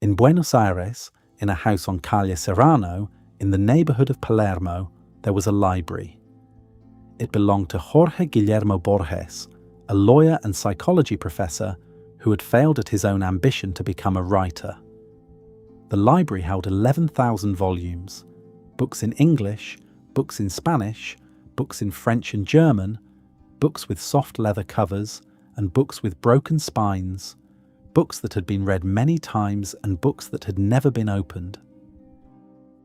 In Buenos Aires, in a house on Calle Serrano, in the neighborhood of Palermo, there was a library. It belonged to Jorge Guillermo Borges, a lawyer and psychology professor who had failed at his own ambition to become a writer. The library held 11,000 volumes, books in English, books in Spanish, books in French and German, books with soft leather covers, and books with broken spines, books that had been read many times and books that had never been opened.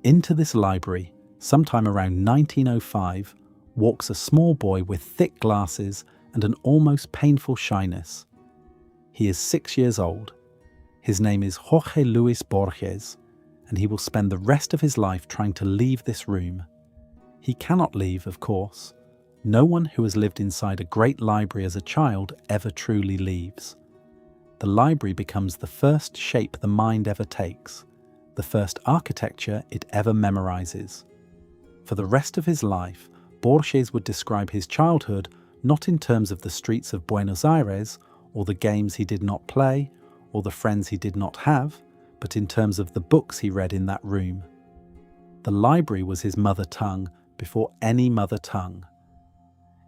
Into this library, sometime around 1905, walks a small boy with thick glasses and an almost painful shyness. He is 6 years old. His name is Jorge Luis Borges, and he will spend the rest of his life trying to leave this room. He cannot leave, of course. No one who has lived inside a great library as a child ever truly leaves. The library becomes the first shape the mind ever takes, the first architecture it ever memorizes. For the rest of his life, Borges would describe his childhood not in terms of the streets of Buenos Aires, or the games he did not play, or the friends he did not have, but in terms of the books he read in that room. The library was his mother tongue before any mother tongue.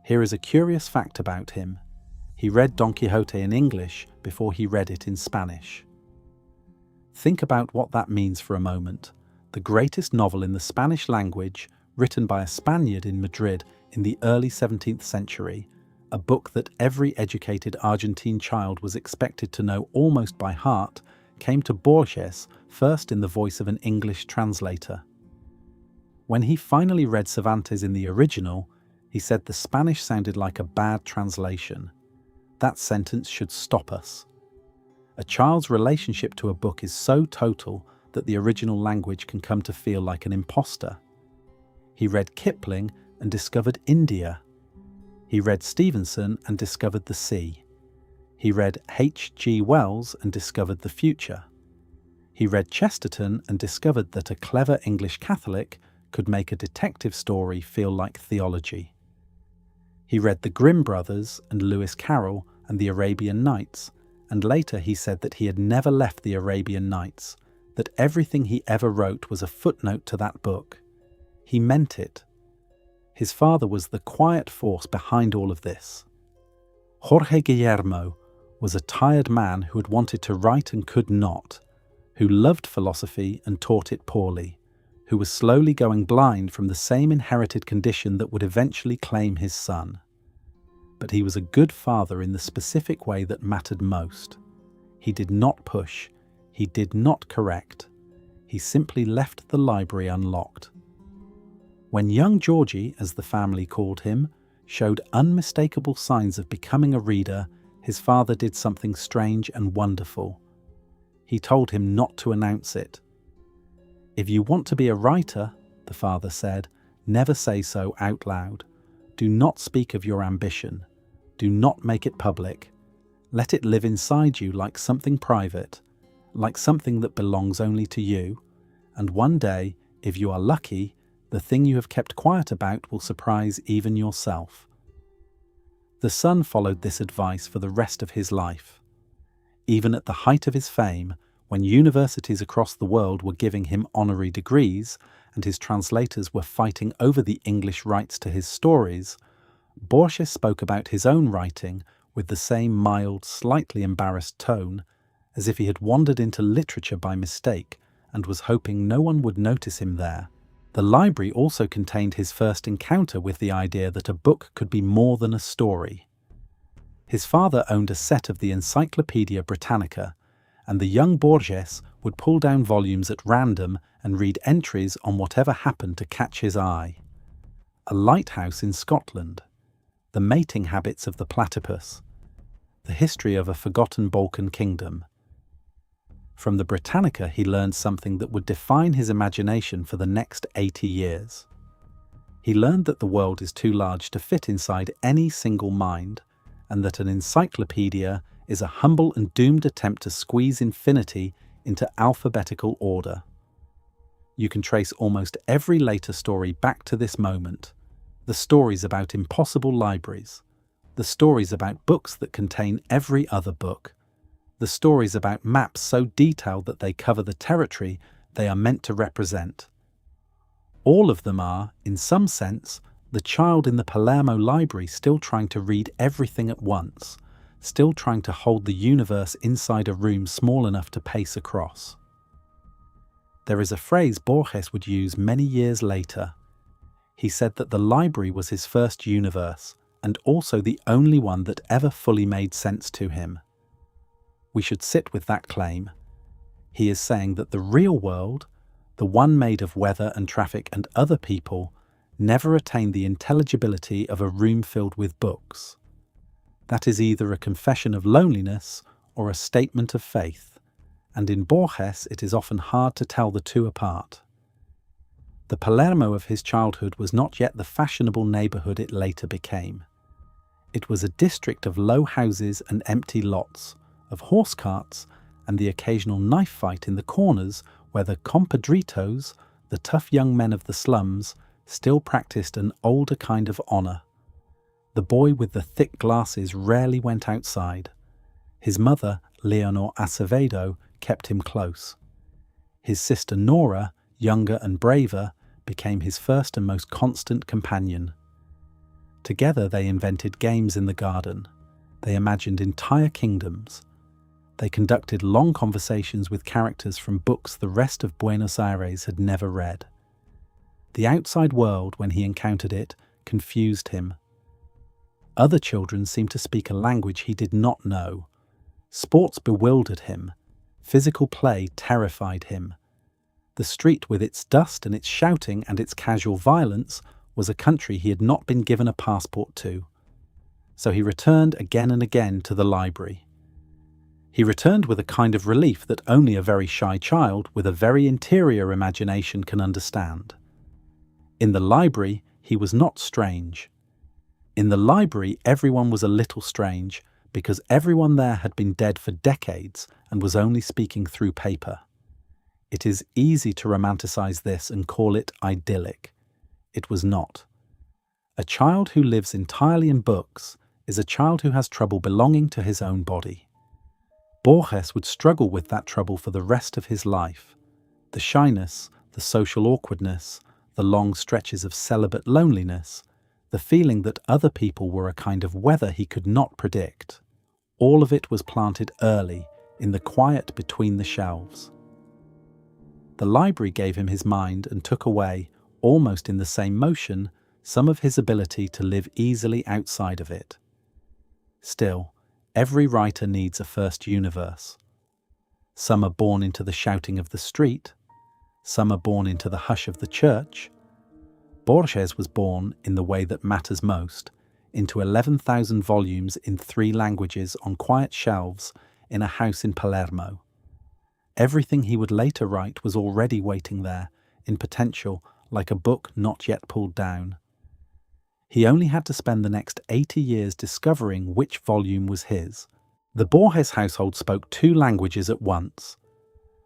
Here is a curious fact about him. He read Don Quixote in English before he read it in Spanish. Think about what that means for a moment. The greatest novel in the Spanish language, written by a Spaniard in Madrid in the early 17th century, a book that every educated Argentine child was expected to know almost by heart, came to Borges first in the voice of an English translator. When he finally read Cervantes in the original, he said the Spanish sounded like a bad translation. That sentence should stop us. A child's relationship to a book is so total that the original language can come to feel like an imposter. He read Kipling and discovered India. He read Stevenson and discovered the sea. He read H.G. Wells and discovered the future. He read Chesterton and discovered that a clever English Catholic could make a detective story feel like theology. He read the Grimm brothers and Lewis Carroll and the Arabian Nights, and later he said that he had never left the Arabian Nights, that everything he ever wrote was a footnote to that book. He meant it. His father was the quiet force behind all of this. Jorge Guillermo was a tired man who had wanted to write and could not, who loved philosophy and taught it poorly, who was slowly going blind from the same inherited condition that would eventually claim his son. But he was a good father in the specific way that mattered most. He did not push. He did not correct. He simply left the library unlocked. When young Georgie, as the family called him, showed unmistakable signs of becoming a reader, his father did something strange and wonderful. He told him not to announce it. "If you want to be a writer," the father said, "never say so out loud. Do not speak of your ambition. Do not make it public. Let it live inside you like something private, like something that belongs only to you, and one day, if you are lucky, the thing you have kept quiet about will surprise even yourself." The son followed this advice for the rest of his life. Even at the height of his fame, when universities across the world were giving him honorary degrees and his translators were fighting over the English rights to his stories, Borges spoke about his own writing with the same mild, slightly embarrassed tone, as if he had wandered into literature by mistake and was hoping no one would notice him there. The library also contained his first encounter with the idea that a book could be more than a story. His father owned a set of the Encyclopaedia Britannica, and the young Borges would pull down volumes at random and read entries on whatever happened to catch his eye. A lighthouse in Scotland, the mating habits of the platypus, the history of a forgotten Balkan kingdom. From the Britannica he learned something that would define his imagination for the next 80 years. He learned that the world is too large to fit inside any single mind, and that an encyclopedia is a humble and doomed attempt to squeeze infinity into alphabetical order. You can trace almost every later story back to this moment. The stories about impossible libraries, the stories about books that contain every other book, the stories about maps so detailed that they cover the territory they are meant to represent. All of them are, in some sense, the child in the Palermo library still trying to read everything at once, still trying to hold the universe inside a room small enough to pace across. There is a phrase Borges would use many years later. He said that the library was his first universe, and also the only one that ever fully made sense to him. We should sit with that claim. He is saying that the real world, the one made of weather and traffic and other people, never attained the intelligibility of a room filled with books. That is either a confession of loneliness or a statement of faith, and in Borges it is often hard to tell the two apart. The Palermo of his childhood was not yet the fashionable neighbourhood it later became. It was a district of low houses and empty lots, of horse carts and the occasional knife fight in the corners where the compadritos, the tough young men of the slums, still practiced an older kind of honour. The boy with the thick glasses rarely went outside. His mother, Leonor Acevedo, kept him close. His sister Nora, younger and braver, became his first and most constant companion. Together they invented games in the garden. They imagined entire kingdoms. They conducted long conversations with characters from books the rest of Buenos Aires had never read. The outside world, when he encountered it, confused him. Other children seemed to speak a language he did not know. Sports bewildered him. Physical play terrified him. The street, with its dust and its shouting and its casual violence, was a country he had not been given a passport to. So he returned again and again to the library. He returned with a kind of relief that only a very shy child with a very interior imagination can understand. In the library, he was not strange. In the library, everyone was a little strange, because everyone there had been dead for decades and was only speaking through paper. It is easy to romanticize this and call it idyllic. It was not. A child who lives entirely in books is a child who has trouble belonging to his own body. Borges would struggle with that trouble for the rest of his life. The shyness, the social awkwardness, the long stretches of celibate loneliness, the feeling that other people were a kind of weather he could not predict. All of it was planted early, in the quiet between the shelves. The library gave him his mind and took away, almost in the same motion, some of his ability to live easily outside of it. Still, every writer needs a first universe. Some are born into the shouting of the street, some are born into the hush of the church. Borges was born, in the way that matters most, into 11,000 volumes in 3 languages on quiet shelves in a house in Palermo. Everything he would later write was already waiting there, in potential, like a book not yet pulled down. He only had to spend the next 80 years discovering which volume was his. The Borges household spoke 2 languages at once.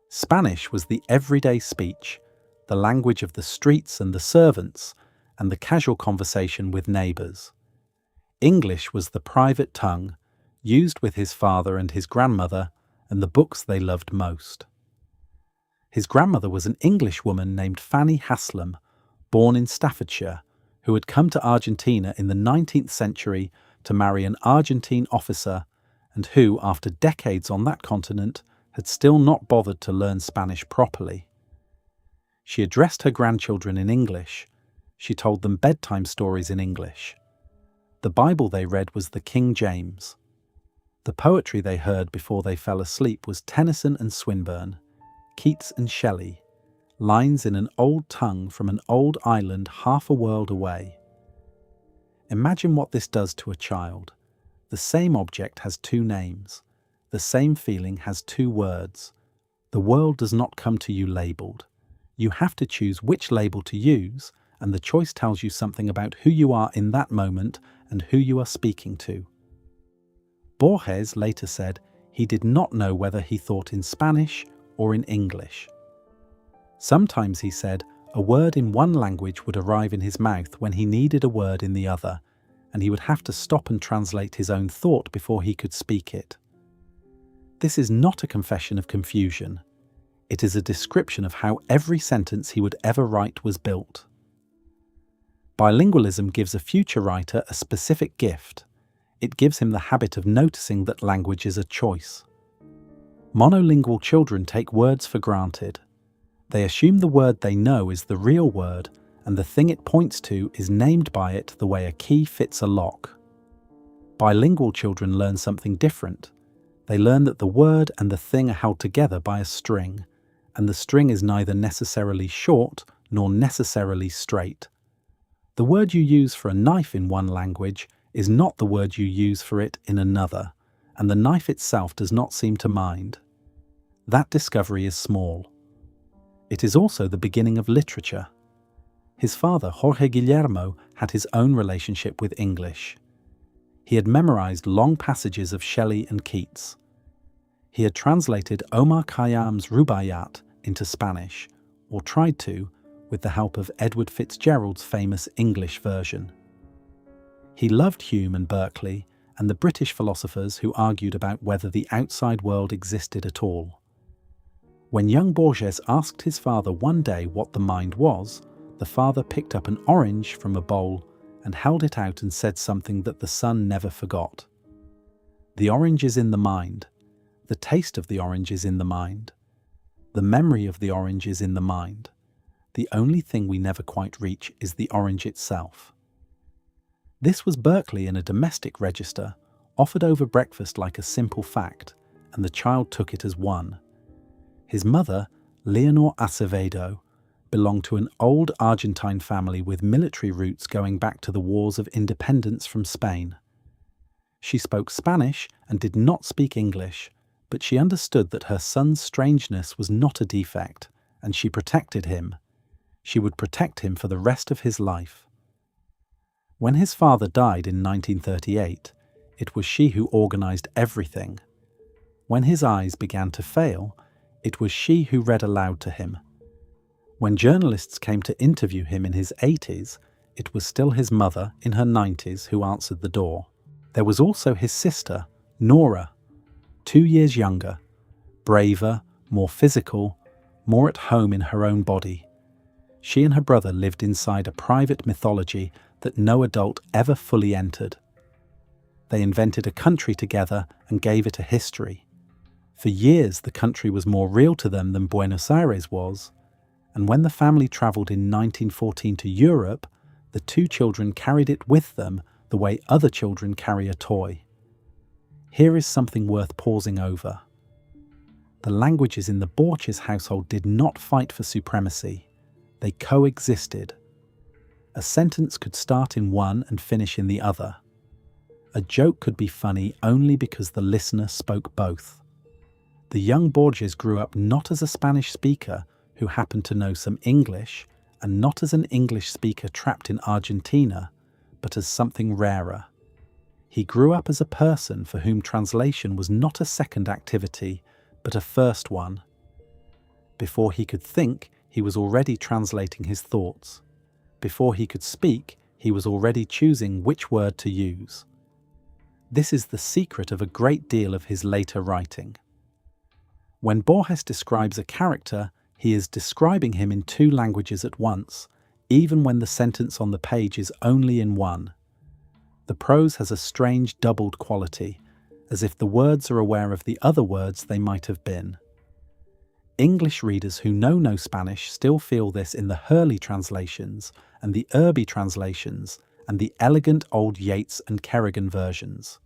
Spanish was the everyday speech, the language of the streets and the servants, and the casual conversation with neighbours. English was the private tongue, used with his father and his grandmother, and the books they loved most. His grandmother was an Englishwoman named Fanny Haslam, born in Staffordshire, who had come to Argentina in the 19th century to marry an Argentine officer and who, after decades on that continent, had still not bothered to learn Spanish properly. She addressed her grandchildren in English. She told them bedtime stories in English. The Bible they read was the King James. The poetry they heard before they fell asleep was Tennyson and Swinburne, Keats and Shelley, lines in an old tongue from an old island half a world away. Imagine what this does to a child. The same object has 2 names. The same feeling has 2 words. The world does not come to you labelled. You have to choose which label to use, and the choice tells you something about who you are in that moment and who you are speaking to. Borges later said he did not know whether he thought in Spanish or in English. Sometimes, he said, a word in one language would arrive in his mouth when he needed a word in the other, and he would have to stop and translate his own thought before he could speak it. This is not a confession of confusion. It is a description of how every sentence he would ever write was built. Bilingualism gives a future writer a specific gift. It gives him the habit of noticing that language is a choice. Monolingual children take words for granted. They assume the word they know is the real word, and the thing it points to is named by it the way a key fits a lock. Bilingual children learn something different. They learn that the word and the thing are held together by a string, and the string is neither necessarily short nor necessarily straight. The word you use for a knife in one language is not the word you use for it in another, and the knife itself does not seem to mind. That discovery is small. It is also the beginning of literature. His father, Jorge Guillermo, had his own relationship with English. He had memorized long passages of Shelley and Keats. He had translated Omar Khayyam's Rubaiyat into Spanish, or tried to, with the help of Edward Fitzgerald's famous English version. He loved Hume and Berkeley and the British philosophers who argued about whether the outside world existed at all. When young Borges asked his father one day what the mind was, the father picked up an orange from a bowl and held it out and said something that the son never forgot. The orange is in the mind. The taste of the orange is in the mind. The memory of the orange is in the mind. The only thing we never quite reach is the orange itself. This was Berkeley in a domestic register, offered over breakfast like a simple fact, and the child took it as one. His mother, Leonor Acevedo, belonged to an old Argentine family with military roots going back to the wars of independence from Spain. She spoke Spanish and did not speak English, but she understood that her son's strangeness was not a defect, and she protected him. She would protect him for the rest of his life. When his father died in 1938, it was she who organized everything. When his eyes began to fail, it was she who read aloud to him. When journalists came to interview him in his 80s, it was still his mother in her 90s who answered the door. There was also his sister, Nora, 2 years younger, braver, more physical, more at home in her own body. She and her brother lived inside a private mythology that no adult ever fully entered. They invented a country together and gave it a history. For years, the country was more real to them than Buenos Aires was, and when the family travelled in 1914 to Europe, the two children carried it with them the way other children carry a toy. Here is something worth pausing over. The languages in the Borges household did not fight for supremacy. They coexisted. A sentence could start in one and finish in the other. A joke could be funny only because the listener spoke both. The young Borges grew up not as a Spanish speaker who happened to know some English, and not as an English speaker trapped in Argentina, but as something rarer. He grew up as a person for whom translation was not a second activity, but a first one. Before he could think, he was already translating his thoughts. Before he could speak, he was already choosing which word to use. This is the secret of a great deal of his later writing. When Borges describes a character, he is describing him in two languages at once, even when the sentence on the page is only in one. The prose has a strange doubled quality, as if the words are aware of the other words they might have been. English readers who know no Spanish still feel this in the Hurley translations and the Irby translations and the elegant old Yeats and Kerrigan versions.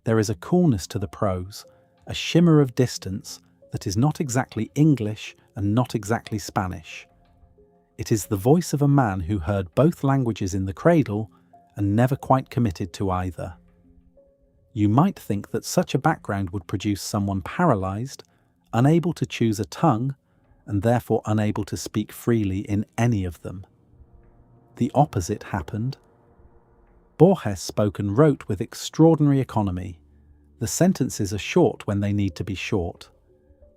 There is a coolness to the prose, a shimmer of distance that is not exactly English and not exactly Spanish. It is the voice of a man who heard both languages in the cradle and never quite committed to either. You might think that such a background would produce someone paralyzed, unable to choose a tongue, and therefore unable to speak freely in any of them. The opposite happened. Borges spoke and wrote with extraordinary economy. The sentences are short when they need to be short.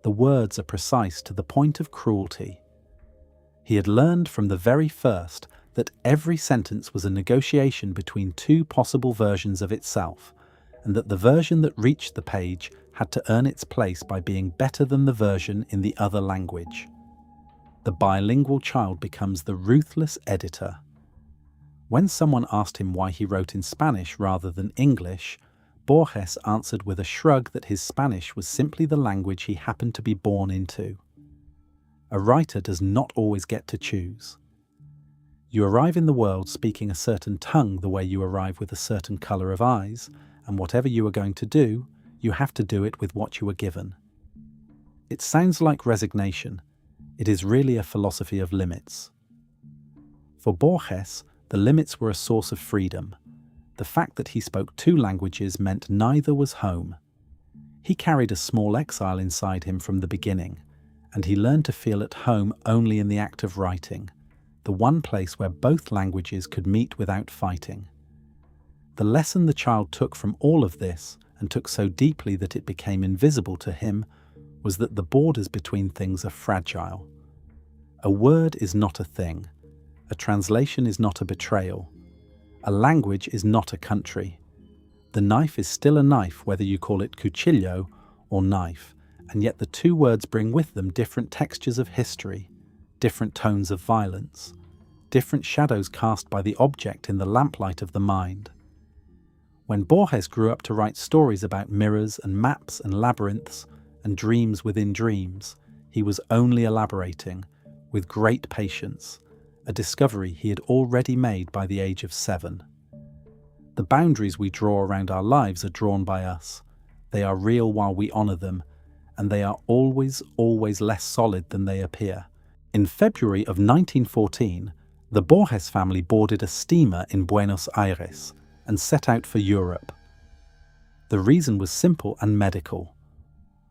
The words are precise to the point of cruelty. He had learned from the very first that every sentence was a negotiation between two possible versions of itself, and that the version that reached the page had to earn its place by being better than the version in the other language. The bilingual child becomes the ruthless editor. When someone asked him why he wrote in Spanish rather than English, Borges answered with a shrug that his Spanish was simply the language he happened to be born into. A writer does not always get to choose. You arrive in the world speaking a certain tongue the way you arrive with a certain colour of eyes, and whatever you are going to do, you have to do it with what you are given. It sounds like resignation. It is really a philosophy of limits. For Borges, the limits were a source of freedom. The fact that he spoke 2 languages meant neither was home. He carried a small exile inside him from the beginning, and he learned to feel at home only in the act of writing, the one place where both languages could meet without fighting. The lesson the child took from all of this, and took so deeply that it became invisible to him, was that the borders between things are fragile. A word is not a thing. A translation is not a betrayal. A language is not a country. The knife is still a knife whether you call it cuchillo or knife, and yet the 2 words bring with them different textures of history, different tones of violence, different shadows cast by the object in the lamplight of the mind. When Borges grew up to write stories about mirrors and maps and labyrinths and dreams within dreams, he was only elaborating, with great patience, a discovery he had already made by the age of 7. The boundaries we draw around our lives are drawn by us. They are real while we honour them, and they are always less solid than they appear. In February of 1914, the Borges family boarded a steamer in Buenos Aires and set out for Europe. The reason was simple and medical.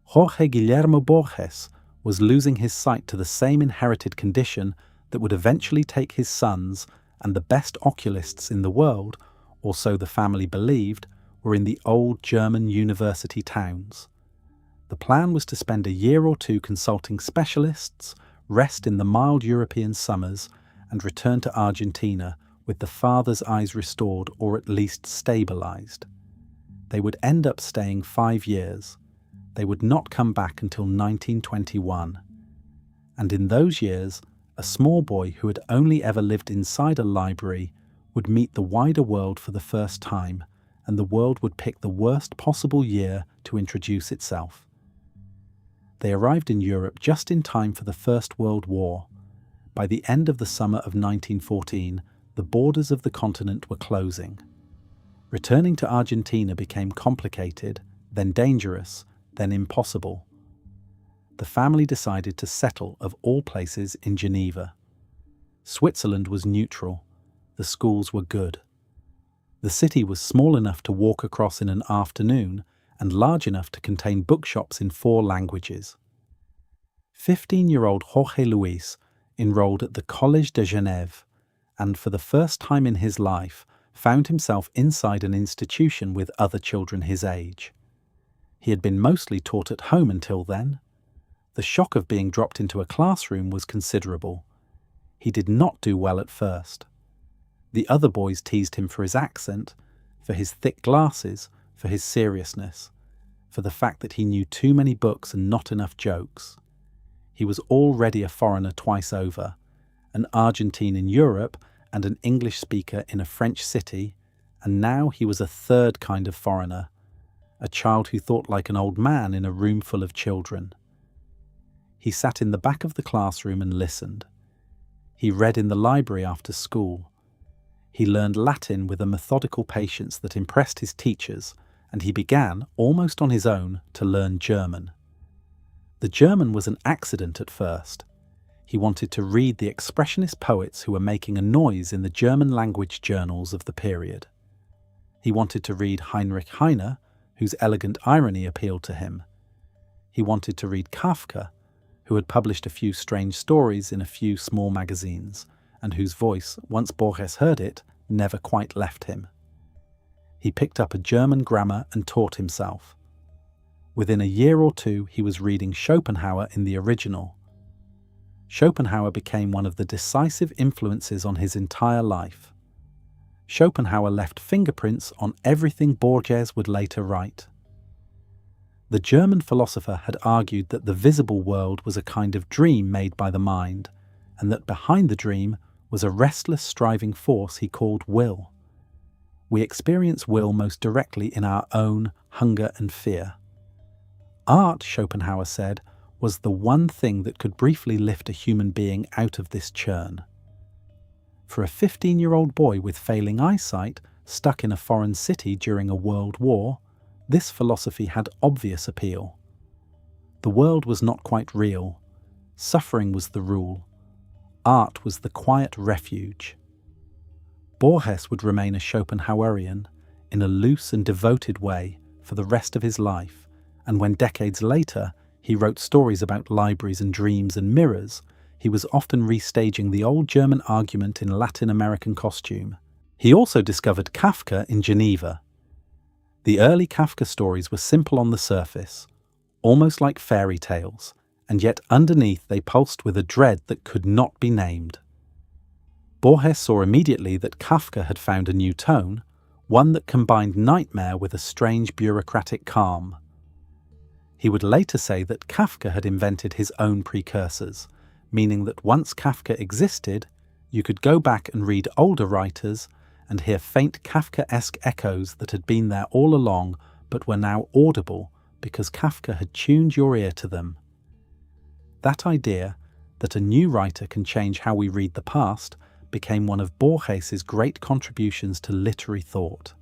Jorge Guillermo Borges was losing his sight to the same inherited condition that would eventually take his sons, and the best oculists in the world, or so the family believed, were in the old German university towns. The plan was to spend a year or 2 consulting specialists, rest in the mild European summers, and return to Argentina with the father's eyes restored or at least stabilized. They would end up staying 5 years. They would not come back until 1921. And in those years, a small boy who had only ever lived inside a library would meet the wider world for the first time, and the world would pick the worst possible year to introduce itself. They arrived in Europe just in time for the First World War. By the end of the summer of 1914, the borders of the continent were closing. Returning to Argentina became complicated, then dangerous, then impossible. The family decided to settle, of all places, in Geneva. Switzerland was neutral. The schools were good. The city was small enough to walk across in an afternoon and large enough to contain bookshops in 4 languages. 15-year-old Jorge Luis enrolled at the Collège de Genève, and for the first time in his life found himself inside an institution with other children his age. He had been mostly taught at home until then. The shock of being dropped into a classroom was considerable. He did not do well at first. The other boys teased him for his accent, for his thick glasses, for his seriousness, for the fact that he knew too many books and not enough jokes. He was already a foreigner twice over, an Argentine in Europe and an English speaker in a French city, and now he was a 3rd kind of foreigner, a child who thought like an old man in a room full of children. He sat in the back of the classroom and listened. He read in the library after school. He learned Latin with a methodical patience that impressed his teachers, and he began, almost on his own, to learn German. The German was an accident at first. He wanted to read the expressionist poets who were making a noise in the German language journals of the period. He wanted to read Heinrich Heine, whose elegant irony appealed to him. He wanted to read Kafka, who had published a few strange stories in a few small magazines, and whose voice, once Borges heard it, never quite left him. He picked up a German grammar and taught himself. Within a year or 2, he was reading Schopenhauer in the original. Schopenhauer became one of the decisive influences on his entire life. Schopenhauer left fingerprints on everything Borges would later write. The German philosopher had argued that the visible world was a kind of dream made by the mind, and that behind the dream was a restless, striving force he called will. We experience will most directly in our own hunger and fear. Art, Schopenhauer said, was the one thing that could briefly lift a human being out of this churn. For a 15-year-old boy with failing eyesight, stuck in a foreign city during a world war, this philosophy had obvious appeal. The world was not quite real. Suffering was the rule. Art was the quiet refuge. Borges would remain a Schopenhauerian in a loose and devoted way for the rest of his life, and when decades later he wrote stories about libraries and dreams and mirrors, he was often restaging the old German argument in Latin American costume. He also discovered Kafka in Geneva. The early Kafka stories were simple on the surface, almost like fairy tales, and yet underneath they pulsed with a dread that could not be named. Borges saw immediately that Kafka had found a new tone, one that combined nightmare with a strange bureaucratic calm. He would later say that Kafka had invented his own precursors, meaning that once Kafka existed, you could go back and read older writers and hear faint Kafkaesque echoes that had been there all along but were now audible because Kafka had tuned your ear to them. That idea, that a new writer can change how we read the past, became one of Borges's great contributions to literary thought.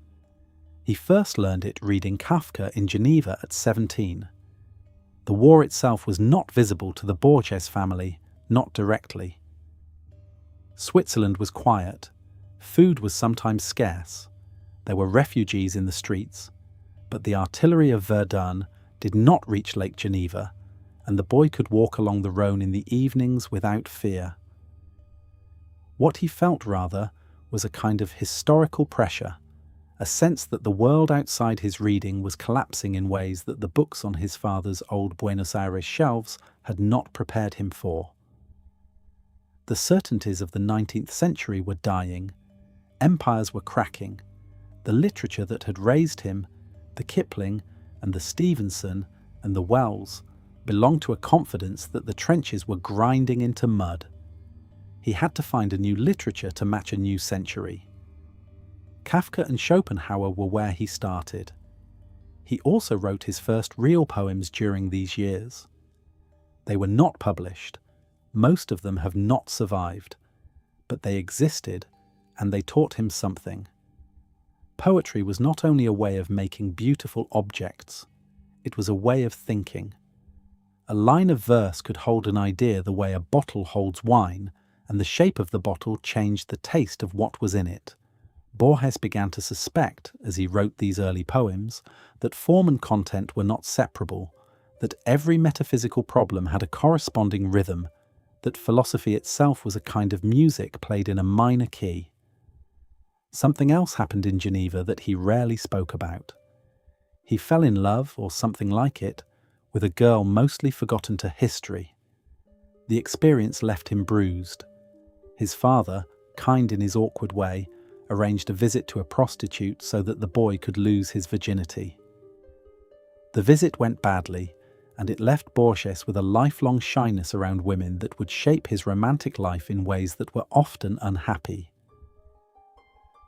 He first learned it reading Kafka in Geneva at 17. The war itself was not visible to the Borges family, not directly. Switzerland was quiet. Food was sometimes scarce. There were refugees in the streets. But the artillery of Verdun did not reach Lake Geneva, and the boy could walk along the Rhone in the evenings without fear. What he felt, rather, was a kind of historical pressure, a sense that the world outside his reading was collapsing in ways that the books on his father's old Buenos Aires shelves had not prepared him for. The certainties of the 19th century were dying. Empires were cracking. The literature that had raised him, the Kipling and the Stevenson and the Wells, belonged to a confidence that the trenches were grinding into mud. He had to find a new literature to match a new century. Kafka and Schopenhauer were where he started. He also wrote his first real poems during these years. They were not published. Most of them have not survived. But they existed, and they taught him something. Poetry was not only a way of making beautiful objects, it was a way of thinking. A line of verse could hold an idea the way a bottle holds wine, and the shape of the bottle changed the taste of what was in it. Borges began to suspect, as he wrote these early poems, that form and content were not separable, that every metaphysical problem had a corresponding rhythm, that philosophy itself was a kind of music played in a minor key. Something else happened in Geneva that he rarely spoke about. He fell in love, or something like it, with a girl mostly forgotten to history. The experience left him bruised. His father, kind in his awkward way, arranged a visit to a prostitute so that the boy could lose his virginity. The visit went badly, and it left Borges with a lifelong shyness around women that would shape his romantic life in ways that were often unhappy.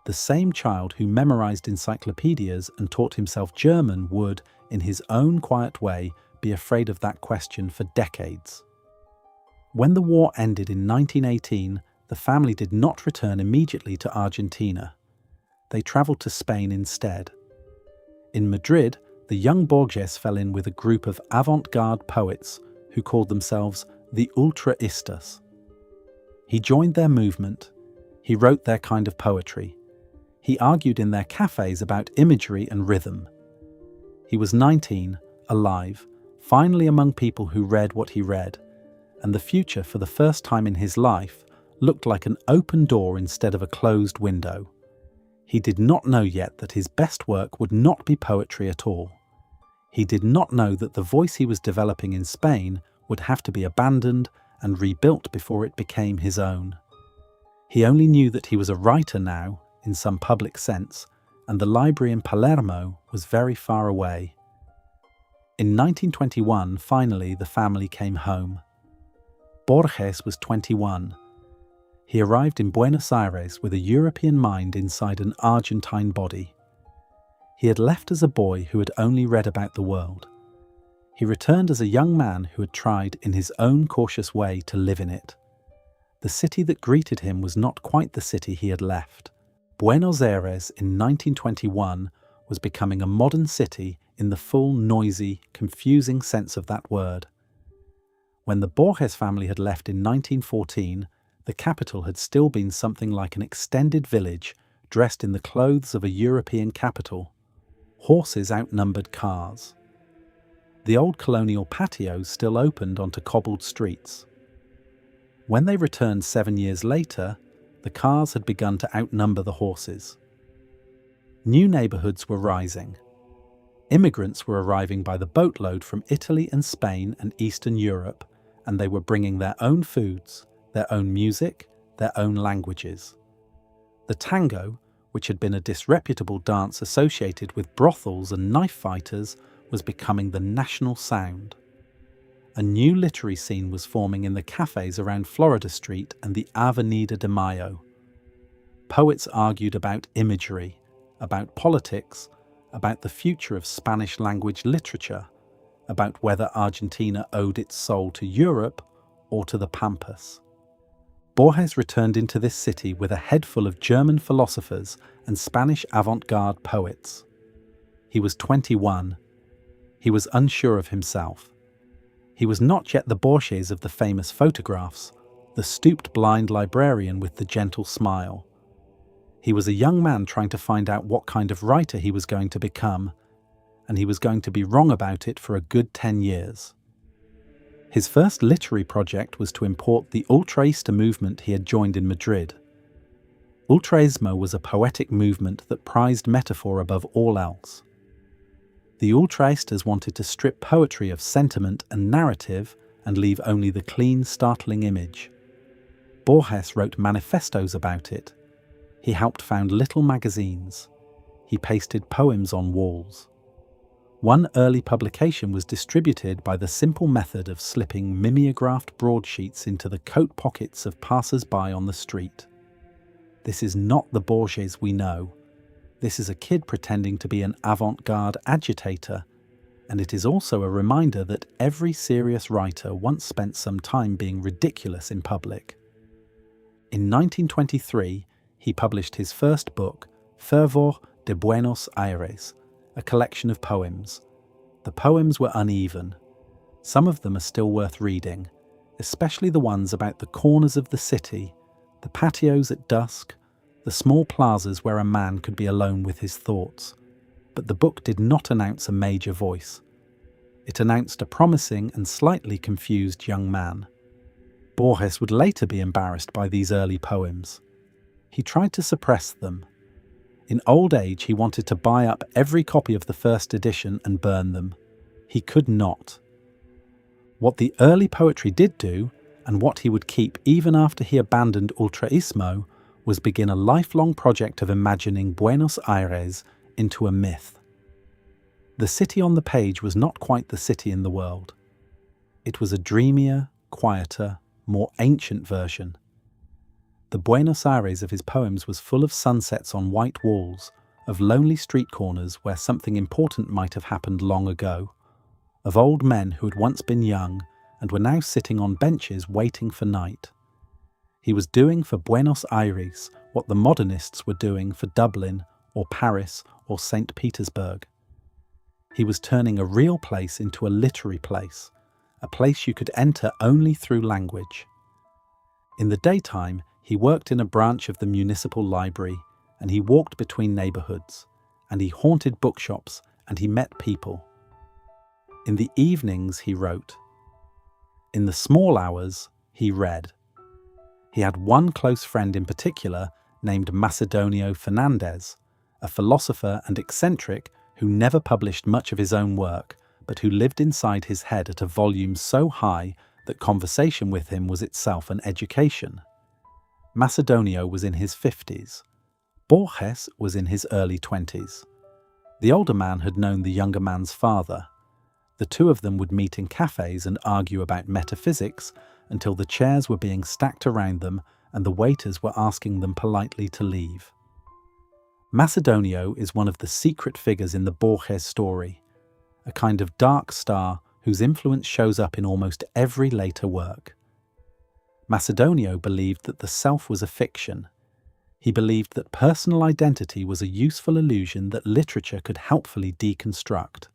The same child who memorized encyclopedias and taught himself German would, in his own quiet way, be afraid of that question for decades. When the war ended in 1918, the family did not return immediately to Argentina. They travelled to Spain instead. In Madrid, the young Borges fell in with a group of avant-garde poets who called themselves the ultraistas. He joined their movement. He wrote their kind of poetry. He argued in their cafes about imagery and rhythm. He was 19, alive, finally among people who read what he read, and the future, for the first time in his life, looked like an open door instead of a closed window. He did not know yet that his best work would not be poetry at all. He did not know that the voice he was developing in Spain would have to be abandoned and rebuilt before it became his own. He only knew that he was a writer now, in some public sense, and the library in Palermo was very far away. In 1921, finally, the family came home. Borges was 21. He arrived in Buenos Aires with a European mind inside an Argentine body. He had left as a boy who had only read about the world. He returned as a young man who had tried, in his own cautious way, to live in it. The city that greeted him was not quite the city he had left. Buenos Aires in 1921 was becoming a modern city in the full, noisy, confusing sense of that word. When the Borges family had left in 1914, the capital had still been something like an extended village dressed in the clothes of a European capital. Horses outnumbered cars. The old colonial patios still opened onto cobbled streets. When they returned 7 years later, the cars had begun to outnumber the horses. New neighborhoods were rising. Immigrants were arriving by the boatload from Italy and Spain and Eastern Europe, and they were bringing their own foods, their own music, their own languages. The tango, which had been a disreputable dance associated with brothels and knife fighters, was becoming the national sound. A new literary scene was forming in the cafes around Florida Street and the Avenida de Mayo. Poets argued about imagery, about politics, about the future of Spanish language literature, about whether Argentina owed its soul to Europe or to the Pampas. Borges returned into this city with a head full of German philosophers and Spanish avant-garde poets. He was 21. He was unsure of himself. He was not yet the Borges of the famous photographs, the stooped blind librarian with the gentle smile. He was a young man trying to find out what kind of writer he was going to become, and he was going to be wrong about it for a good 10 years. His first literary project was to import the Ultraísta movement he had joined in Madrid. Ultraísmo was a poetic movement that prized metaphor above all else. The Ultraístas wanted to strip poetry of sentiment and narrative and leave only the clean, startling image. Borges wrote manifestos about it. He helped found little magazines. He pasted poems on walls. One early publication was distributed by the simple method of slipping mimeographed broadsheets into the coat pockets of passers-by on the street. This is not the Borges we know. This is a kid pretending to be an avant-garde agitator, and it is also a reminder that every serious writer once spent some time being ridiculous in public. In 1923, he published his first book, Fervor de Buenos Aires, a collection of poems. The poems were uneven. Some of them are still worth reading, especially the ones about the corners of the city, the patios at dusk, the small plazas where a man could be alone with his thoughts. But the book did not announce a major voice. It announced a promising and slightly confused young man. Borges would later be embarrassed by these early poems. He tried to suppress them. In old age, he wanted to buy up every copy of the first edition and burn them. He could not. What the early poetry did do, and what he would keep even after he abandoned Ultraísmo, was begin a lifelong project of imagining Buenos Aires into a myth. The city on the page was not quite the city in the world. It was a dreamier, quieter, more ancient version. The Buenos Aires of his poems was full of sunsets on white walls, of lonely street corners where something important might have happened long ago, of old men who had once been young and were now sitting on benches waiting for night. He was doing for Buenos Aires what the modernists were doing for Dublin or Paris or St. Petersburg. He was turning a real place into a literary place, a place you could enter only through language. In the daytime, he worked in a branch of the municipal library, and he walked between neighborhoods, and he haunted bookshops, and he met people. In the evenings, he wrote. In the small hours, he read. He had one close friend in particular named Macedonio Fernandez, a philosopher and eccentric who never published much of his own work, but who lived inside his head at a volume so high that conversation with him was itself an education. Macedonio was in his 50s. Borges was in his early 20s. The older man had known the younger man's father. The two of them would meet in cafes and argue about metaphysics until the chairs were being stacked around them and the waiters were asking them politely to leave. Macedonio is one of the secret figures in the Borges story, a kind of dark star whose influence shows up in almost every later work. Macedonio believed that the self was a fiction. He believed that personal identity was a useful illusion that literature could helpfully deconstruct.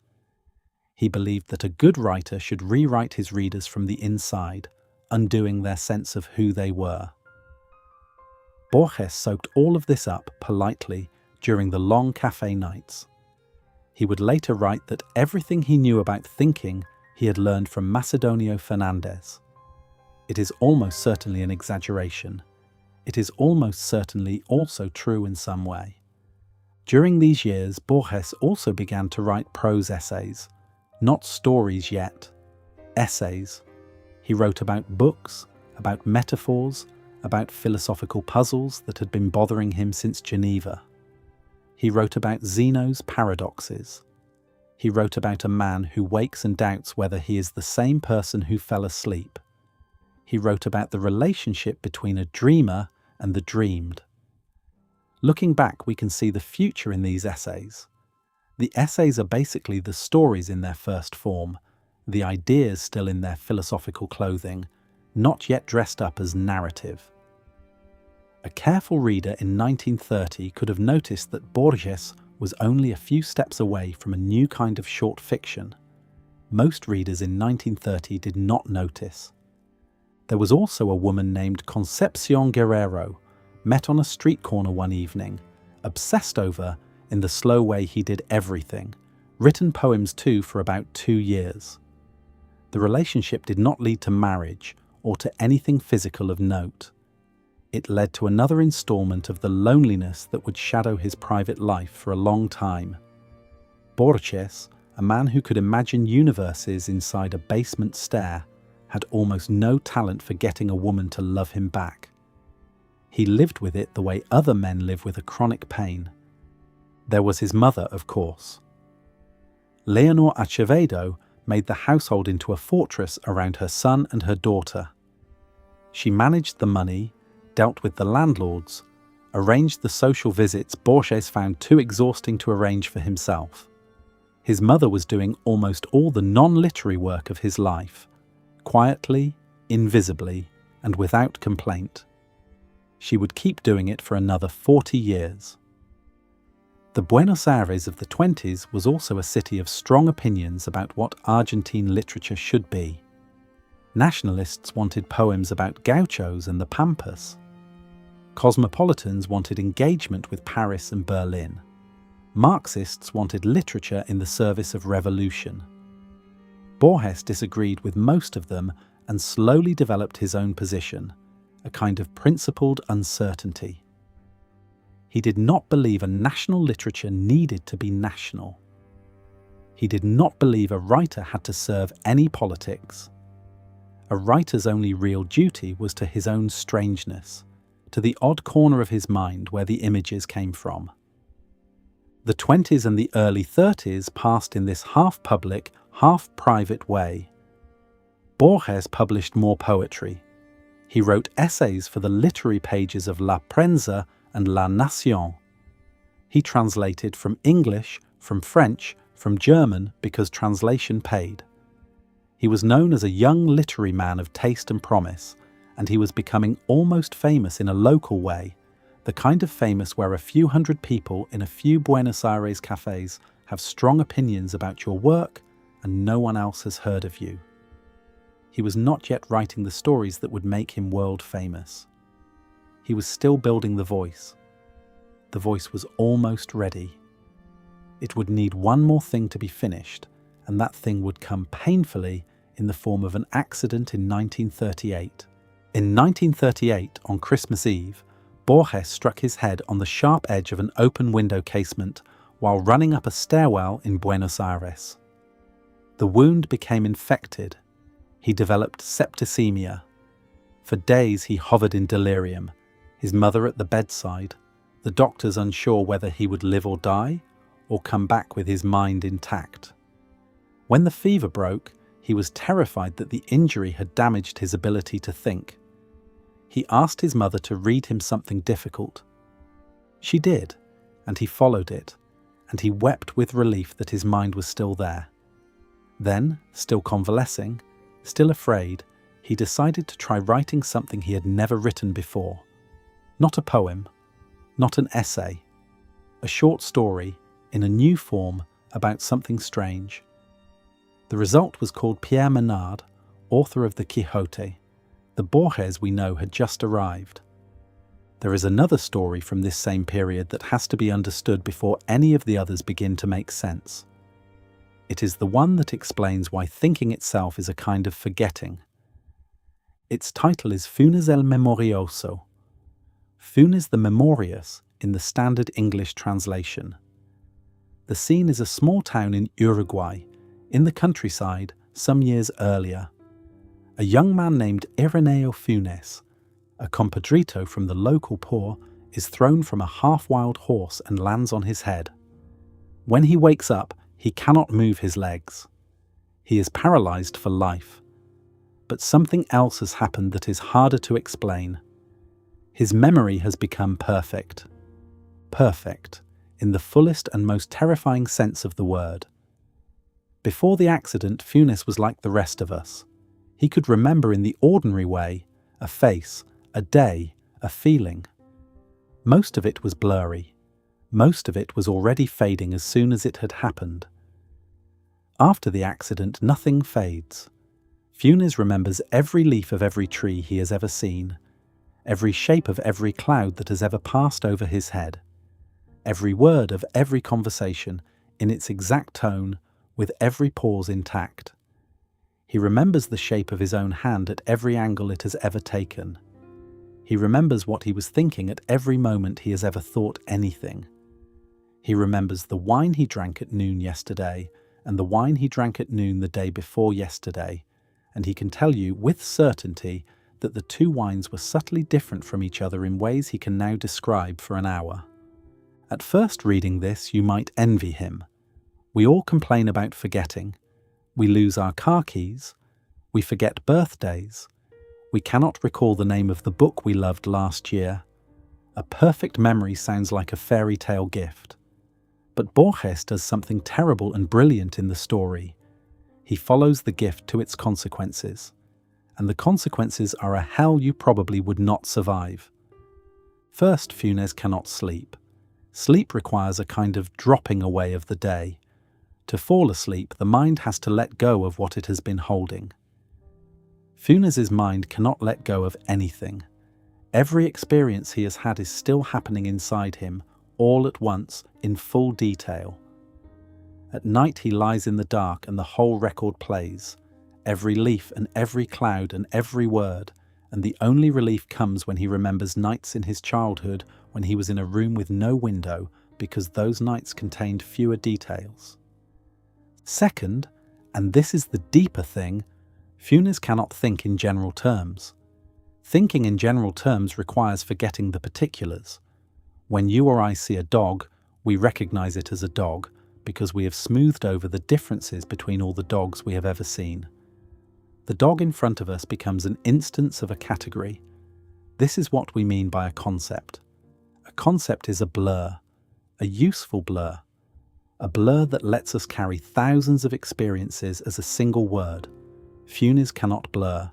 He believed that a good writer should rewrite his readers from the inside, undoing their sense of who they were. Borges soaked all of this up politely during the long cafe nights. He would later write that everything he knew about thinking he had learned from Macedonio Fernandez. It is almost certainly an exaggeration. It is almost certainly also true in some way. During these years, Borges also began to write prose essays, not stories yet, essays. He wrote about books, about metaphors, about philosophical puzzles that had been bothering him since Geneva. He wrote about Zeno's paradoxes. He wrote about a man who wakes and doubts whether he is the same person who fell asleep. He wrote about the relationship between a dreamer and the dreamed. Looking back, we can see the future in these essays. The essays are basically the stories in their first form, the ideas still in their philosophical clothing, not yet dressed up as narrative. A careful reader in 1930 could have noticed that Borges was only a few steps away from a new kind of short fiction. Most readers in 1930 did not notice. There was also a woman named Concepcion Guerrero, met on a street corner one evening, obsessed over, in the slow way he did everything, written poems too for about 2 years. The relationship did not lead to marriage or to anything physical of note. It led to another installment of the loneliness that would shadow his private life for a long time. Borges, a man who could imagine universes inside a basement stair, had almost no talent for getting a woman to love him back. He lived with it the way other men live with a chronic pain. There was his mother, of course. Leonor Acevedo made the household into a fortress around her son and her daughter. She managed the money, dealt with the landlords, arranged the social visits Borges found too exhausting to arrange for himself. His mother was doing almost all the non-literary work of his life, quietly, invisibly, and without complaint. She would keep doing it for another 40 years. The Buenos Aires of the 20s was also a city of strong opinions about what Argentine literature should be. Nationalists wanted poems about gauchos and the Pampas. Cosmopolitans wanted engagement with Paris and Berlin. Marxists wanted literature in the service of revolution. Borges disagreed with most of them and slowly developed his own position, a kind of principled uncertainty. He did not believe a national literature needed to be national. He did not believe a writer had to serve any politics. A writer's only real duty was to his own strangeness, to the odd corner of his mind where the images came from. The 20s and the early 30s passed in this half-public, half-private way. Borges published more poetry. He wrote essays for the literary pages of La Prensa and La Nation. He translated from English, from French, from German because translation paid. He was known as a young literary man of taste and promise, and he was becoming almost famous in a local way, the kind of famous where a few hundred people in a few Buenos Aires cafes have strong opinions about your work and no one else has heard of you. He was not yet writing the stories that would make him world famous. He was still building the voice. The voice was almost ready. It would need one more thing to be finished, and that thing would come painfully in the form of an accident in 1938. In 1938, on Christmas Eve, Borges struck his head on the sharp edge of an open window casement while running up a stairwell in Buenos Aires. The wound became infected. He developed septicemia. For days he hovered in delirium, his mother at the bedside, the doctors unsure whether he would live or die, or come back with his mind intact. When the fever broke, he was terrified that the injury had damaged his ability to think. He asked his mother to read him something difficult. She did, and he followed it, and he wept with relief that his mind was still there. Then, still convalescing, still afraid, he decided to try writing something he had never written before. Not a poem, not an essay, a short story in a new form about something strange. The result was called Pierre Menard, author of the Quixote. The Borges we know had just arrived. There is another story from this same period that has to be understood before any of the others begin to make sense. It is the one that explains why thinking itself is a kind of forgetting. Its title is Funes el Memorioso. Funes the Memorious in the standard English translation. The scene is a small town in Uruguay, in the countryside, some years earlier. A young man named Ireneo Funes, a compadrito from the local poor, is thrown from a half-wild horse and lands on his head. When he wakes up, he cannot move his legs. He is paralyzed for life. But something else has happened that is harder to explain. His memory has become perfect. Perfect, in the fullest and most terrifying sense of the word. Before the accident, Funes was like the rest of us. He could remember in the ordinary way a face, a day, a feeling. Most of it was blurry. Most of it was already fading as soon as it had happened. After the accident, nothing fades. Funes remembers every leaf of every tree he has ever seen, every shape of every cloud that has ever passed over his head, every word of every conversation in its exact tone, with every pause intact. He remembers the shape of his own hand at every angle it has ever taken. He remembers what he was thinking at every moment he has ever thought anything. He remembers the wine he drank at noon yesterday and the wine he drank at noon the day before yesterday, and he can tell you with certainty that the two wines were subtly different from each other in ways he can now describe for an hour. At first reading this, you might envy him. We all complain about forgetting. We lose our car keys. We forget birthdays. We cannot recall the name of the book we loved last year. A perfect memory sounds like a fairy tale gift. But Borges does something terrible and brilliant in the story. He follows the gift to its consequences. And the consequences are a hell you probably would not survive. First, Funes cannot sleep. Sleep requires a kind of dropping away of the day. To fall asleep, the mind has to let go of what it has been holding. Funes's mind cannot let go of anything. Every experience he has had is still happening inside him, all at once, in full detail. At night he lies in the dark and the whole record plays, every leaf and every cloud and every word, and the only relief comes when he remembers nights in his childhood when he was in a room with no window, because those nights contained fewer details. Second, and this is the deeper thing, Funes cannot think in general terms. Thinking in general terms requires forgetting the particulars. When you or I see a dog, we recognize it as a dog because we have smoothed over the differences between all the dogs we have ever seen. The dog in front of us becomes an instance of a category. This is what we mean by a concept. A concept is a blur, a useful blur. A blur that lets us carry thousands of experiences as a single word. Funes cannot blur.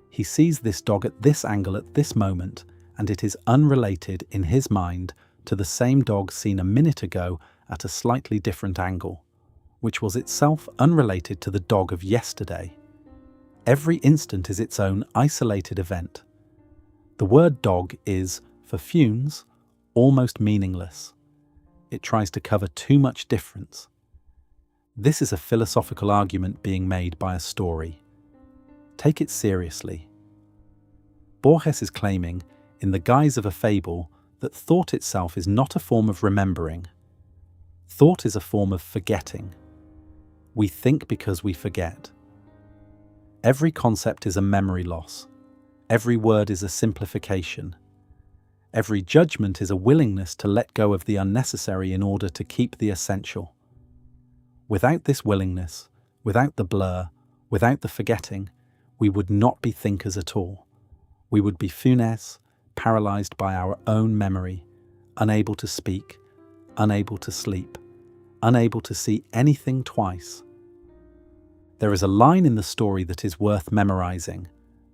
He sees this dog at this angle at this moment, and it is unrelated in his mind to the same dog seen a minute ago at a slightly different angle, which was itself unrelated to the dog of yesterday. Every instant is its own isolated event. The word dog is, for Funes, almost meaningless. It tries to cover too much difference. This is a philosophical argument being made by a story. Take it seriously. Borges is claiming, in the guise of a fable, that thought itself is not a form of remembering. Thought is a form of forgetting. We think because we forget. Every concept is a memory loss. Every word is a simplification. Every judgment is a willingness to let go of the unnecessary in order to keep the essential. Without this willingness, without the blur, without the forgetting, we would not be thinkers at all. We would be Funes, paralyzed by our own memory, unable to speak, unable to sleep, unable to see anything twice. There is a line in the story that is worth memorizing.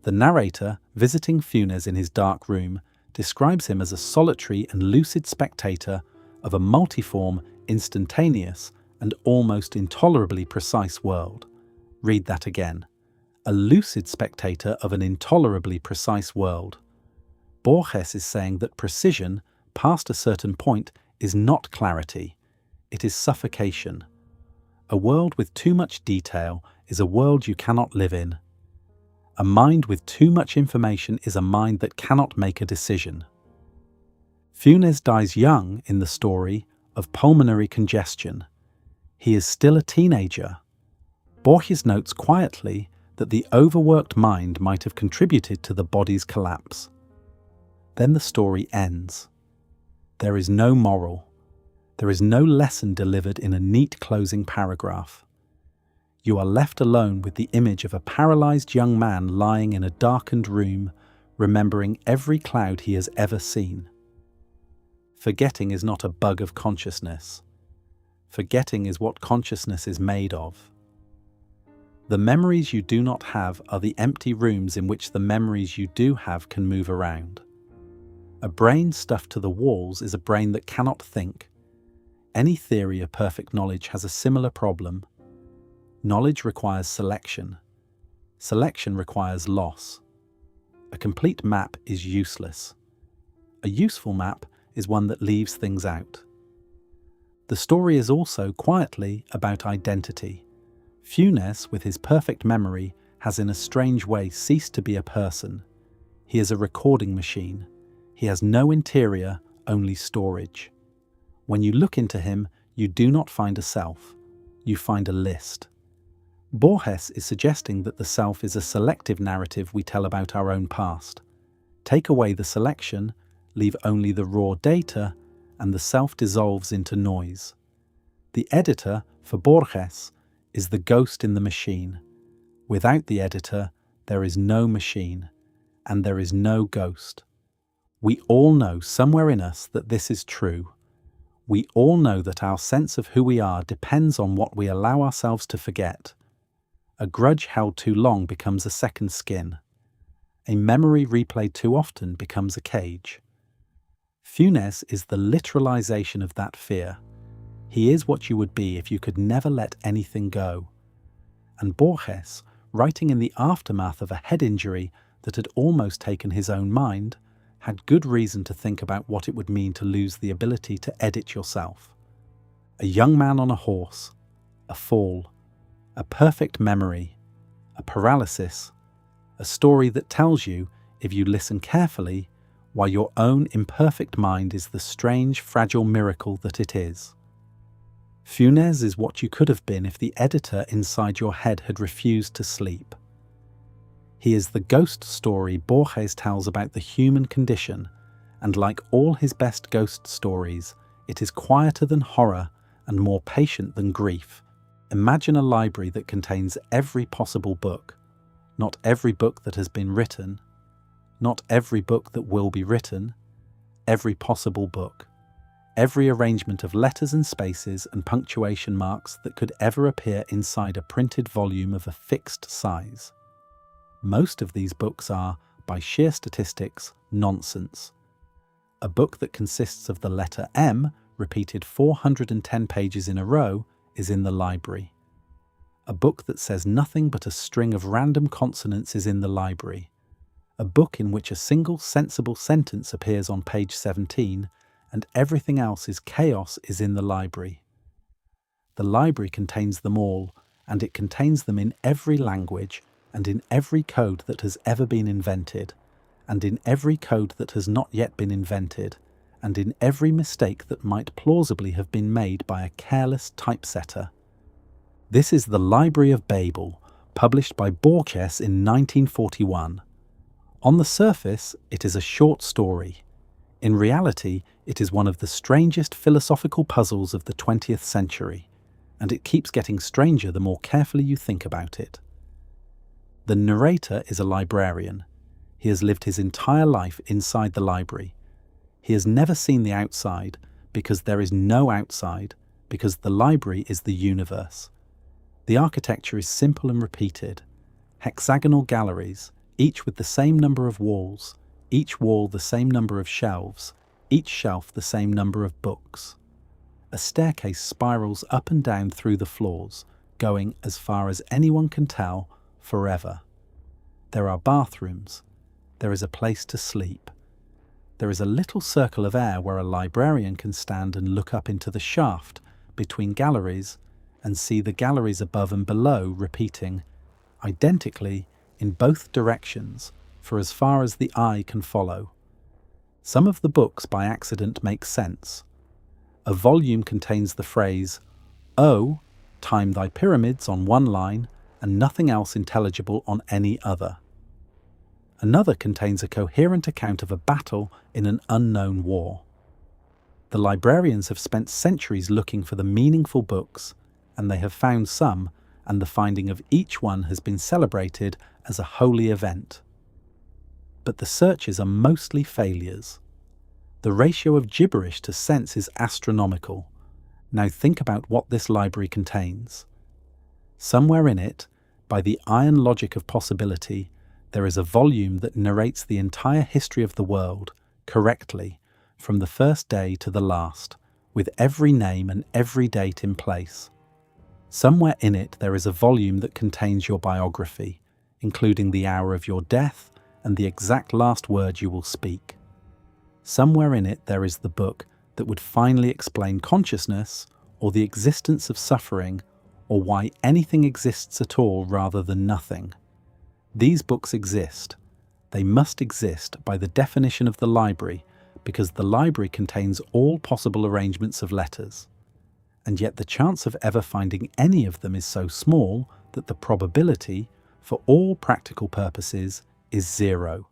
The narrator, visiting Funes in his dark room, describes him as a solitary and lucid spectator of a multiform, instantaneous, and almost intolerably precise world. Read that again. A lucid spectator of an intolerably precise world. Borges is saying that precision, past a certain point, is not clarity. It is suffocation. A world with too much detail is a world you cannot live in. A mind with too much information is a mind that cannot make a decision. Funes dies young in the story of pulmonary congestion. He is still a teenager. Borges notes quietly that the overworked mind might have contributed to the body's collapse. Then the story ends. There is no moral. There is no lesson delivered in a neat closing paragraph. You are left alone with the image of a paralyzed young man lying in a darkened room, remembering every cloud he has ever seen. Forgetting is not a bug of consciousness. Forgetting is what consciousness is made of. The memories you do not have are the empty rooms in which the memories you do have can move around. A brain stuffed to the walls is a brain that cannot think. Any theory of perfect knowledge has a similar problem. Knowledge requires selection. Selection requires loss. A complete map is useless. A useful map is one that leaves things out. The story is also, quietly, about identity. Funes, with his perfect memory, has in a strange way ceased to be a person. He is a recording machine. He has no interior, only storage. When you look into him, you do not find a self. You find a list. Borges is suggesting that the self is a selective narrative we tell about our own past. Take away the selection, leave only the raw data, and the self dissolves into noise. The editor, for Borges, is the ghost in the machine. Without the editor, there is no machine, and there is no ghost. We all know somewhere in us that this is true. We all know that our sense of who we are depends on what we allow ourselves to forget. A grudge held too long becomes a second skin. A memory replayed too often becomes a cage. Funes is the literalization of that fear. He is what you would be if you could never let anything go. And Borges, writing in the aftermath of a head injury that had almost taken his own mind, had good reason to think about what it would mean to lose the ability to edit yourself. A young man on a horse, a fall, a perfect memory, a paralysis, a story that tells you, if you listen carefully, why your own imperfect mind is the strange, fragile miracle that it is. Funes is what you could have been if the editor inside your head had refused to sleep. He is the ghost story Borges tells about the human condition, and like all his best ghost stories, it is quieter than horror and more patient than grief. Imagine a library that contains every possible book, not every book that has been written, not every book that will be written, every possible book, every arrangement of letters and spaces and punctuation marks that could ever appear inside a printed volume of a fixed size. Most of these books are, by sheer statistics, nonsense. A book that consists of the letter M, repeated 410 pages in a row, is in the library. A book that says nothing but a string of random consonants is in the library. A book in which a single sensible sentence appears on page 17 and everything else is chaos is in the library. The library contains them all, and it contains them in every language and in every code that has ever been invented, and in every code that has not yet been invented, and in every mistake that might plausibly have been made by a careless typesetter. This is the Library of Babel, published by Borges in 1941. On the surface, it is a short story. In reality, it is one of the strangest philosophical puzzles of the 20th century, and it keeps getting stranger the more carefully you think about it. The narrator is a librarian. He has lived his entire life inside the library. He has never seen the outside because there is no outside, because the library is the universe. The architecture is simple and repeated. Hexagonal galleries, each with the same number of walls, each wall the same number of shelves, each shelf the same number of books. A staircase spirals up and down through the floors, going, as far as anyone can tell, forever. There are bathrooms. There is a place to sleep. There is a little circle of air where a librarian can stand and look up into the shaft between galleries and see the galleries above and below repeating identically in both directions for as far as the eye can follow. Some of the books by accident make sense. A volume contains the phrase, "O, time thy pyramids" on one line and nothing else intelligible on any other. Another contains a coherent account of a battle in an unknown war. The librarians have spent centuries looking for the meaningful books, and they have found some, and the finding of each one has been celebrated as a holy event. But the searches are mostly failures. The ratio of gibberish to sense is astronomical. Now think about what this library contains. Somewhere in it, by the iron logic of possibility, there is a volume that narrates the entire history of the world, correctly, from the first day to the last, with every name and every date in place. Somewhere in it there is a volume that contains your biography, including the hour of your death and the exact last word you will speak. Somewhere in it there is the book that would finally explain consciousness, or the existence of suffering, or why anything exists at all rather than nothing. These books exist. They must exist by the definition of the library, because the library contains all possible arrangements of letters. And yet the chance of ever finding any of them is so small that the probability, for all practical purposes, is zero.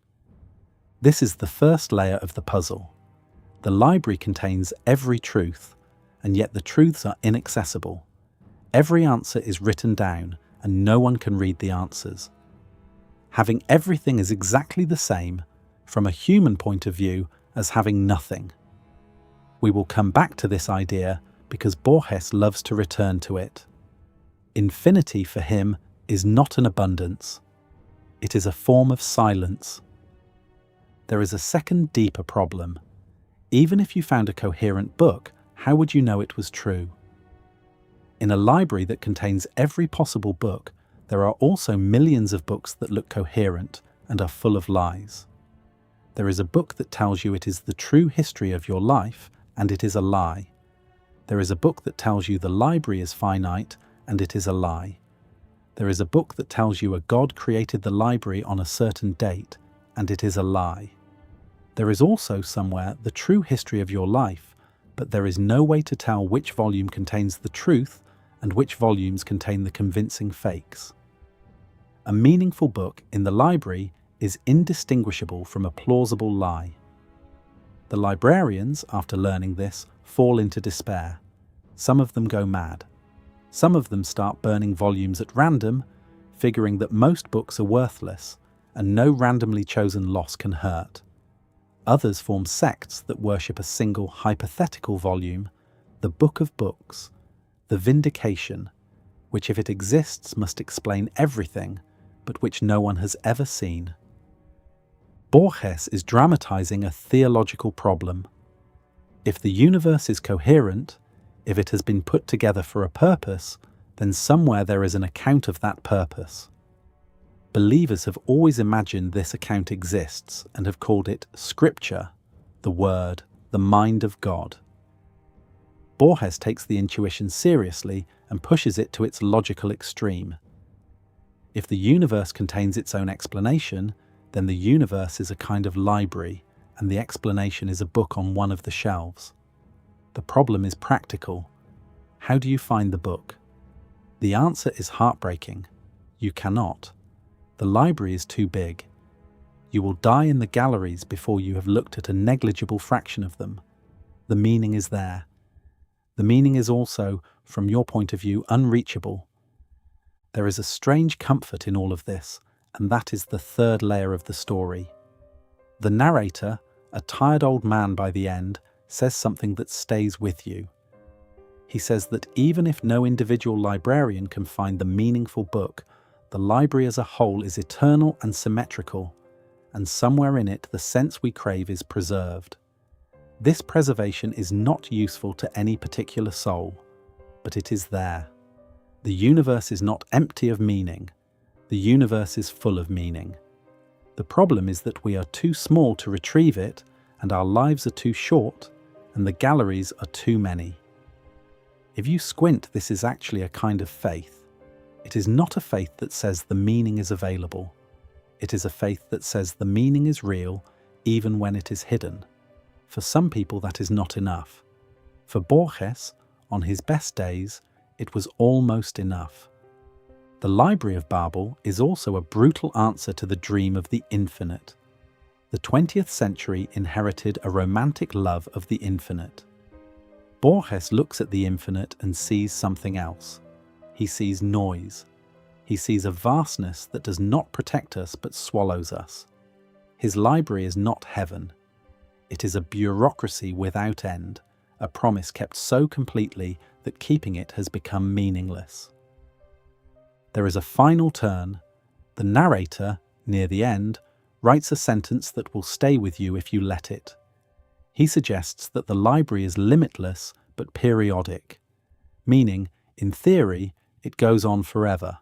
This is the first layer of the puzzle. The library contains every truth, and yet the truths are inaccessible. Every answer is written down, and no one can read the answers. Having everything is exactly the same, from a human point of view, as having nothing. We will come back to this idea because Borges loves to return to it. Infinity for him is not an abundance. It is a form of silence. There is a second, deeper problem. Even if you found a coherent book, how would you know it was true? In a library that contains every possible book, there are also millions of books that look coherent and are full of lies. There is a book that tells you it is the true history of your life, and it is a lie. There is a book that tells you the library is finite, and it is a lie. There is a book that tells you a God created the library on a certain date, and it is a lie. There is also somewhere the true history of your life, but there is no way to tell which volume contains the truth and which volumes contain the convincing fakes. A meaningful book in the library is indistinguishable from a plausible lie. The librarians, after learning this, fall into despair. Some of them go mad. Some of them start burning volumes at random, figuring that most books are worthless and no randomly chosen loss can hurt. Others form sects that worship a single hypothetical volume, the Book of Books, the Vindication, which if it exists must explain everything, but which no one has ever seen. Borges is dramatizing a theological problem. If the universe is coherent, if it has been put together for a purpose, then somewhere there is an account of that purpose. Believers have always imagined this account exists and have called it Scripture, the Word, the mind of God. Borges takes the intuition seriously and pushes it to its logical extreme. If the universe contains its own explanation, then the universe is a kind of library, and the explanation is a book on one of the shelves. The problem is practical. How do you find the book? The answer is heartbreaking. You cannot. The library is too big. You will die in the galleries before you have looked at a negligible fraction of them. The meaning is there. The meaning is also, from your point of view, unreachable. There is a strange comfort in all of this, and that is the third layer of the story. The narrator, a tired old man by the end, says something that stays with you. He says that even if no individual librarian can find the meaningful book, the library as a whole is eternal and symmetrical, and somewhere in it the sense we crave is preserved. This preservation is not useful to any particular soul, but it is there. The universe is not empty of meaning. The universe is full of meaning. The problem is that we are too small to retrieve it, and our lives are too short, and the galleries are too many. If you squint, this is actually a kind of faith. It is not a faith that says the meaning is available. It is a faith that says the meaning is real, even when it is hidden. For some people, that is not enough. For Borges, on his best days, it was almost enough. The Library of Babel is also a brutal answer to the dream of the infinite. The 20th century inherited a romantic love of the infinite. Borges looks at the infinite and sees something else. He sees noise. He sees a vastness that does not protect us but swallows us. His library is not heaven. It is a bureaucracy without end, a promise kept so completely that keeping it has become meaningless. There is a final turn. The narrator, near the end, writes a sentence that will stay with you if you let it. He suggests that the library is limitless but periodic, meaning, in theory, it goes on forever,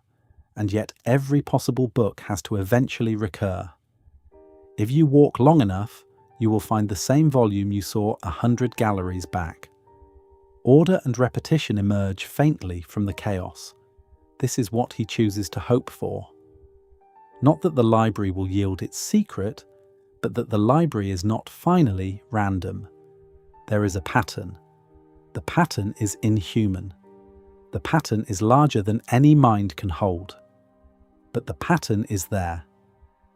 and yet every possible book has to eventually recur. If you walk long enough, you will find the same volume you saw 100 galleries back. Order and repetition emerge faintly from the chaos. This is what he chooses to hope for. Not that the library will yield its secret, but that the library is not finally random. There is a pattern. The pattern is inhuman. The pattern is larger than any mind can hold. But the pattern is there,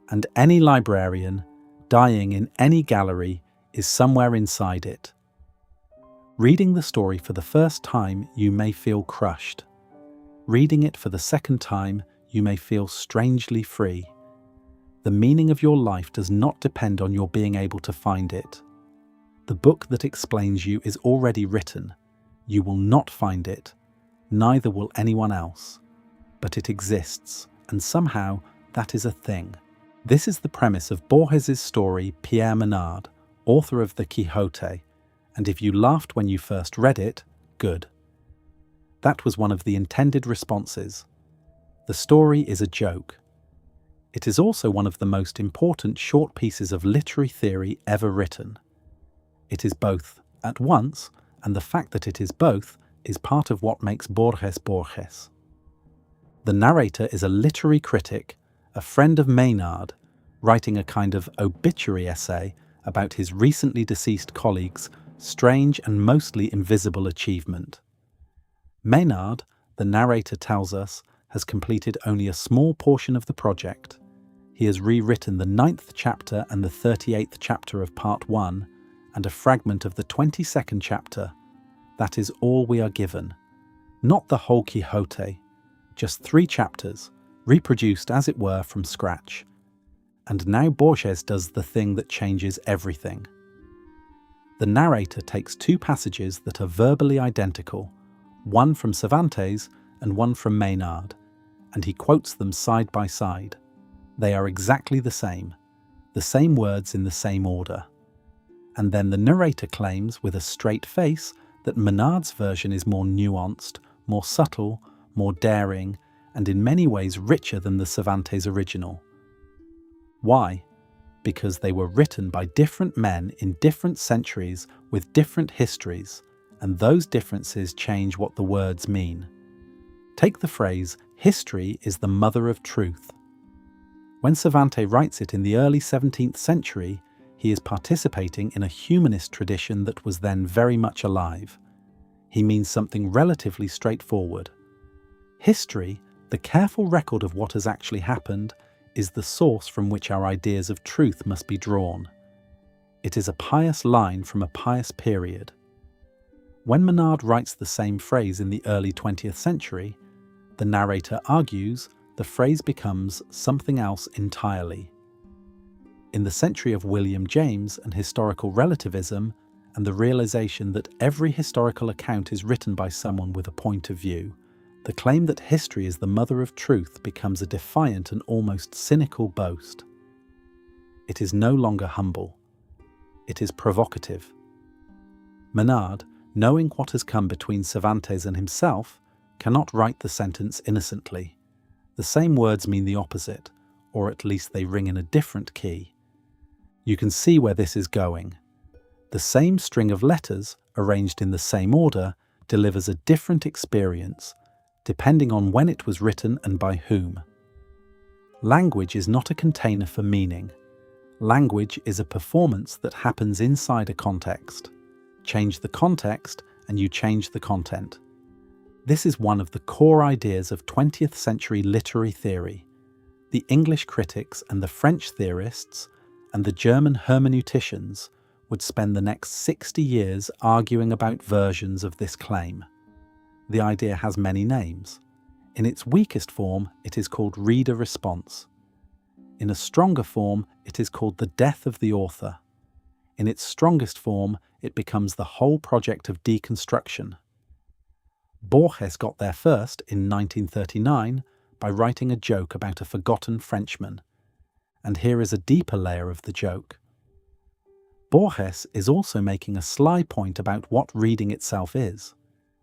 and any librarian, dying in any gallery, is somewhere inside it. Reading the story for the first time, you may feel crushed. Reading it for the second time, you may feel strangely free. The meaning of your life does not depend on your being able to find it. The book that explains you is already written. You will not find it, neither will anyone else. But it exists, and somehow that is a thing. This is the premise of Borges's story Pierre Menard, author of the Quixote, and if you laughed when you first read it, good. That was one of the intended responses. The story is a joke. It is also one of the most important short pieces of literary theory ever written. It is both at once, and the fact that it is both is part of what makes Borges Borges. The narrator is a literary critic, a friend of Menard, writing a kind of obituary essay about his recently deceased colleague's strange and mostly invisible achievement. Menard, the narrator tells us, has completed only a small portion of the project. He has rewritten the 9th chapter and the 38th chapter of Part 1 and a fragment of the 22nd chapter. That is all we are given. Not the whole Quixote, just 3 chapters, reproduced as it were from scratch. And now Borges does the thing that changes everything. The narrator takes 2 passages that are verbally identical, one from Cervantes and one from Menard, and he quotes them side by side. They are exactly the same words in the same order. And then the narrator claims with a straight face that Menard's version is more nuanced, more subtle, more daring, and in many ways richer than the Cervantes original. Why? Because they were written by different men in different centuries with different histories, and those differences change what the words mean. Take the phrase, history is the mother of truth. When Cervantes writes it in the early 17th century, he is participating in a humanist tradition that was then very much alive. He means something relatively straightforward. History, the careful record of what has actually happened, is the source from which our ideas of truth must be drawn. It is a pious line from a pious period. When Menard writes the same phrase in the early 20th century, the narrator argues the phrase becomes something else entirely. In the century of William James and historical relativism, and the realization that every historical account is written by someone with a point of view, the claim that history is the mother of truth becomes a defiant and almost cynical boast. It is no longer humble. It is provocative. Menard, knowing what has come between Cervantes and himself, cannot write the sentence innocently. The same words mean the opposite, or at least they ring in a different key. You can see where this is going. The same string of letters, arranged in the same order, delivers a different experience, depending on when it was written and by whom. Language is not a container for meaning. Language is a performance that happens inside a context. Change the context and you change the content. This is one of the core ideas of 20th century literary theory. The English critics and the French theorists and the German hermeneuticians would spend the next 60 years arguing about versions of this claim. The idea has many names. In its weakest form, it is called reader response. In a stronger form, it is called the death of the author. In its strongest form, it becomes the whole project of deconstruction. Borges got there first in 1939 by writing a joke about a forgotten Frenchman. And here is a deeper layer of the joke. Borges is also making a sly point about what reading itself is.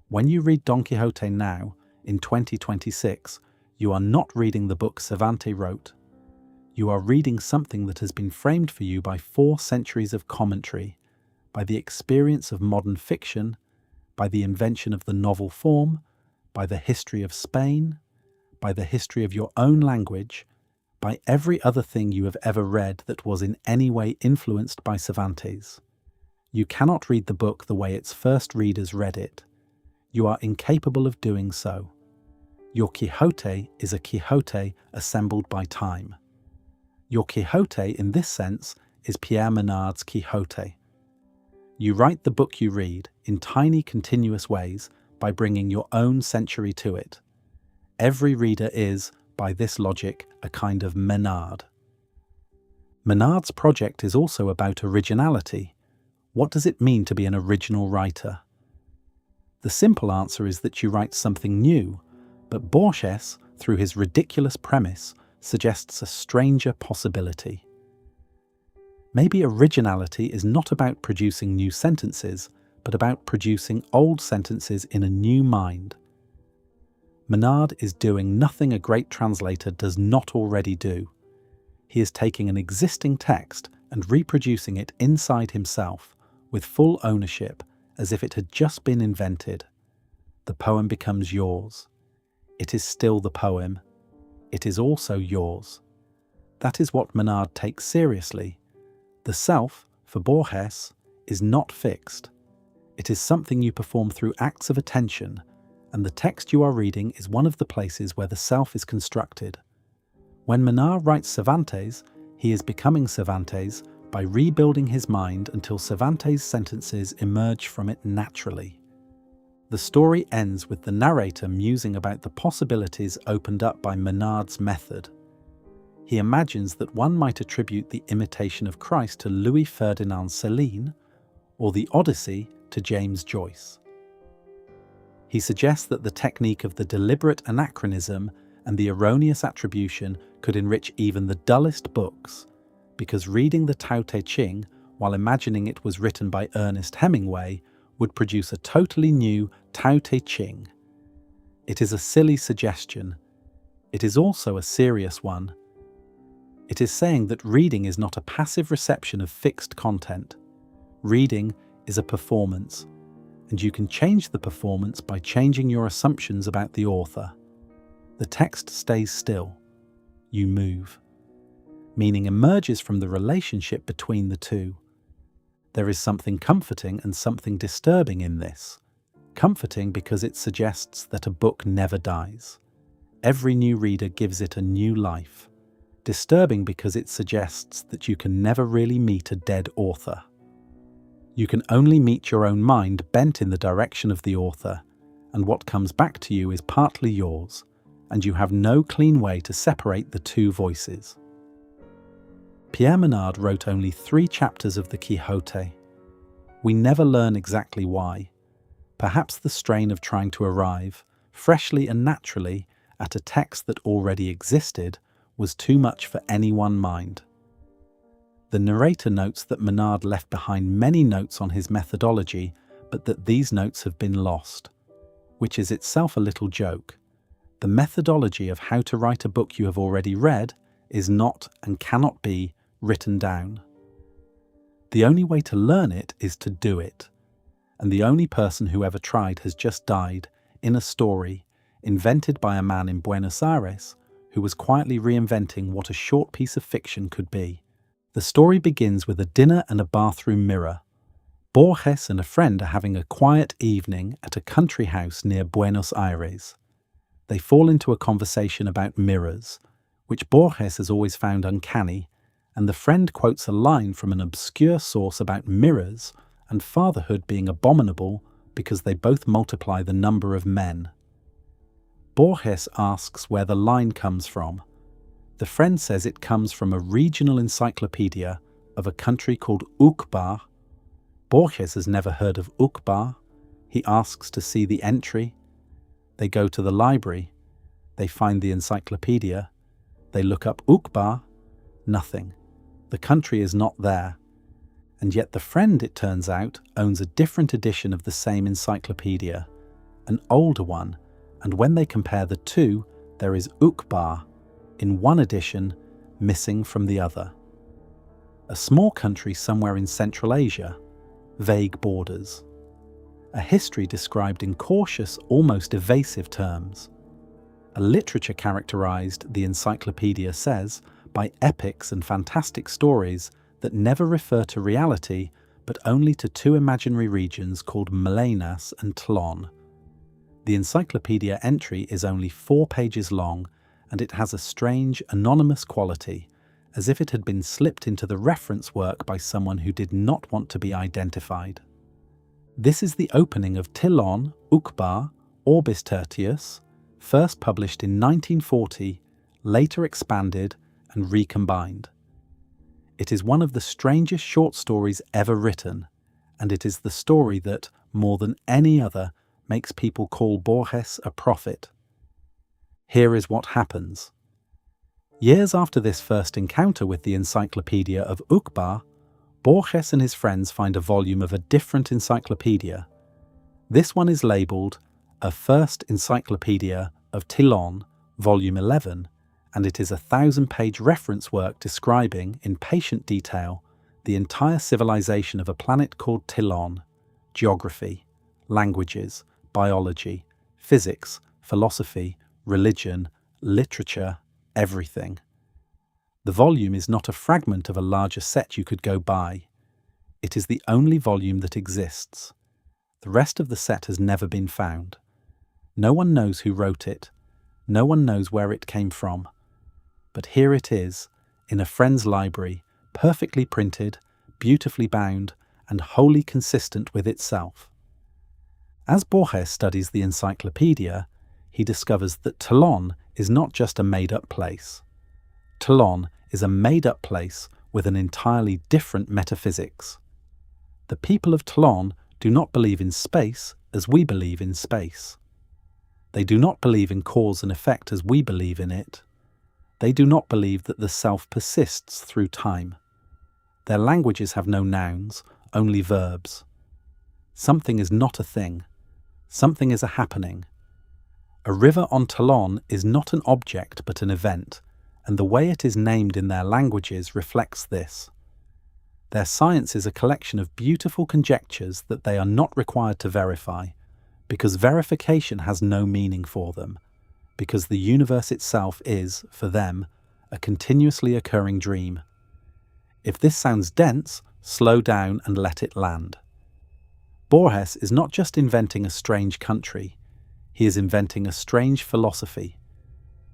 When you read Don Quixote now, in 2026, you are not reading the book Cervantes wrote. You are reading something that has been framed for you by 4 centuries of commentary, by the experience of modern fiction, by the invention of the novel form, by the history of Spain, by the history of your own language, by every other thing you have ever read that was in any way influenced by Cervantes. You cannot read the book the way its first readers read it. You are incapable of doing so. Your Quixote is a Quixote assembled by time. Your Quixote, in this sense, is Pierre Menard's Quixote. You write the book you read in tiny continuous ways by bringing your own century to it. Every reader is, by this logic, a kind of Menard. Menard's project is also about originality. What does it mean to be an original writer? The simple answer is that you write something new, but Borges, through his ridiculous premise, suggests a stranger possibility. Maybe originality is not about producing new sentences, but about producing old sentences in a new mind. Menard is doing nothing a great translator does not already do. He is taking an existing text and reproducing it inside himself, with full ownership, as if it had just been invented. The poem becomes yours. It is still the poem. It is also yours. That is what Menard takes seriously. The self, for Borges, is not fixed. It is something you perform through acts of attention, and the text you are reading is one of the places where the self is constructed. When Menard writes Cervantes, he is becoming Cervantes by rebuilding his mind until Cervantes' sentences emerge from it naturally. The story ends with the narrator musing about the possibilities opened up by Menard's method. He imagines that one might attribute the Imitation of Christ to Louis Ferdinand Céline, or the Odyssey to James Joyce. He suggests that the technique of the deliberate anachronism and the erroneous attribution could enrich even the dullest books, because reading the Tao Te Ching while imagining it was written by Ernest Hemingway would produce a totally new Tao Te Ching. It is a silly suggestion. It is also a serious one. It is saying that reading is not a passive reception of fixed content. Reading is a performance, and you can change the performance by changing your assumptions about the author. The text stays still. You move. Meaning emerges from the relationship between the two. There is something comforting and something disturbing in this. Comforting because it suggests that a book never dies. Every new reader gives it a new life. disturbing because it suggests that you can never really meet a dead author. You can only meet your own mind bent in the direction of the author, and what comes back to you is partly yours, and you have no clean way to separate the two voices. Pierre Menard wrote only 3 chapters of the Quixote. We never learn exactly why. Perhaps the strain of trying to arrive, freshly and naturally, at a text that already existed was too much for any one mind. The narrator notes that Menard left behind many notes on his methodology, but that these notes have been lost, which is itself a little joke. The methodology of how to write a book you have already read is not and cannot be written down. The only way to learn it is to do it, and the only person who ever tried has just died in a story invented by a man in Buenos Aires who was quietly reinventing what a short piece of fiction could be. The story begins with a dinner and a bathroom mirror. Borges and a friend are having a quiet evening at a country house near Buenos Aires. They fall into a conversation about mirrors, which Borges has always found uncanny, and the friend quotes a line from an obscure source about mirrors and fatherhood being abominable because they both multiply the number of men. Borges asks where the line comes from. The friend says it comes from a regional encyclopedia of a country called Uqbar. Borges has never heard of Uqbar. He asks to see the entry. They go to the library. They find the encyclopedia. They look up Uqbar. Nothing. The country is not there. And yet the friend, it turns out, owns a different edition of the same encyclopedia, an older one, and when they compare the two, there is Uqbar in one edition, missing from the other. A small country somewhere in Central Asia, vague borders. A history described in cautious, almost evasive terms. A literature characterized, the encyclopedia says, by epics and fantastic stories that never refer to reality, but only to 2 imaginary regions called Menard and Tlon. The encyclopedia entry is only 4 pages long, and it has a strange, anonymous quality, as if it had been slipped into the reference work by someone who did not want to be identified. This is the opening of Tlon, Uqbar, Orbis Tertius, first published in 1940, later expanded and recombined. It is one of the strangest short stories ever written, and it is the story that, more than any other, makes people call Borges a prophet. Here is what happens. Years after this first encounter with the encyclopedia of Uqbar, Borges and his friends find a volume of a different encyclopedia. This one is labelled A First Encyclopedia of Tlon, Volume 11, and it is a 1,000-page reference work describing, in patient detail, the entire civilization of a planet called Tlon, geography, languages, biology, physics, philosophy, religion, literature, everything. The volume is not a fragment of a larger set you could go buy. It is the only volume that exists. The rest of the set has never been found. No one knows who wrote it. No one knows where it came from. But here it is, in a friend's library, perfectly printed, beautifully bound, and wholly consistent with itself. As Borges studies the encyclopedia, he discovers that Tlon is not just a made-up place. Tlon is a made-up place with an entirely different metaphysics. The people of Tlon do not believe in space as we believe in space. They do not believe in cause and effect as we believe in it. They do not believe that the self persists through time. Their languages have no nouns, only verbs. Something is not a thing. Something is a happening. A river on Tlon is not an object but an event, and the way it is named in their languages reflects this. Their science is a collection of beautiful conjectures that they are not required to verify, because verification has no meaning for them, because the universe itself is, for them, a continuously occurring dream. If this sounds dense, slow down and let it land. Borges is not just inventing a strange country, he is inventing a strange philosophy.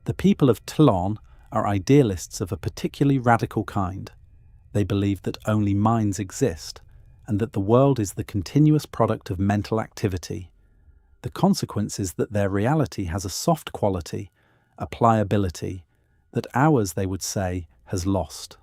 The people of Tlon are idealists of a particularly radical kind. They believe that only minds exist, and that the world is the continuous product of mental activity. The consequence is that their reality has a soft quality, a pliability, that ours, they would say, has lost.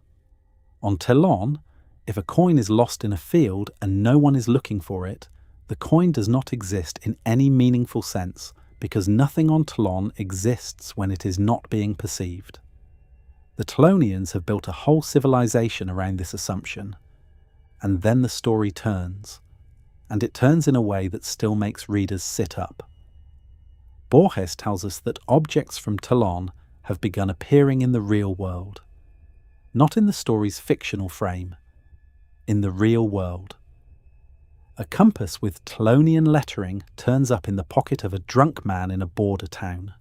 On Tlon, if a coin is lost in a field and no one is looking for it, the coin does not exist in any meaningful sense, because nothing on Tlon exists when it is not being perceived. The Tlonians have built a whole civilization around this assumption. And then the story turns, and it turns in a way that still makes readers sit up. Borges tells us that objects from Tlon have begun appearing in the real world. Not in the story's fictional frame, in the real world. A compass with Tlonian lettering turns up in the pocket of a drunk man in a border town.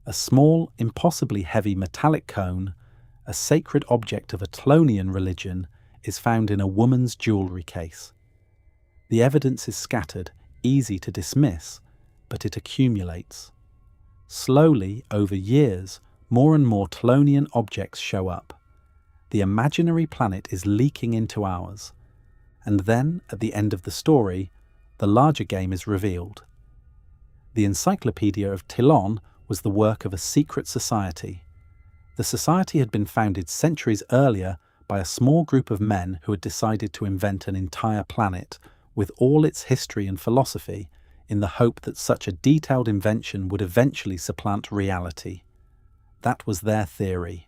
A small, impossibly heavy metallic cone, a sacred object of a Tlonian religion, is found in a woman's jewellery case. The evidence is scattered, easy to dismiss, but it accumulates. Slowly, over years, more and more Tlonian objects show up. The imaginary planet is leaking into ours. And then, at the end of the story, the larger game is revealed. The Encyclopedia of Tlon was the work of a secret society. The society had been founded centuries earlier by a small group of men who had decided to invent an entire planet, with all its history and philosophy, in the hope that such a detailed invention would eventually supplant reality. That was their theory.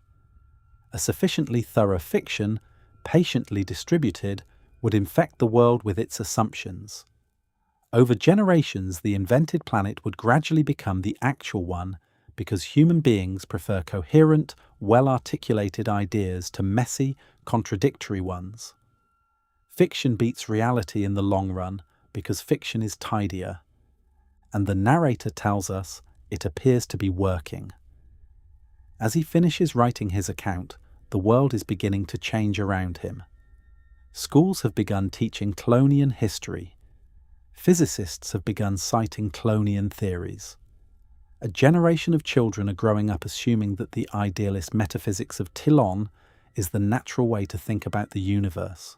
A sufficiently thorough fiction, patiently distributed, would infect the world with its assumptions. Over generations, the invented planet would gradually become the actual one, because human beings prefer coherent, well-articulated ideas to messy, contradictory ones. Fiction beats reality in the long run, because fiction is tidier. And the narrator tells us it appears to be working. As he finishes writing his account, the world is beginning to change around him. Schools have begun teaching Tlonian history. Physicists have begun citing Tlonian theories. A generation of children are growing up assuming that the idealist metaphysics of Tlon is the natural way to think about the universe.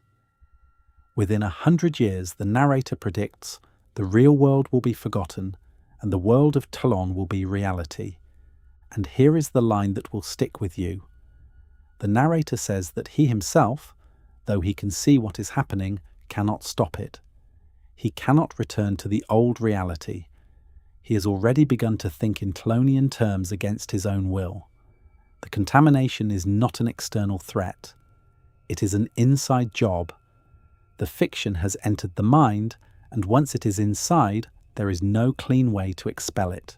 Within 100 years, the narrator predicts the real world will be forgotten and the world of Tlon will be reality. And here is the line that will stick with you. The narrator says that he himself, though he can see what is happening, cannot stop it. He cannot return to the old reality. He has already begun to think in Tlonian terms against his own will. The contamination is not an external threat. It is an inside job. The fiction has entered the mind, and once it is inside, there is no clean way to expel it.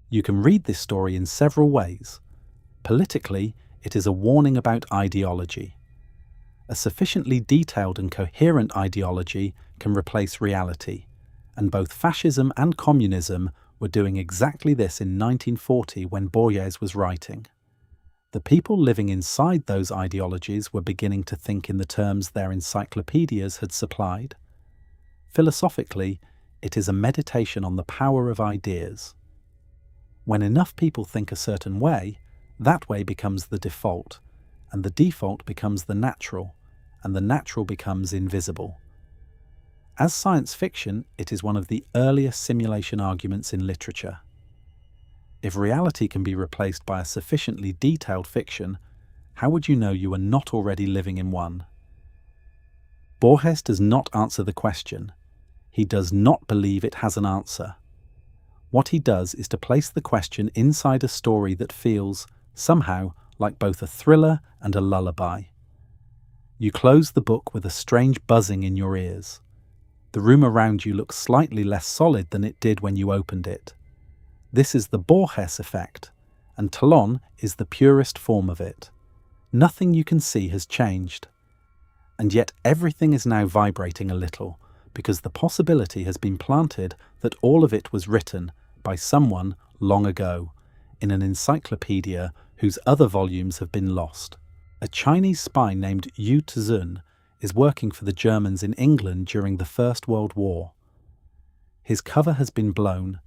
You can read this story in several ways. Politically, it is a warning about ideology. A sufficiently detailed and coherent ideology can replace reality, and both fascism and communism were doing exactly this in 1940 when Borges was writing. The people living inside those ideologies were beginning to think in the terms their encyclopedias had supplied. Philosophically, it is a meditation on the power of ideas. When enough people think a certain way, that way becomes the default, and the default becomes the natural, and the natural becomes invisible. As science fiction, it is one of the earliest simulation arguments in literature. If reality can be replaced by a sufficiently detailed fiction, how would you know you are not already living in one? Borges does not answer the question. He does not believe it has an answer. What he does is to place the question inside a story that feels, somehow, like both a thriller and a lullaby. You close the book with a strange buzzing in your ears. The room around you looks slightly less solid than it did when you opened it. This is the Borges effect, and Tlon is the purest form of it. Nothing you can see has changed. And yet everything is now vibrating a little, because the possibility has been planted that all of it was written by someone long ago, in an encyclopedia whose other volumes have been lost. A Chinese spy named Yu Tzun is working for the Germans in England during the First World War. His cover has been blown.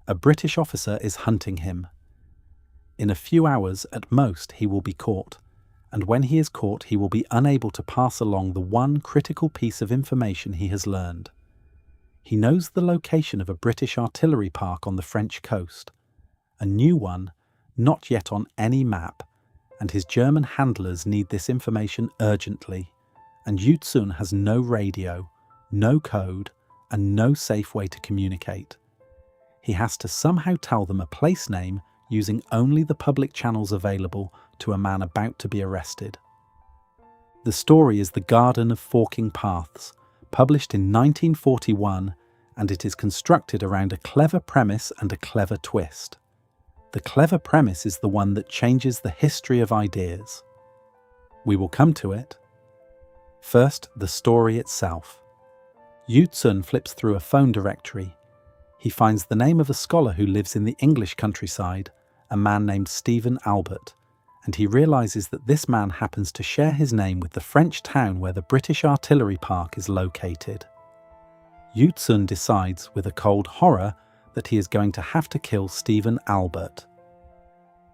A British officer is hunting him. In a few hours at most he will be caught, and when he is caught he will be unable to pass along the one critical piece of information he has learned. He knows the location of a British artillery park on the French coast, a new one, not yet on any map, and his German handlers need this information urgently, and Tlon has no radio, no code, and no safe way to communicate. He has to somehow tell them a place name using only the public channels available to a man about to be arrested. The story is The Garden of Forking Paths, published in 1941, and it is constructed around a clever premise and a clever twist. The clever premise is the one that changes the history of ideas. We will come to it. First, the story itself. Tlon flips through a phone directory. He finds the name of a scholar who lives in the English countryside, a man named Stephen Albert, and he realizes that this man happens to share his name with the French town where the British artillery park is located. Tlon decides, with a cold horror, that he is going to have to kill Stephen Albert.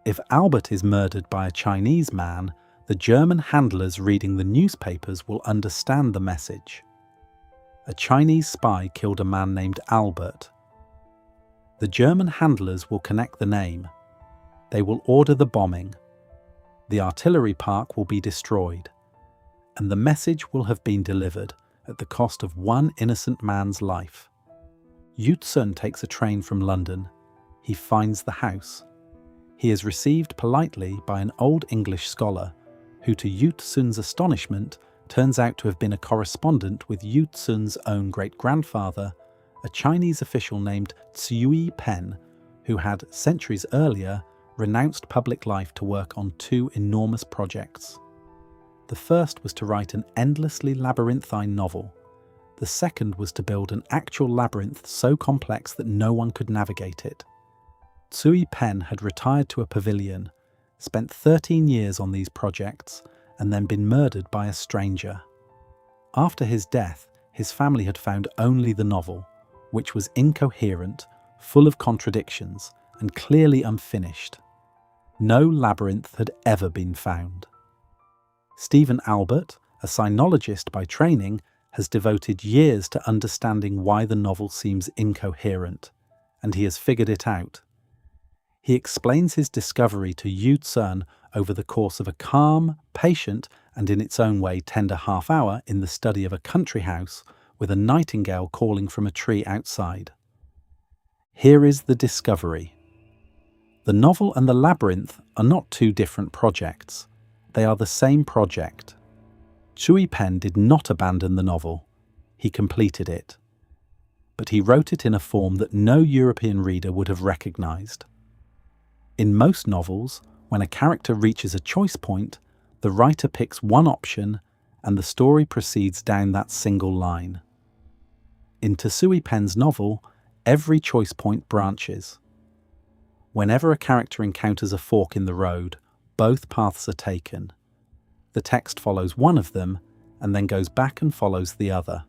If Albert is murdered by a Chinese man, the German handlers reading the newspapers will understand the message. A Chinese spy killed a man named Albert. The German handlers will connect the name. They will order the bombing. The artillery park will be destroyed, and the message will have been delivered at the cost of one innocent man's life. Tlon takes a train from London. He finds the house. He is received politely by an old English scholar who, to Tlon's astonishment, turns out to have been a correspondent with Tlon's own great-grandfather, a Chinese official named Tsui Pen, who had, centuries earlier, renounced public life to work on two enormous projects. The first was to write an endlessly labyrinthine novel. The second was to build an actual labyrinth so complex that no one could navigate it. Tsui Pen had retired to a pavilion, spent 13 years on these projects, and then been murdered by a stranger. After his death, his family had found only the novel, which was incoherent, full of contradictions, and clearly unfinished. No labyrinth had ever been found. Stephen Albert, a sinologist by training, has devoted years to understanding why the novel seems incoherent, and he has figured it out. He explains his discovery to Tlon over the course of a calm, patient, and in its own way tender half hour in the study of a country house with a nightingale calling from a tree outside. Here is the discovery. The novel and the labyrinth are not two different projects. They are the same project. Tsui Pen did not abandon the novel. He completed it. But he wrote it in a form that no European reader would have recognized. In most novels, when a character reaches a choice point, the writer picks one option and the story proceeds down that single line. In Tsui Pen's novel, every choice point branches. Whenever a character encounters a fork in the road, both paths are taken. The text follows one of them and then goes back and follows the other.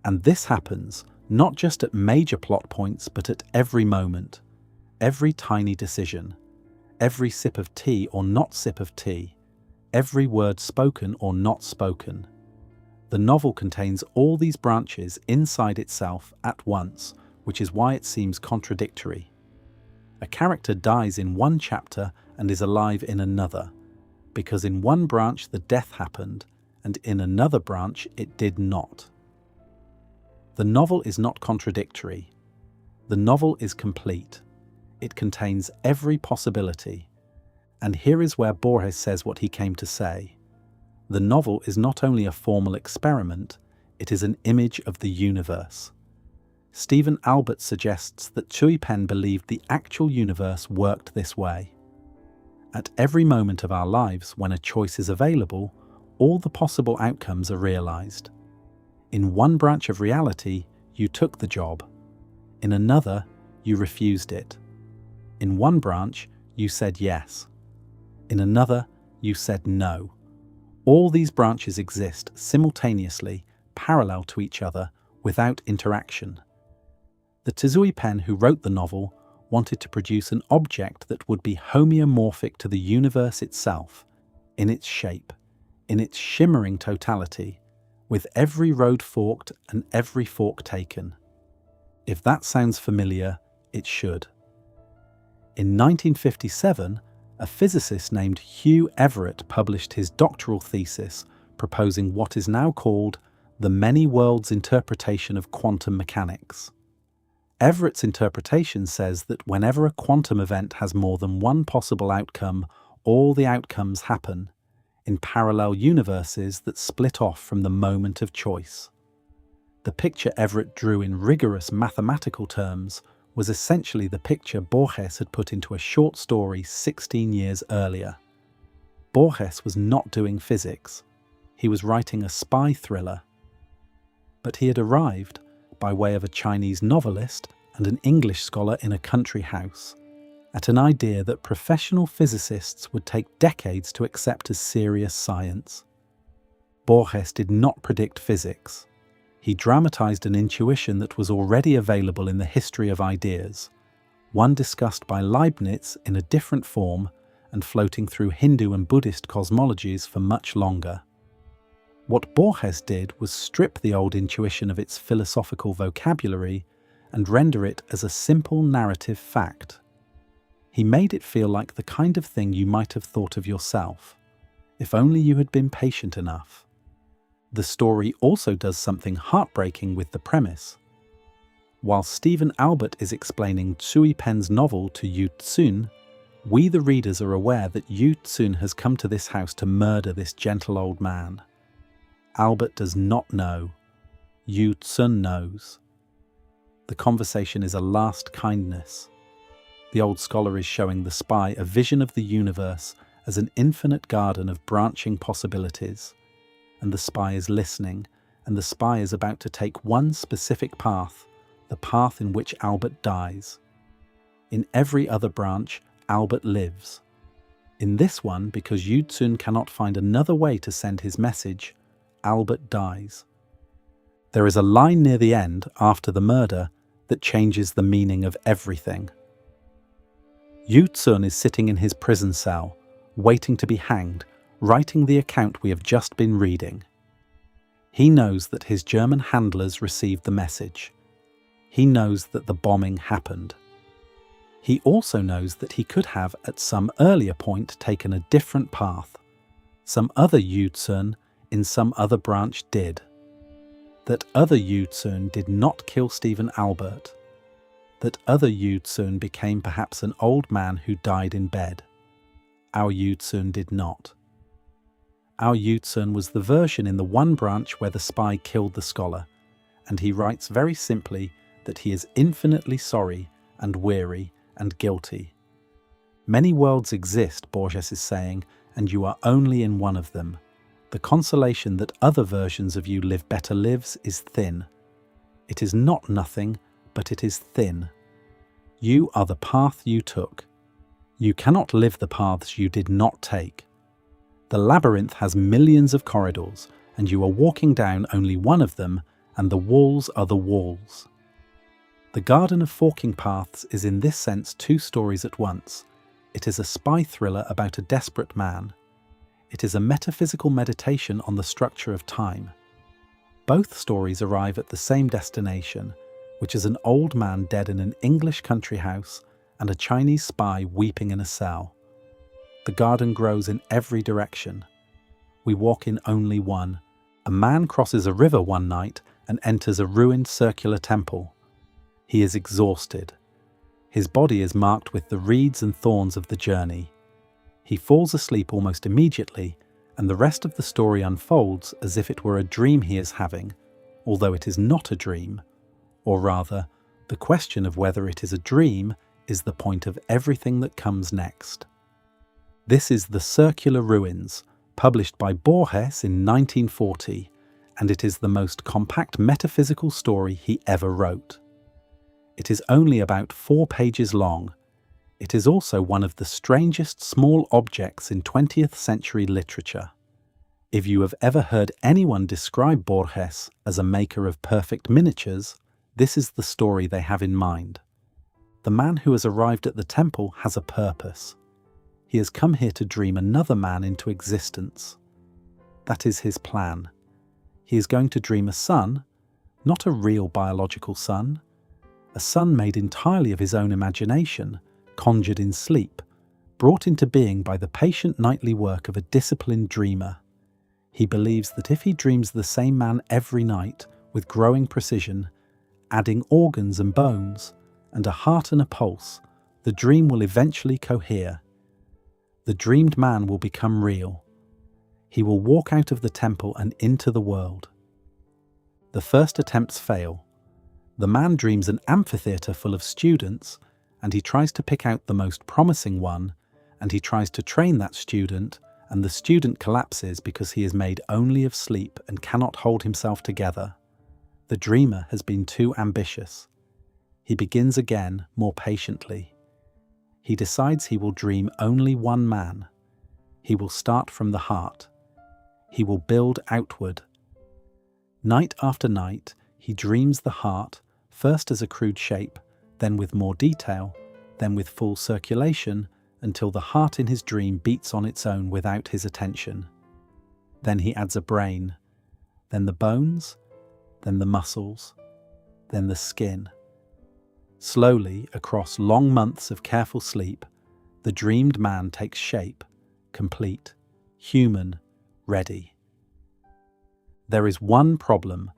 And this happens not just at major plot points, but at every moment, every tiny decision, every sip of tea or not sip of tea, every word spoken or not spoken. The novel contains all these branches inside itself at once, which is why it seems contradictory. A character dies in one chapter and is alive in another, because in one branch the death happened, and in another branch it did not. The novel is not contradictory. The novel is complete. It contains every possibility. And here is where Borges says what he came to say. The novel is not only a formal experiment, it is an image of the universe. Stephen Albert suggests that Tsui Pen believed the actual universe worked this way. At every moment of our lives, when a choice is available, all the possible outcomes are realized. In one branch of reality, you took the job. In another, you refused it. In one branch, you said yes. In another, you said no. All these branches exist simultaneously, parallel to each other, without interaction. The Tsui Pen who wrote the novel wanted to produce an object that would be homeomorphic to the universe itself, in its shape, in its shimmering totality, with every road forked and every fork taken. If that sounds familiar, it should. In 1957, a physicist named Hugh Everett published his doctoral thesis proposing what is now called the many worlds interpretation of quantum mechanics. Everett's interpretation says that whenever a quantum event has more than one possible outcome, all the outcomes happen in parallel universes that split off from the moment of choice. The picture Everett drew in rigorous mathematical terms was essentially the picture Borges had put into a short story 16 years earlier. Borges was not doing physics. He was writing a spy thriller. But he had arrived, by way of a Chinese novelist and an English scholar in a country house, at an idea that professional physicists would take decades to accept as serious science. Borges did not predict physics. He dramatized an intuition that was already available in the history of ideas, one discussed by Leibniz in a different form and floating through Hindu and Buddhist cosmologies for much longer. What Borges did was strip the old intuition of its philosophical vocabulary and render it as a simple narrative fact. He made it feel like the kind of thing you might have thought of yourself, if only you had been patient enough. The story also does something heartbreaking with the premise. While Stephen Albert is explaining Tsui Pen's novel to Yu Tsun, we the readers are aware that Yu Tsun has come to this house to murder this gentle old man. Albert does not know. Yu Tsun knows. The conversation is a last kindness. The old scholar is showing the spy a vision of the universe as an infinite garden of branching possibilities. And the spy is listening, and the spy is about to take one specific path, the path in which Albert dies. In every other branch, Albert lives. In this one, because Yu Tsun cannot find another way to send his message, Albert dies. There is a line near the end, after the murder, that changes the meaning of everything. Yu Tsun is sitting in his prison cell, waiting to be hanged, writing the account we have just been reading. He knows that his German handlers received the message. He knows that the bombing happened. He also knows that he could have, at some earlier point, taken a different path. Some other Yu Tsun in some other branch did. That other Yu Tsun did not kill Stephen Albert. That other Yu Tsun became perhaps an old man who died in bed. Our Yu Tsun did not. Our Yu Tsun was the version in the one branch where the spy killed the scholar, and he writes very simply that he is infinitely sorry and weary and guilty. Many worlds exist, Borges is saying, and you are only in one of them. The consolation that other versions of you live better lives is thin. It is not nothing, but it is thin. You are the path you took. You cannot live the paths you did not take. The labyrinth has millions of corridors, and you are walking down only one of them, and the walls are the walls. The Garden of Forking Paths is in this sense two stories at once. It is a spy thriller about a desperate man. It is a metaphysical meditation on the structure of time. Both stories arrive at the same destination, which is an old man dead in an English country house and a Chinese spy weeping in a cell. The garden grows in every direction. We walk in only one. A man crosses a river one night and enters a ruined circular temple. He is exhausted. His body is marked with the reeds and thorns of the journey. He falls asleep almost immediately, and the rest of the story unfolds as if it were a dream he is having, although it is not a dream. Or rather, the question of whether it is a dream is the point of everything that comes next. This is The Circular Ruins, published by Borges in 1940, and it is the most compact metaphysical story he ever wrote. It is only about 4 pages long. It is also one of the strangest small objects in 20th century literature. If you have ever heard anyone describe Borges as a maker of perfect miniatures, this is the story they have in mind. The man who has arrived at the temple has a purpose. He has come here to dream another man into existence. That is his plan. He is going to dream a son, not a real biological son, a son made entirely of his own imagination, conjured in sleep, brought into being by the patient nightly work of a disciplined dreamer. He believes that if he dreams the same man every night, with growing precision, adding organs and bones, and a heart and a pulse, the dream will eventually cohere. The dreamed man will become real. He will walk out of the temple and into the world. The first attempts fail. The man dreams an amphitheatre full of students, and he tries to pick out the most promising one, and he tries to train that student, and the student collapses because he is made only of sleep and cannot hold himself together. The dreamer has been too ambitious. He begins again, more patiently. He decides he will dream only one man. He will start from the heart. He will build outward. Night after night, he dreams the heart, first as a crude shape, then with more detail, then with full circulation, until the heart in his dream beats on its own without his attention. Then he adds a brain, then the bones, then the muscles, then the skin. Slowly, across long months of careful sleep, the dreamed man takes shape, complete, human, ready. There is one problem.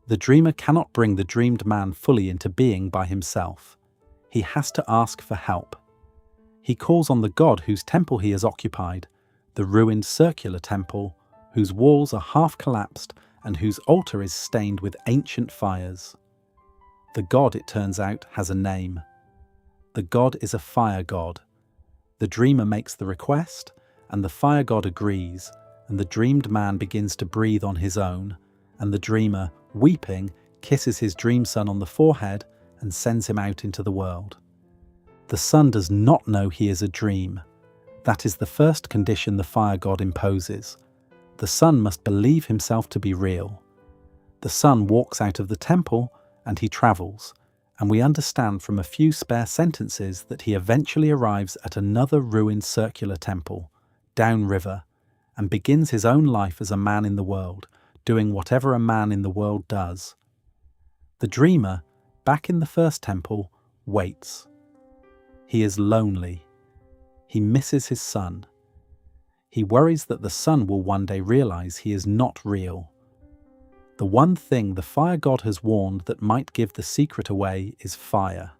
The dreamer cannot bring the dreamed man fully into being by himself. He has to ask for help. He calls on the god whose temple he has occupied, the ruined circular temple, whose walls are half collapsed and whose altar is stained with ancient fires. The god, it turns out, has a name. The god is a fire god. The dreamer makes the request, and the fire god agrees, and the dreamed man begins to breathe on his own, and the dreamer, weeping, kisses his dream son on the forehead and sends him out into the world. The son does not know he is a dream. That is the first condition the fire god imposes. The son must believe himself to be real. The son walks out of the temple and he travels, and we understand from a few spare sentences that he eventually arrives at another ruined circular temple, downriver, and begins his own life as a man in the world, doing whatever a man in the world does. The dreamer, back in the first temple, waits. He is lonely. He misses his son. He worries that the son will one day realize he is not real. The one thing the fire god has warned that might give the secret away is fire.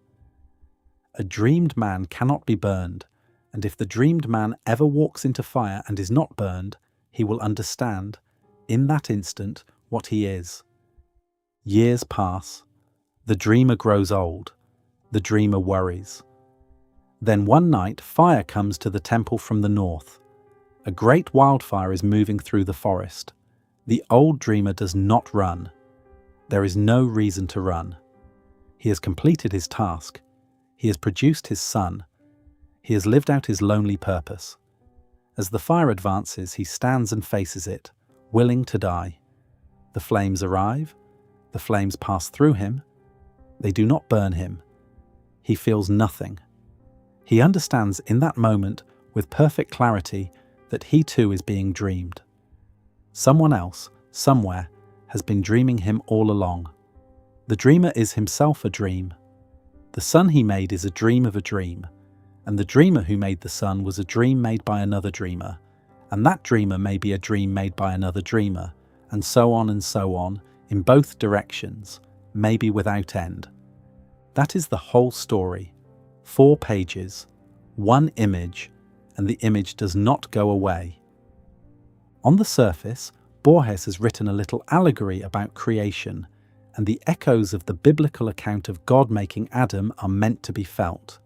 A dreamed man cannot be burned, and if the dreamed man ever walks into fire and is not burned, he will understand, in that instant, what he is. Years pass. The dreamer grows old. The dreamer worries. Then one night, fire comes to the temple from the north. A great wildfire is moving through the forest. The old dreamer does not run. There is no reason to run. He has completed his task. He has produced his son. He has lived out his lonely purpose. As the fire advances, he stands and faces it, willing to die. The flames arrive. The flames pass through him. They do not burn him. He feels nothing. He understands in that moment, with perfect clarity, that he too is being dreamed. Someone else, somewhere, has been dreaming him all along. The dreamer is himself a dream. The son he made is a dream of a dream, and the dreamer who made the son was a dream made by another dreamer, and that dreamer may be a dream made by another dreamer, and so on, in both directions, maybe without end. That is the whole story. 4 pages, 1 image, and the image does not go away. On the surface, Borges has written a little allegory about creation, and the echoes of the biblical account of God making Adam are meant to be felt.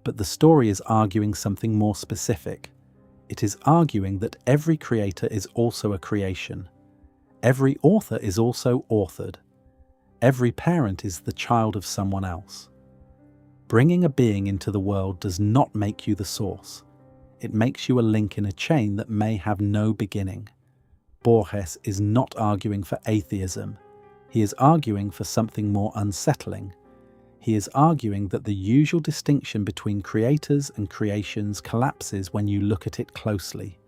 But the story is arguing something more specific. It is arguing that every creator is also a creation. Every author is also authored. Every parent is the child of someone else. Bringing a being into the world does not make you the source. It makes you a link in a chain that may have no beginning. Borges is not arguing for atheism. He is arguing for something more unsettling. He is arguing that the usual distinction between creators and creations collapses when you look at it closely.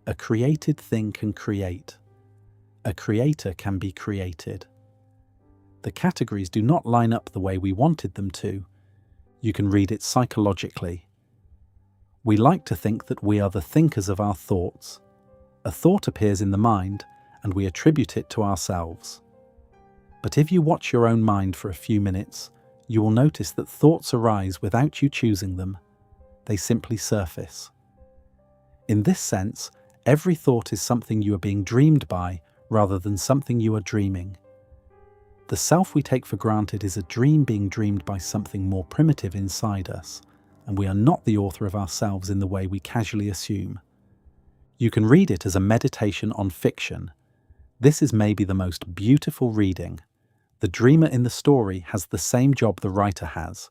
A created thing can create. A creator can be created. The categories do not line up the way we wanted them to. You can read it psychologically. We like to think that we are the thinkers of our thoughts. A thought appears in the mind, and we attribute it to ourselves. But if you watch your own mind for a few minutes, you will notice that thoughts arise without you choosing them. They simply surface. In this sense, every thought is something you are being dreamed by rather than something you are dreaming. The self we take for granted is a dream being dreamed by something more primitive inside us, and we are not the author of ourselves in the way we casually assume. You can read it as a meditation on fiction. This is maybe the most beautiful reading. The dreamer in the story has the same job the writer has.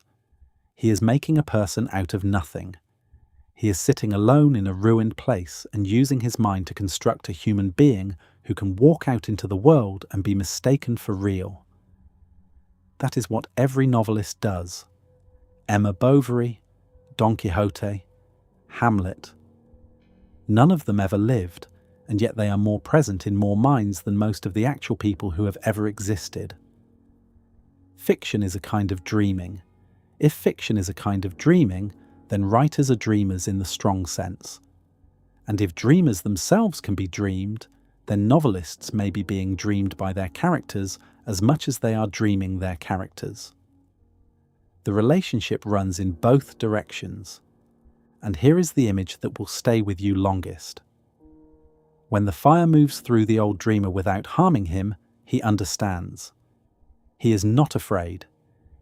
He is making a person out of nothing. He is sitting alone in a ruined place and using his mind to construct a human being who can walk out into the world and be mistaken for real. That is what every novelist does. Emma Bovary, Don Quixote, Hamlet. None of them ever lived, and yet they are more present in more minds than most of the actual people who have ever existed. Fiction is a kind of dreaming. If fiction is a kind of dreaming, then writers are dreamers in the strong sense. And if dreamers themselves can be dreamed, then novelists may be being dreamed by their characters as much as they are dreaming their characters. The relationship runs in both directions. And here is the image that will stay with you longest. When the fire moves through the old dreamer without harming him, he understands. He is not afraid.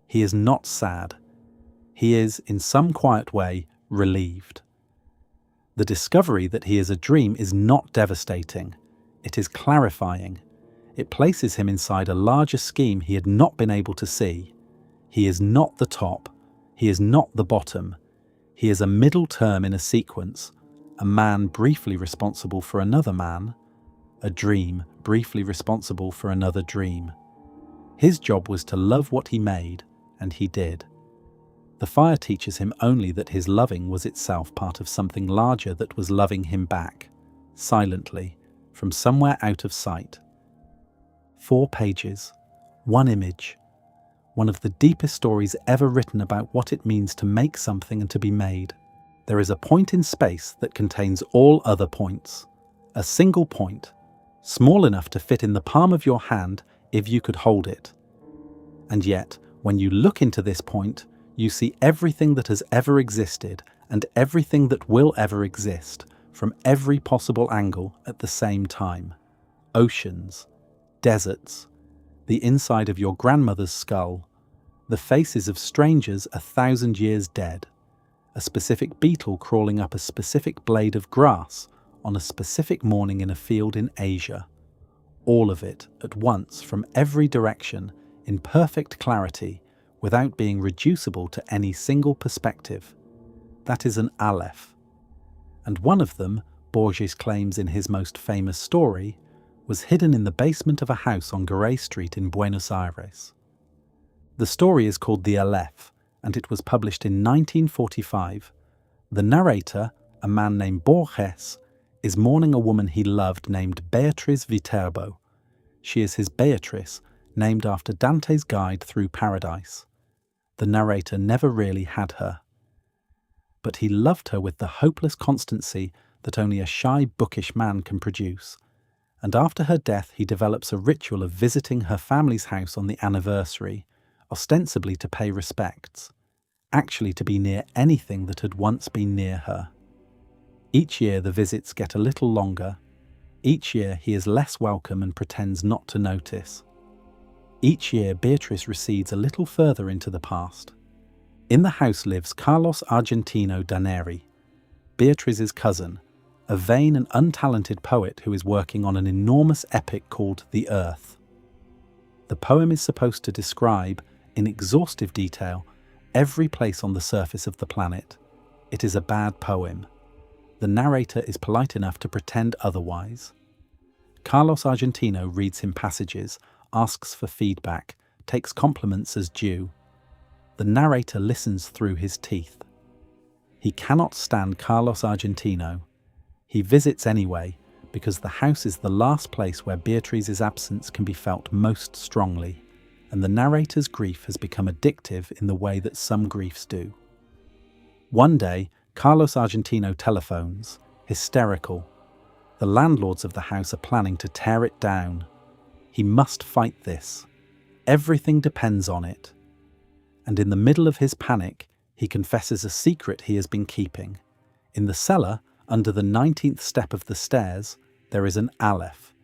He is not sad. He is, in some quiet way, relieved. The discovery that he is a dream is not devastating. It is clarifying. It places him inside a larger scheme he had not been able to see. He is not the top. He is not the bottom. He is a middle term in a sequence, a man briefly responsible for another man, a dream briefly responsible for another dream. His job was to love what he made, and he did. The fire teaches him only that his loving was itself part of something larger that was loving him back, silently, from somewhere out of sight. 4 pages, 1 image, one of the deepest stories ever written about what it means to make something and to be made. There is a point in space that contains all other points, a single point, small enough to fit in the palm of your hand if you could hold it. And yet, when you look into this point, you see everything that has ever existed and everything that will ever exist from every possible angle at the same time. Oceans, deserts, the inside of your grandmother's skull, the faces of strangers 1,000 years dead, a specific beetle crawling up a specific blade of grass on a specific morning in a field in Asia. All of it at once from every direction in perfect clarity without being reducible to any single perspective. That is an Aleph. And one of them, Borges claims in his most famous story, was hidden in the basement of a house on Garay Street in Buenos Aires. The story is called the Aleph, and it was published in 1945. The narrator, a man named Borges, is mourning a woman he loved named Beatriz Viterbo. She is his Beatrice, named after Dante's guide through paradise. The narrator never really had her. But he loved her with the hopeless constancy that only a shy, bookish man can produce. And after her death he develops a ritual of visiting her family's house on the anniversary, ostensibly to pay respects, actually to be near anything that had once been near her. Each year the visits get a little longer. Each year he is less welcome and pretends not to notice. Each year Beatrice recedes a little further into the past. In the house lives Carlos Argentino Daneri, Beatrice's cousin, a vain and untalented poet who is working on an enormous epic called The Earth. The poem is supposed to describe, in exhaustive detail, every place on the surface of the planet. It is a bad poem. The narrator is polite enough to pretend otherwise. Carlos Argentino reads him passages, asks for feedback, takes compliments as due. the narrator listens through his teeth. He cannot stand Carlos Argentino. He visits anyway, because the house is the last place where Beatrice's absence can be felt most strongly, and the narrator's grief has become addictive in the way that some griefs do. One day, Carlos Argentino telephones, hysterical. The landlords of the house are planning to tear it down. He must fight this. Everything depends on it. And in the middle of his panic, he confesses a secret he has been keeping. In the cellar, under the 19th step of the stairs, there is an Aleph,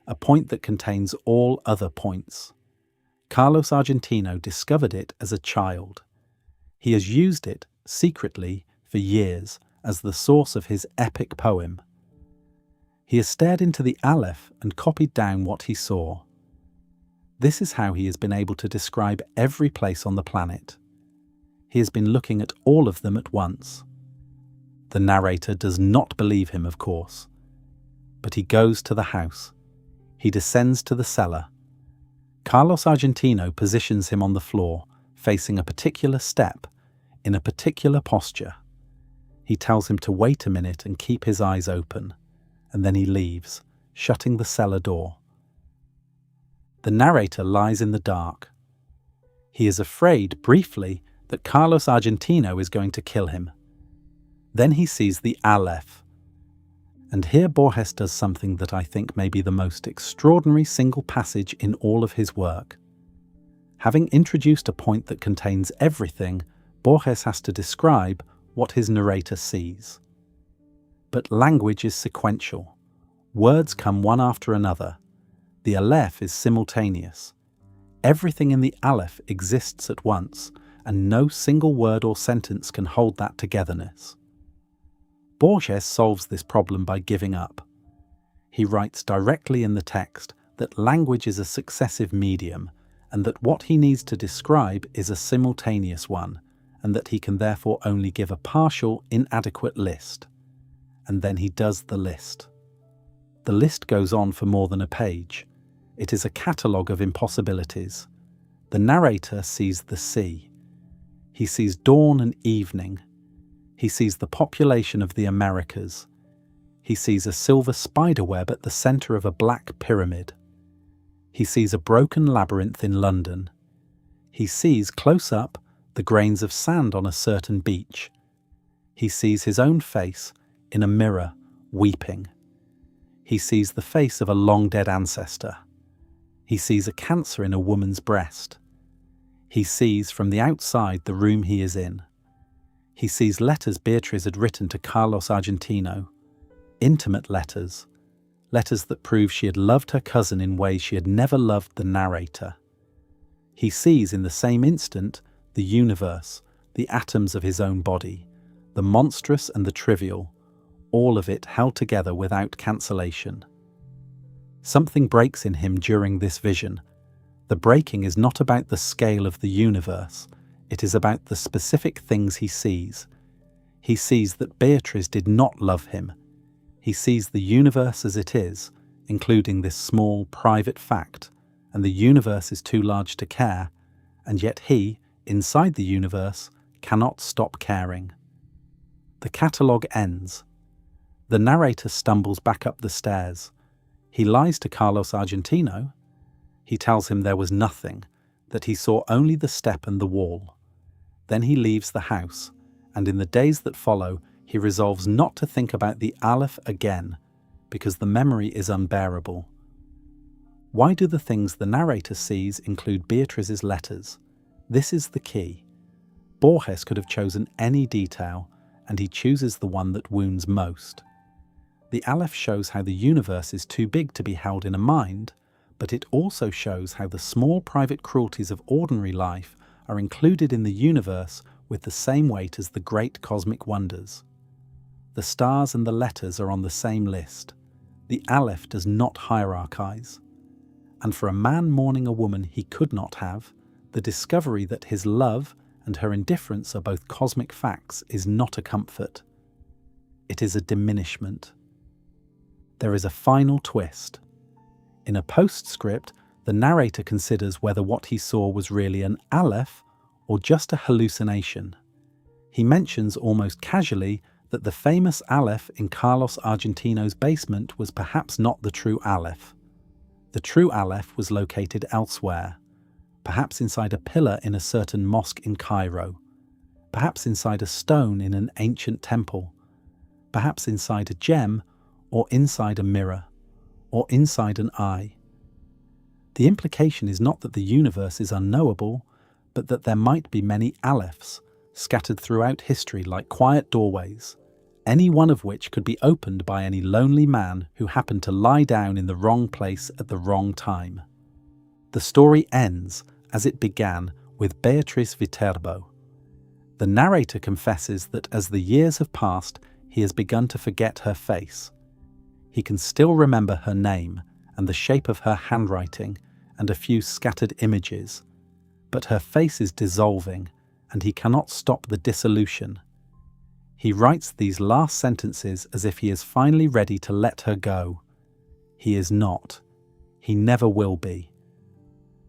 a point that contains all other points. Carlos Argentino discovered it as a child. He has used it, secretly, for years, as the source of his epic poem. He has stared into the Aleph and copied down what he saw. This is how he has been able to describe every place on the planet. He has been looking at all of them at once. The narrator does not believe him, of course. But he goes to the house. He descends to the cellar. Carlos Argentino positions him on the floor, facing a particular step, in a particular posture. He tells him to wait a minute and keep his eyes open, and then he leaves, shutting the cellar door. The narrator lies in the dark. He is afraid, briefly, that Carlos Argentino is going to kill him. Then he sees the Aleph. And here Borges does something that I think may be the most extraordinary single passage in all of his work. Having introduced a point that contains everything, Borges has to describe what his narrator sees. But language is sequential. Words come one after another. The Aleph is simultaneous. Everything in the Aleph exists at once, and no single word or sentence can hold that togetherness. Borges solves this problem by giving up. He writes directly in the text that language is a successive medium, and that what he needs to describe is a simultaneous one, and that he can therefore only give a partial, inadequate list. And then he does the list. The list goes on for more than a page. It is a catalogue of impossibilities. The narrator sees the sea. He sees dawn and evening. He sees the population of the Americas. He sees a silver spiderweb at the centre of a black pyramid. He sees a broken labyrinth in London. He sees, close up, the grains of sand on a certain beach. He sees his own face in a mirror, weeping. He sees the face of a long-dead ancestor. He sees a cancer in a woman's breast. He sees from the outside the room he is in. He sees letters Beatrice had written to Carlos Argentino, intimate letters, letters that prove she had loved her cousin in ways she had never loved the narrator. He sees in the same instant the universe, the atoms of his own body, the monstrous and the trivial, all of it held together without cancellation. Something breaks in him during this vision. The breaking is not about the scale of the universe, it is about the specific things he sees. He sees that Beatrice did not love him. He sees the universe as it is, including this small, private fact, and the universe is too large to care, and yet he, inside the universe, cannot stop caring. The catalogue ends. The narrator stumbles back up the stairs. He lies to Carlos Argentino. He tells him there was nothing, that he saw only the step and the wall. Then he leaves the house, and in the days that follow, he resolves not to think about the Aleph again, because the memory is unbearable. Why do the things the narrator sees include Beatrice's letters? This is the key. Borges could have chosen any detail, and he chooses the one that wounds most. The Aleph shows how the universe is too big to be held in a mind, but it also shows how the small private cruelties of ordinary life are included in the universe with the same weight as the great cosmic wonders. The stars and the letters are on the same list. The Aleph does not hierarchize. And for a man mourning a woman he could not have, the discovery that his love and her indifference are both cosmic facts is not a comfort. It is a diminishment. There is a final twist. In a postscript, the narrator considers whether what he saw was really an Aleph or just a hallucination? He mentions almost casually that the famous Aleph in Carlos Argentino's basement was perhaps not the true Aleph. The true Aleph was located elsewhere, perhaps inside a pillar in a certain mosque in Cairo, perhaps inside a stone in an ancient temple, perhaps inside a gem, or inside a mirror, or inside an eye. The implication is not that the universe is unknowable, but that there might be many Alephs scattered throughout history like quiet doorways, any one of which could be opened by any lonely man who happened to lie down in the wrong place at the wrong time. The story ends, as it began, with Beatrice Viterbo. The narrator confesses that as the years have passed, he has begun to forget her face. He can still remember her name and the shape of her handwriting and a few scattered images, but her face is dissolving and he cannot stop the dissolution. He writes these last sentences as if he is finally ready to let her go. He is not. He never will be.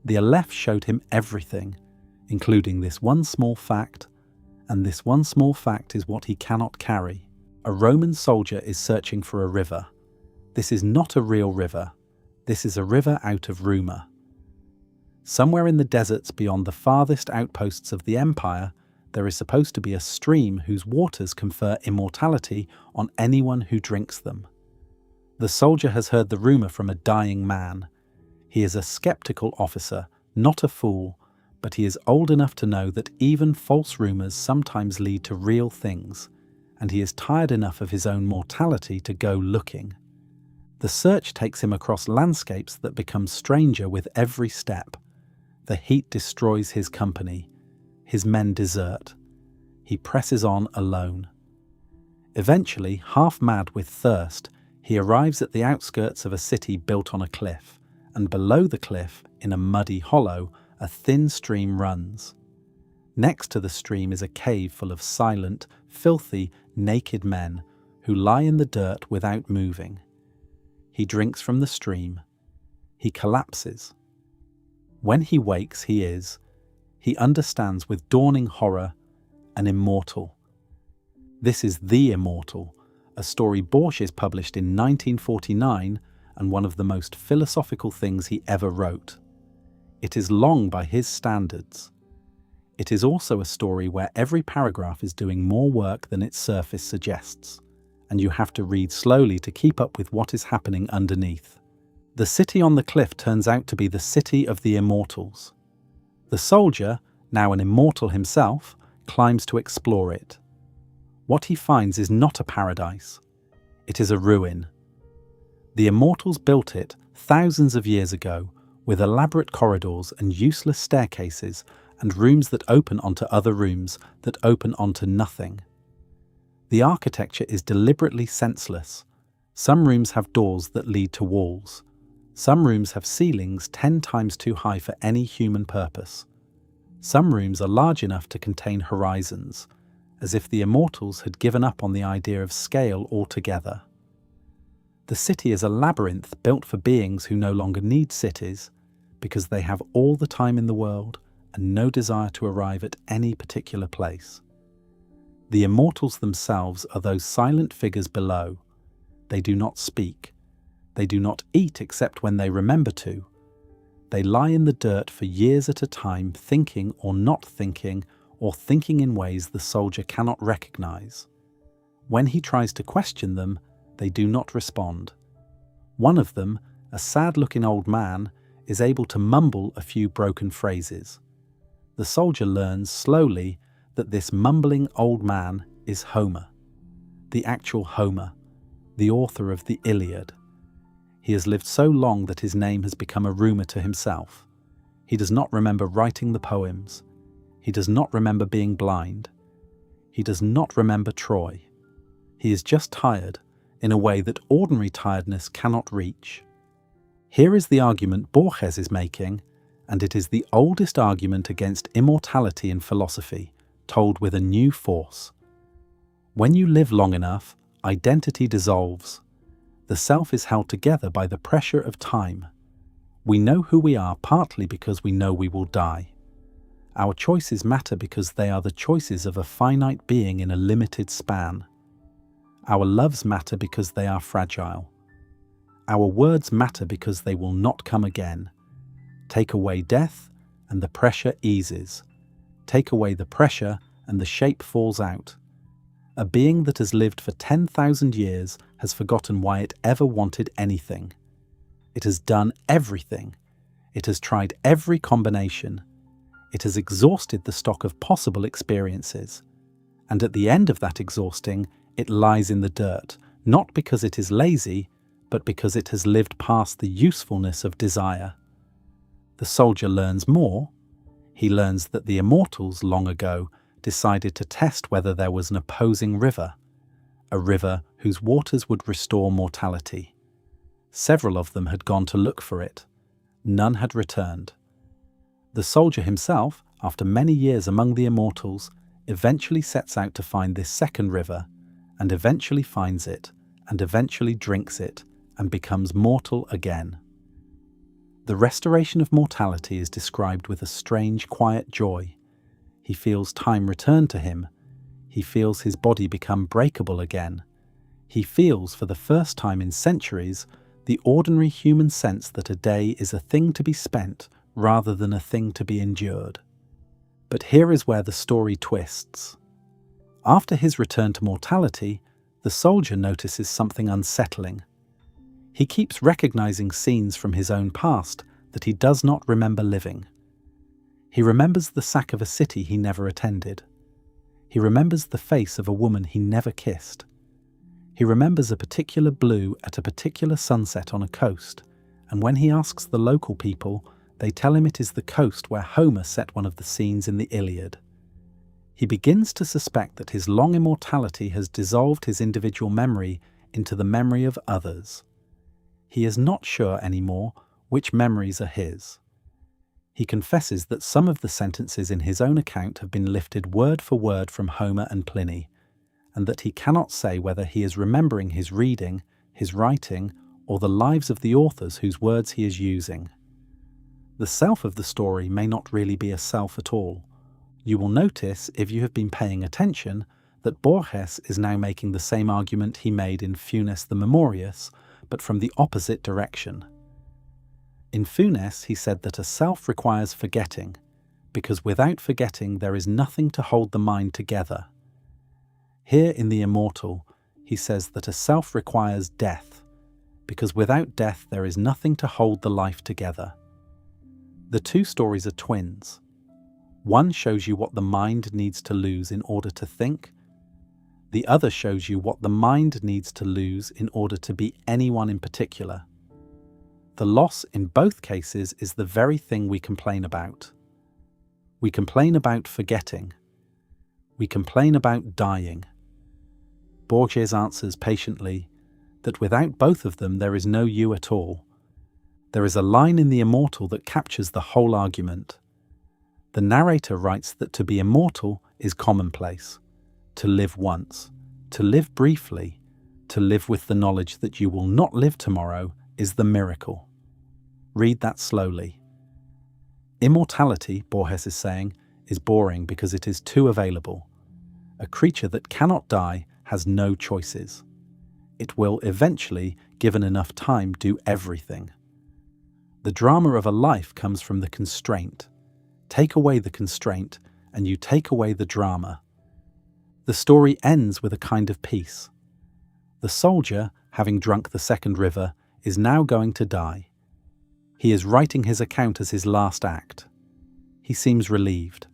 The Aleph showed him everything, including this one small fact, and this one small fact is what he cannot carry. A Roman soldier is searching for a river. This is not a real river. This is a river out of rumour. Somewhere in the deserts beyond the farthest outposts of the empire, there is supposed to be a stream whose waters confer immortality on anyone who drinks them. The soldier has heard the rumour from a dying man. He is a skeptical officer, not a fool, but he is old enough to know that even false rumours sometimes lead to real things, and he is tired enough of his own mortality to go looking. The search takes him across landscapes that become stranger with every step. The heat destroys his company. His men desert. He presses on alone. Eventually, half mad with thirst, he arrives at the outskirts of a city built on a cliff, and below the cliff, in a muddy hollow, a thin stream runs. Next to the stream is a cave full of silent, filthy, naked men who lie in the dirt without moving. He drinks from the stream. He collapses. When he wakes, he understands with dawning horror, an immortal. This is The Immortal, a story Borges published in 1949 and one of the most philosophical things he ever wrote. It is long by his standards. It is also a story where every paragraph is doing more work than its surface suggests, and you have to read slowly to keep up with what is happening underneath. The city on the cliff turns out to be the city of the immortals. The soldier, now an immortal himself, climbs to explore it. What he finds is not a paradise. It is a ruin. The immortals built it thousands of years ago with elaborate corridors and useless staircases and rooms that open onto other rooms that open onto nothing. The architecture is deliberately senseless. Some rooms have doors that lead to walls. Some rooms have ceilings 10 times too high for any human purpose. Some rooms are large enough to contain horizons, as if the immortals had given up on the idea of scale altogether. The city is a labyrinth built for beings who no longer need cities, because they have all the time in the world and no desire to arrive at any particular place. The immortals themselves are those silent figures below. They do not speak. They do not eat except when they remember to. They lie in the dirt for years at a time, thinking or not thinking, or thinking in ways the soldier cannot recognize. When he tries to question them, they do not respond. One of them, a sad-looking old man, is able to mumble a few broken phrases. The soldier learns slowly that this mumbling old man is Homer, the actual Homer, the author of the Iliad. He has lived so long that his name has become a rumour to himself. He does not remember writing the poems. He does not remember being blind. He does not remember Troy. He is just tired in a way that ordinary tiredness cannot reach. Here is the argument Borges is making, and it is the oldest argument against immortality in philosophy, told with a new force. When you live long enough, identity dissolves. The self is held together by the pressure of time. We know who we are partly because we know we will die. Our choices matter because they are the choices of a finite being in a limited span. Our loves matter because they are fragile. Our words matter because they will not come again. Take away death, and the pressure eases. Take away the pressure, and the shape falls out. A being that has lived for 10,000 years has forgotten why it ever wanted anything. It has done everything. It has tried every combination. It has exhausted the stock of possible experiences. And at the end of that exhausting, it lies in the dirt, not because it is lazy, but because it has lived past the usefulness of desire. The soldier learns more. He learns that the immortals long ago decided to test whether there was an opposing river, a river whose waters would restore mortality. Several of them had gone to look for it. None had returned. The soldier himself, after many years among the immortals, eventually sets out to find this second river, and eventually finds it, and eventually drinks it, and becomes mortal again. The restoration of mortality is described with a strange, quiet joy. He feels time return to him. He feels his body become breakable again. He feels, for the first time in centuries, the ordinary human sense that a day is a thing to be spent rather than a thing to be endured. But here is where the story twists. After his return to mortality, the soldier notices something unsettling. He keeps recognizing scenes from his own past that he does not remember living. He remembers the sack of a city he never attended. He remembers the face of a woman he never kissed. He remembers a particular blue at a particular sunset on a coast, and when he asks the local people, they tell him it is the coast where Homer set one of the scenes in the Iliad. He begins to suspect that his long immortality has dissolved his individual memory into the memory of others. He is not sure anymore which memories are his. He confesses that some of the sentences in his own account have been lifted word for word from Homer and Pliny, and that he cannot say whether he is remembering his reading, his writing, or the lives of the authors whose words he is using. The self of the story may not really be a self at all. You will notice, if you have been paying attention, that Borges is now making the same argument he made in Funes the Memorious, but from the opposite direction. In Funes, he said that a self requires forgetting, because without forgetting there is nothing to hold the mind together. Here in the Immortal, he says that a self requires death, because without death there is nothing to hold the life together. The two stories are twins. One shows you what the mind needs to lose in order to think. The other shows you what the mind needs to lose in order to be anyone in particular. The loss in both cases is the very thing we complain about. We complain about forgetting. We complain about dying. Borges answers patiently that without both of them there is no you at all. There is a line in the Immortal that captures the whole argument. The narrator writes that to be immortal is commonplace, to live once, to live briefly, to live with the knowledge that you will not live tomorrow is the miracle. Read that slowly. Immortality, Borges is saying, is boring because it is too available. A creature that cannot die has no choices. It will eventually, given enough time, do everything. The drama of a life comes from the constraint. Take away the constraint, and you take away the drama. The story ends with a kind of peace. The soldier, having drunk the second river, is now going to die. He is writing his account as his last act. He seems relieved.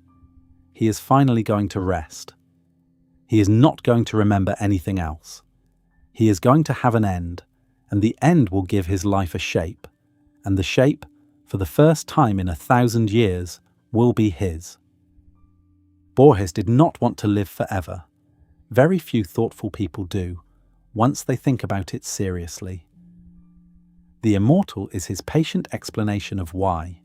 He is finally going to rest. He is not going to remember anything else. He is going to have an end, and the end will give his life a shape, and the shape, for the first time in 1,000 years, will be his. Borges did not want to live forever. Very few thoughtful people do, once they think about it seriously. The Immortal is his patient explanation of why.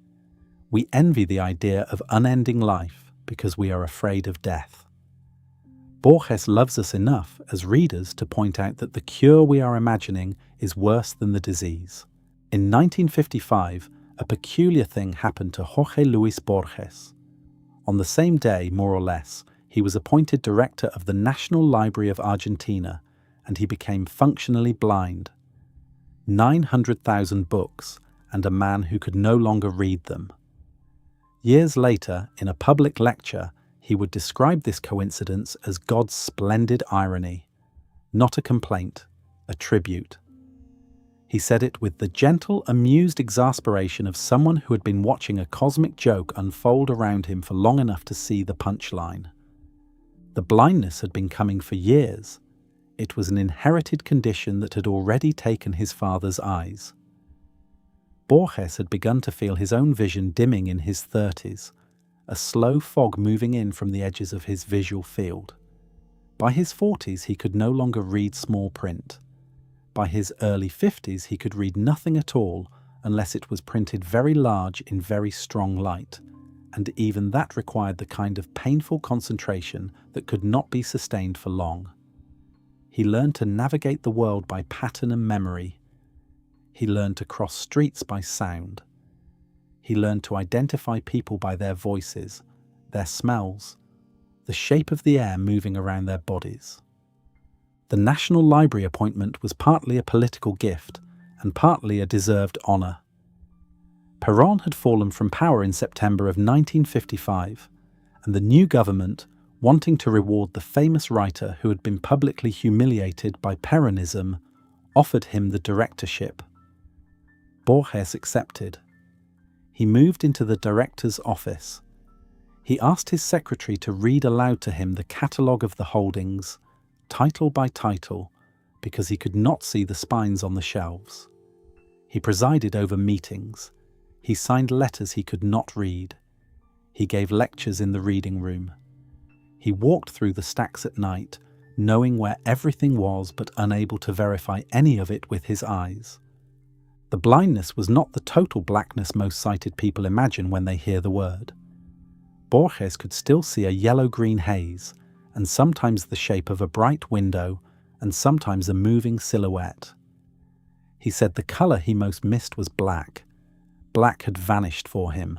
We envy the idea of unending life because we are afraid of death. Borges loves us enough as readers to point out that the cure we are imagining is worse than the disease. In 1955, a peculiar thing happened to Jorge Luis Borges. On the same day, more or less, he was appointed director of the National Library of Argentina, and he became functionally blind. 900,000 books, and a man who could no longer read them. Years later, in a public lecture, he would describe this coincidence as God's splendid irony, not a complaint, a tribute. He said it with the gentle, amused exasperation of someone who had been watching a cosmic joke unfold around him for long enough to see the punchline. The blindness had been coming for years. It was an inherited condition that had already taken his father's eyes. Borges had begun to feel his own vision dimming in his 30s, a slow fog moving in from the edges of his visual field. By his 40s, he could no longer read small print. By his early 50s, he could read nothing at all unless it was printed very large in very strong light, and even that required the kind of painful concentration that could not be sustained for long. He learned to navigate the world by pattern and memory. He learned to cross streets by sound. He learned to identify people by their voices, their smells, the shape of the air moving around their bodies. The National Library appointment was partly a political gift and partly a deserved honour. Perón had fallen from power in September of 1955, and the new government, wanting to reward the famous writer who had been publicly humiliated by Peronism, offered him the directorship. Borges accepted. He moved into the director's office. He asked his secretary to read aloud to him the catalogue of the holdings, title by title, because he could not see the spines on the shelves. He presided over meetings. He signed letters he could not read. He gave lectures in the reading room. He walked through the stacks at night, knowing where everything was but unable to verify any of it with his eyes. The blindness was not the total blackness most sighted people imagine when they hear the word. Borges could still see a yellow-green haze, and sometimes the shape of a bright window, and sometimes a moving silhouette. He said the colour he most missed was black. Black had vanished for him.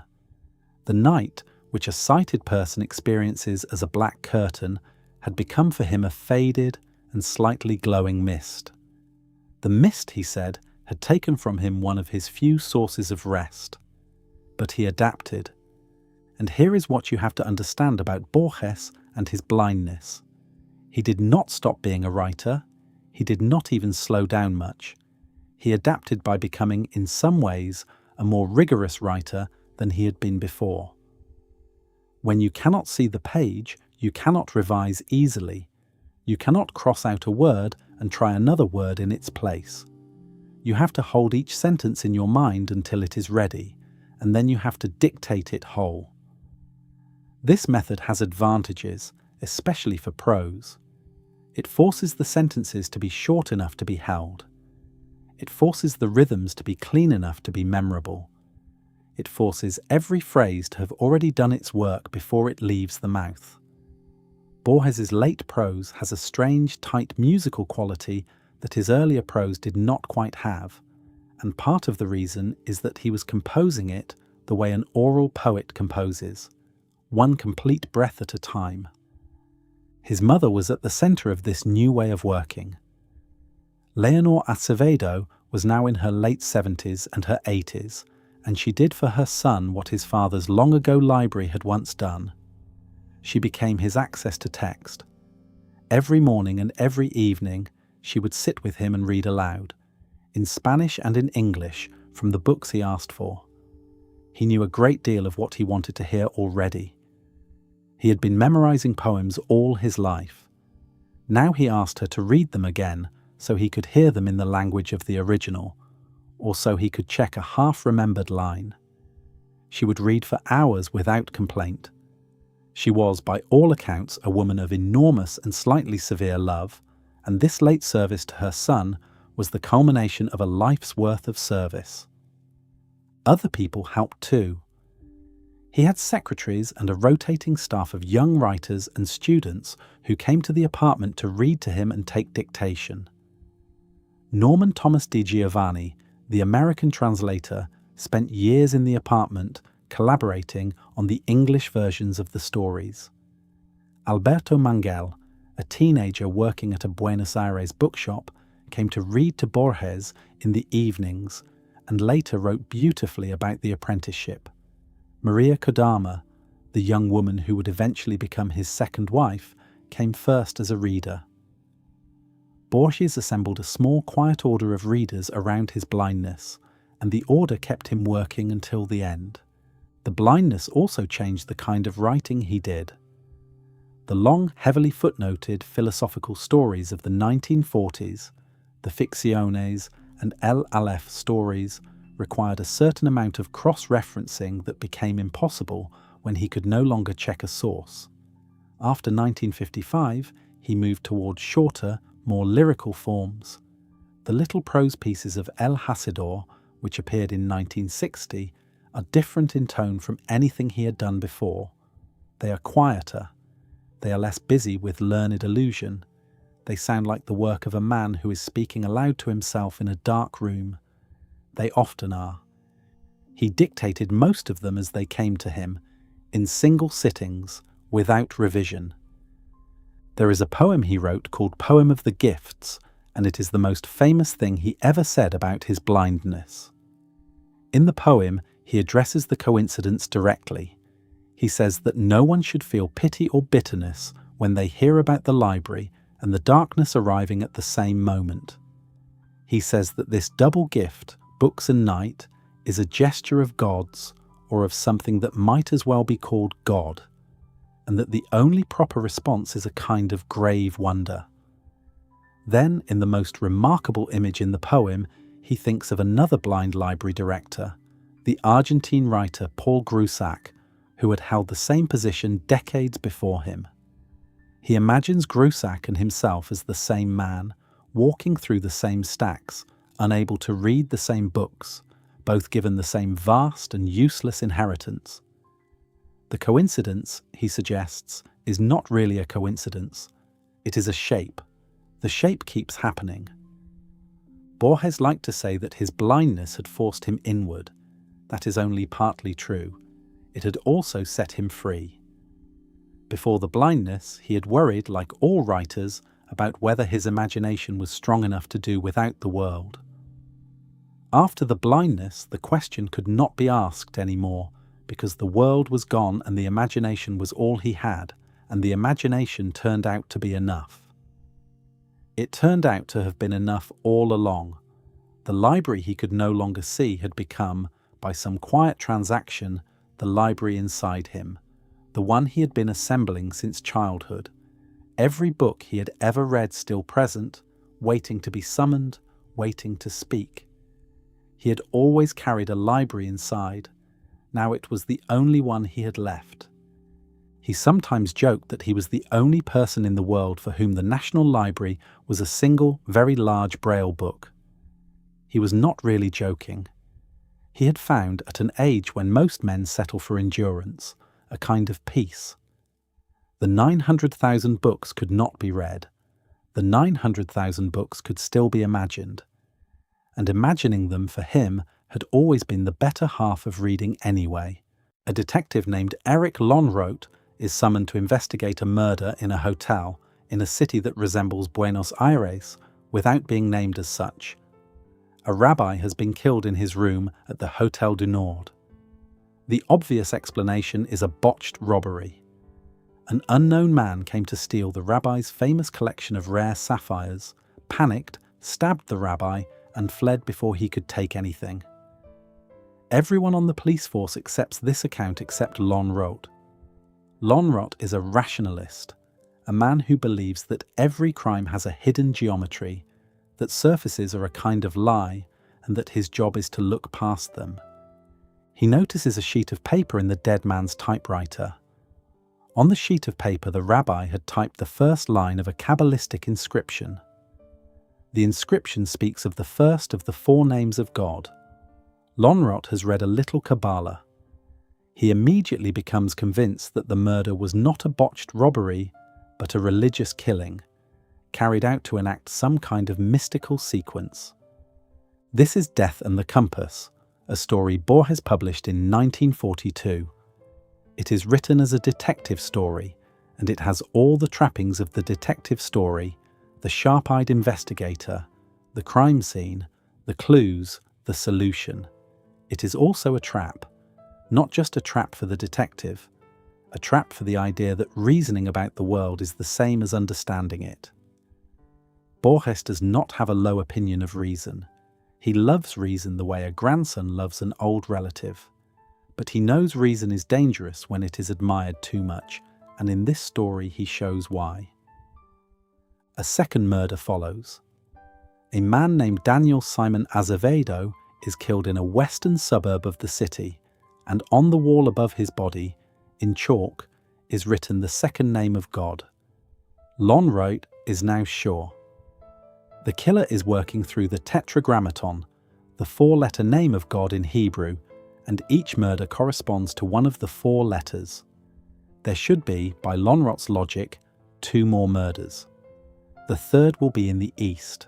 The night, which a sighted person experiences as a black curtain, had become for him a faded and slightly glowing mist. The mist, he said, had taken from him one of his few sources of rest. But he adapted. And here is what you have to understand about Borges and his blindness. He did not stop being a writer. He did not even slow down much. He adapted by becoming, in some ways, a more rigorous writer than he had been before. When you cannot see the page, you cannot revise easily. You cannot cross out a word and try another word in its place. You have to hold each sentence in your mind until it is ready, and then you have to dictate it whole. This method has advantages, especially for prose. It forces the sentences to be short enough to be held. It forces the rhythms to be clean enough to be memorable. It forces every phrase to have already done its work before it leaves the mouth. Borges's late prose has a strange, tight musical quality that his earlier prose did not quite have, and part of the reason is that he was composing it the way an oral poet composes, one complete breath at a time. His mother was at the centre of this new way of working. Leonor Acevedo was now in her late 70s and her 80s, and she did for her son what his father's long-ago library had once done. She became his access to text. Every morning and every evening, she would sit with him and read aloud, in Spanish and in English, from the books he asked for. He knew a great deal of what he wanted to hear already. He had been memorizing poems all his life. Now he asked her to read them again so he could hear them in the language of the original, or so he could check a half-remembered line. She would read for hours without complaint. She was, by all accounts, a woman of enormous and slightly severe love, and this late service to her son was the culmination of a life's worth of service. Other people helped too. He had secretaries and a rotating staff of young writers and students who came to the apartment to read to him and take dictation. Norman Thomas di Giovanni, the American translator, spent years in the apartment collaborating on the English versions of the stories. Alberto Mangel, a teenager working at a Buenos Aires bookshop, came to read to Borges in the evenings and later wrote beautifully about the apprenticeship. Maria Kodama, the young woman who would eventually become his second wife, came first as a reader. Borges assembled a small, quiet order of readers around his blindness, and the order kept him working until the end. The blindness also changed the kind of writing he did. The long, heavily footnoted philosophical stories of the 1940s, the Ficciones and El Aleph stories, required a certain amount of cross-referencing that became impossible when he could no longer check a source. After 1955, he moved towards shorter, more lyrical forms. The little prose pieces of El Hasidor, which appeared in 1960, are different in tone from anything he had done before. They are quieter. They are less busy with learned allusion. They sound like the work of a man who is speaking aloud to himself in a dark room. They often are. He dictated most of them as they came to him, in single sittings, without revision. There is a poem he wrote called Poem of the Gifts, and it is the most famous thing he ever said about his blindness. In the poem, he addresses the coincidence directly. He says that no one should feel pity or bitterness when they hear about the library and the darkness arriving at the same moment. He says that this double gift, books and night, is a gesture of God's, or of something that might as well be called God, and that the only proper response is a kind of grave wonder. Then, in the most remarkable image in the poem, he thinks of another blind library director, the Argentine writer Paul Grusac, who had held the same position decades before him. He imagines Grusac and himself as the same man, walking through the same stacks, unable to read the same books, both given the same vast and useless inheritance. The coincidence, he suggests, is not really a coincidence. It is a shape. The shape keeps happening. Borges liked to say that his blindness had forced him inward. That is only partly true. It had also set him free. Before the blindness, he had worried, like all writers, about whether his imagination was strong enough to do without the world. After the blindness, the question could not be asked anymore, because the world was gone and the imagination was all he had, and the imagination turned out to be enough. It turned out to have been enough all along. The library he could no longer see had become, by some quiet transaction, the library inside him, the one he had been assembling since childhood. Every book he had ever read still present, waiting to be summoned, waiting to speak. He had always carried a library inside. Now it was the only one he had left. He sometimes joked that he was the only person in the world for whom the National Library was a single, very large Braille book. He was not really joking. He had found, at an age when most men settle for endurance, a kind of peace. The 900,000 books could not be read. The 900,000 books could still be imagined. And imagining them for him had always been the better half of reading anyway. A detective named Eric Lonroth is summoned to investigate a murder in a hotel in a city that resembles Buenos Aires without being named as such. A rabbi has been killed in his room at the Hotel du Nord. The obvious explanation is a botched robbery. An unknown man came to steal the rabbi's famous collection of rare sapphires, panicked, stabbed the rabbi, and fled before he could take anything. Everyone on the police force accepts this account except Lonroth. Lonroth is a rationalist, a man who believes that every crime has a hidden geometry, that surfaces are a kind of lie, and that his job is to look past them. He notices a sheet of paper in the dead man's typewriter. On the sheet of paper, the rabbi had typed the first line of a Kabbalistic inscription. The inscription speaks of the first of the 4 names of God. Lonroth has read a little Kabbalah. He immediately becomes convinced that the murder was not a botched robbery, but a religious killing, carried out to enact some kind of mystical sequence. This is Death and the Compass, a story Borges published in 1942. It is written as a detective story, and it has all the trappings of the detective story: the sharp-eyed investigator, the crime scene, the clues, the solution. It is also a trap, not just a trap for the detective, a trap for the idea that reasoning about the world is the same as understanding it. Borges does not have a low opinion of reason. He loves reason the way a grandson loves an old relative. But he knows reason is dangerous when it is admired too much, and in this story he shows why. A second murder follows. A man named Daniel Simon Azevedo is killed in a western suburb of the city, and on the wall above his body, in chalk, is written the second name of God. Tlon wrote is now sure. The killer is working through the tetragrammaton, the four-letter name of God in Hebrew, and each murder corresponds to one of the four letters. There should be, by Lonrot's logic, 2 more murders. The third will be in the east.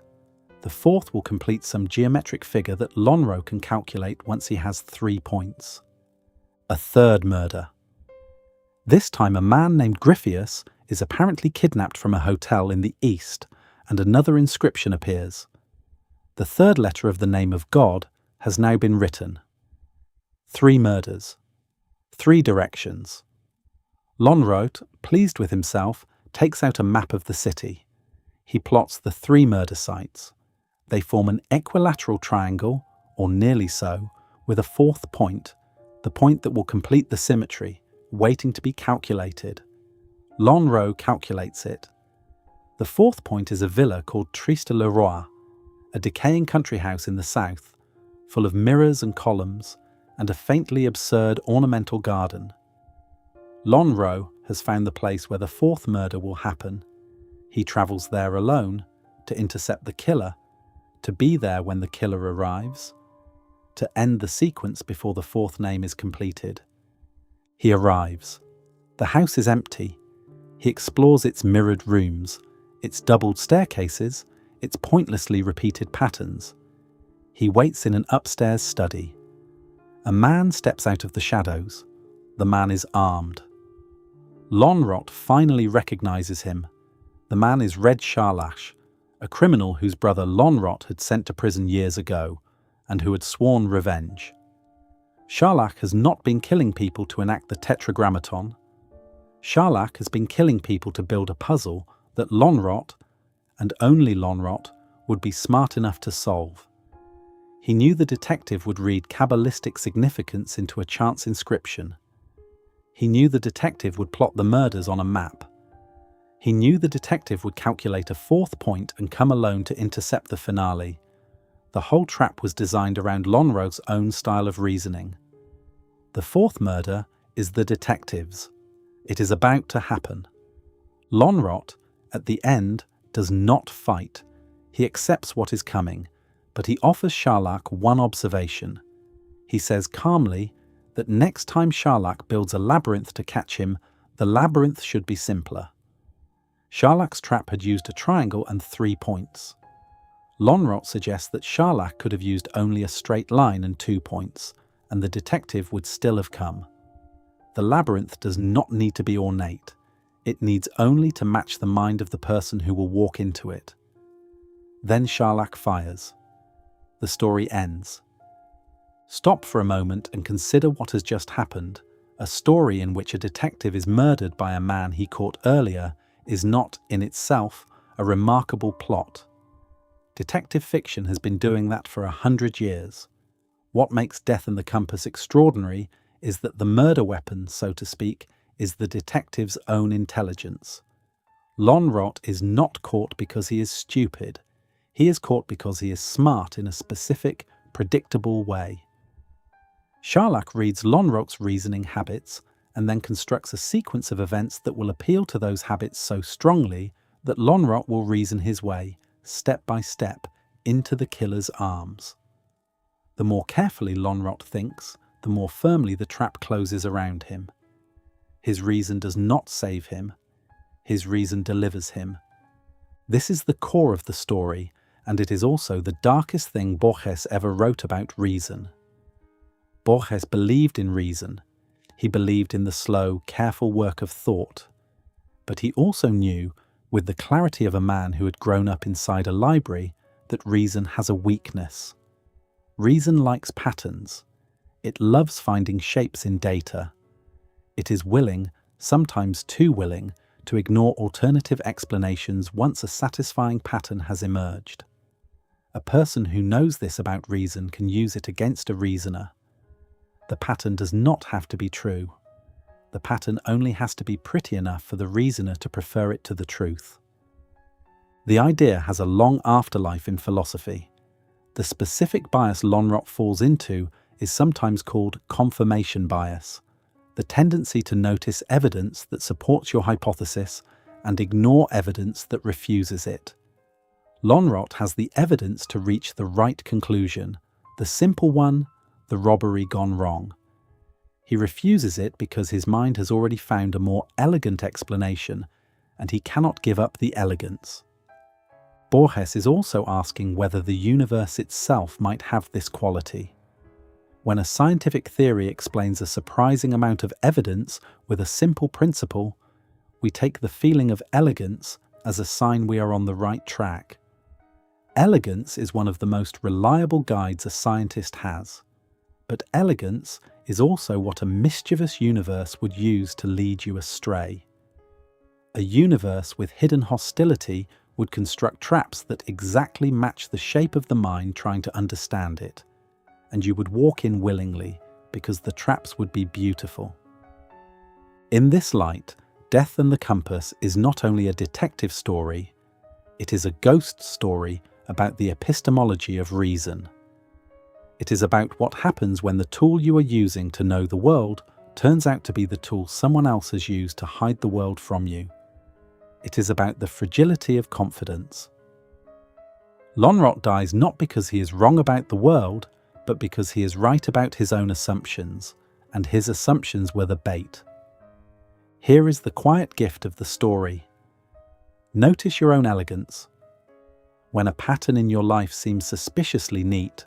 The fourth will complete some geometric figure that Lonrot can calculate once he has 3 points. A third murder. This time a man named Griffius is apparently kidnapped from a hotel in the east, and another inscription appears. The third letter of the name of God has now been written. 3 murders. 3 directions. Lonrot, pleased with himself, takes out a map of the city. He plots the 3 murder sites. They form an equilateral triangle, or nearly so, with a 4th point, the point that will complete the symmetry, waiting to be calculated. Lonrot calculates it. The 4th point is a villa called Triste-le-Roi, a decaying country house in the south, full of mirrors and columns, and a faintly absurd ornamental garden. Lonrot has found the place where the 4th murder will happen. He travels there alone, to intercept the killer, to be there when the killer arrives, to end the sequence before the 4th name is completed. He arrives. The house is empty. He explores its mirrored rooms, its doubled staircases, its pointlessly repeated patterns. He waits in an upstairs study. A man steps out of the shadows. The man is armed. Lonrot finally recognizes him. The man is Red Charlach, a criminal whose brother Lonrot had sent to prison years ago, and who had sworn revenge. Charlach has not been killing people to enact the tetragrammaton. Charlach has been killing people to build a puzzle that Lonrot, and only Lonrot, would be smart enough to solve. He knew the detective would read Kabbalistic significance into a chance inscription. He knew the detective would plot the murders on a map. He knew the detective would calculate a 4th point and come alone to intercept the finale. The whole trap was designed around Lonrot's own style of reasoning. The 4th murder is the detective's. It is about to happen. Lonrot, at the end, does not fight. He accepts what is coming, but he offers Charlach one observation. He says calmly that next time Charlach builds a labyrinth to catch him, the labyrinth should be simpler. Charlach's trap had used a triangle and 3 points. Lonrot suggests that Charlach could have used only a straight line and 2 points, and the detective would still have come. The labyrinth does not need to be ornate. It needs only to match the mind of the person who will walk into it. Then Charlach fires. The story ends. Stop for a moment and consider what has just happened. A story in which a detective is murdered by a man he caught earlier is not, in itself, a remarkable plot. Detective fiction has been doing that for 100 years. What makes Death and the Compass extraordinary is that the murder weapon, so to speak, is the detective's own intelligence. Lonrot is not caught because he is stupid. He is caught because he is smart in a specific, predictable way. Charlach reads Lonrot's reasoning habits and then constructs a sequence of events that will appeal to those habits so strongly that Lonrot will reason his way, step by step, into the killer's arms. The more carefully Lonrot thinks, the more firmly the trap closes around him. His reason does not save him. His reason delivers him. This is the core of the story, and it is also the darkest thing Borges ever wrote about reason. Borges believed in reason. He believed in the slow, careful work of thought. But he also knew, with the clarity of a man who had grown up inside a library, that reason has a weakness. Reason likes patterns. It loves finding shapes in data. It is willing, sometimes too willing, to ignore alternative explanations once a satisfying pattern has emerged. A person who knows this about reason can use it against a reasoner. The pattern does not have to be true. The pattern only has to be pretty enough for the reasoner to prefer it to the truth. The idea has a long afterlife in philosophy. The specific bias Lonrot falls into is sometimes called confirmation bias, the tendency to notice evidence that supports your hypothesis and ignore evidence that refuses it. Lonrot has the evidence to reach the right conclusion, the simple one, the robbery gone wrong. He refuses it because his mind has already found a more elegant explanation, and he cannot give up the elegance. Borges is also asking whether the universe itself might have this quality. When a scientific theory explains a surprising amount of evidence with a simple principle, we take the feeling of elegance as a sign we are on the right track. Elegance is one of the most reliable guides a scientist has. But elegance is also what a mischievous universe would use to lead you astray. A universe with hidden hostility would construct traps that exactly match the shape of the mind trying to understand it, and you would walk in willingly because the traps would be beautiful. In this light, Death and the Compass is not only a detective story, it is a ghost story about the epistemology of reason. It is about what happens when the tool you are using to know the world turns out to be the tool someone else has used to hide the world from you. It is about the fragility of confidence. Lonrot dies not because he is wrong about the world, but because he is right about his own assumptions, and his assumptions were the bait. Here is the quiet gift of the story. Notice your own elegance. When a pattern in your life seems suspiciously neat,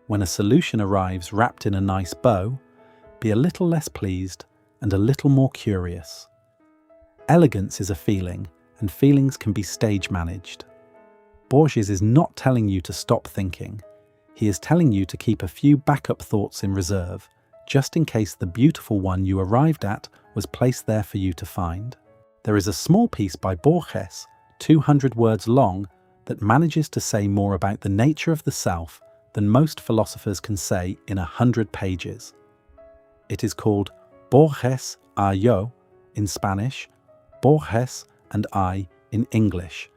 when a solution arrives wrapped in a nice bow, be a little less pleased and a little more curious. Elegance is a feeling, and feelings can be stage managed. Borges is not telling you to stop thinking. He is telling you to keep a few backup thoughts in reserve, just in case the beautiful one you arrived at was placed there for you to find. There is a small piece by Borges, 200 words long, that manages to say more about the nature of the self than most philosophers can say in 100 pages. It is called Borges y Yo in Spanish, Borges and I in English,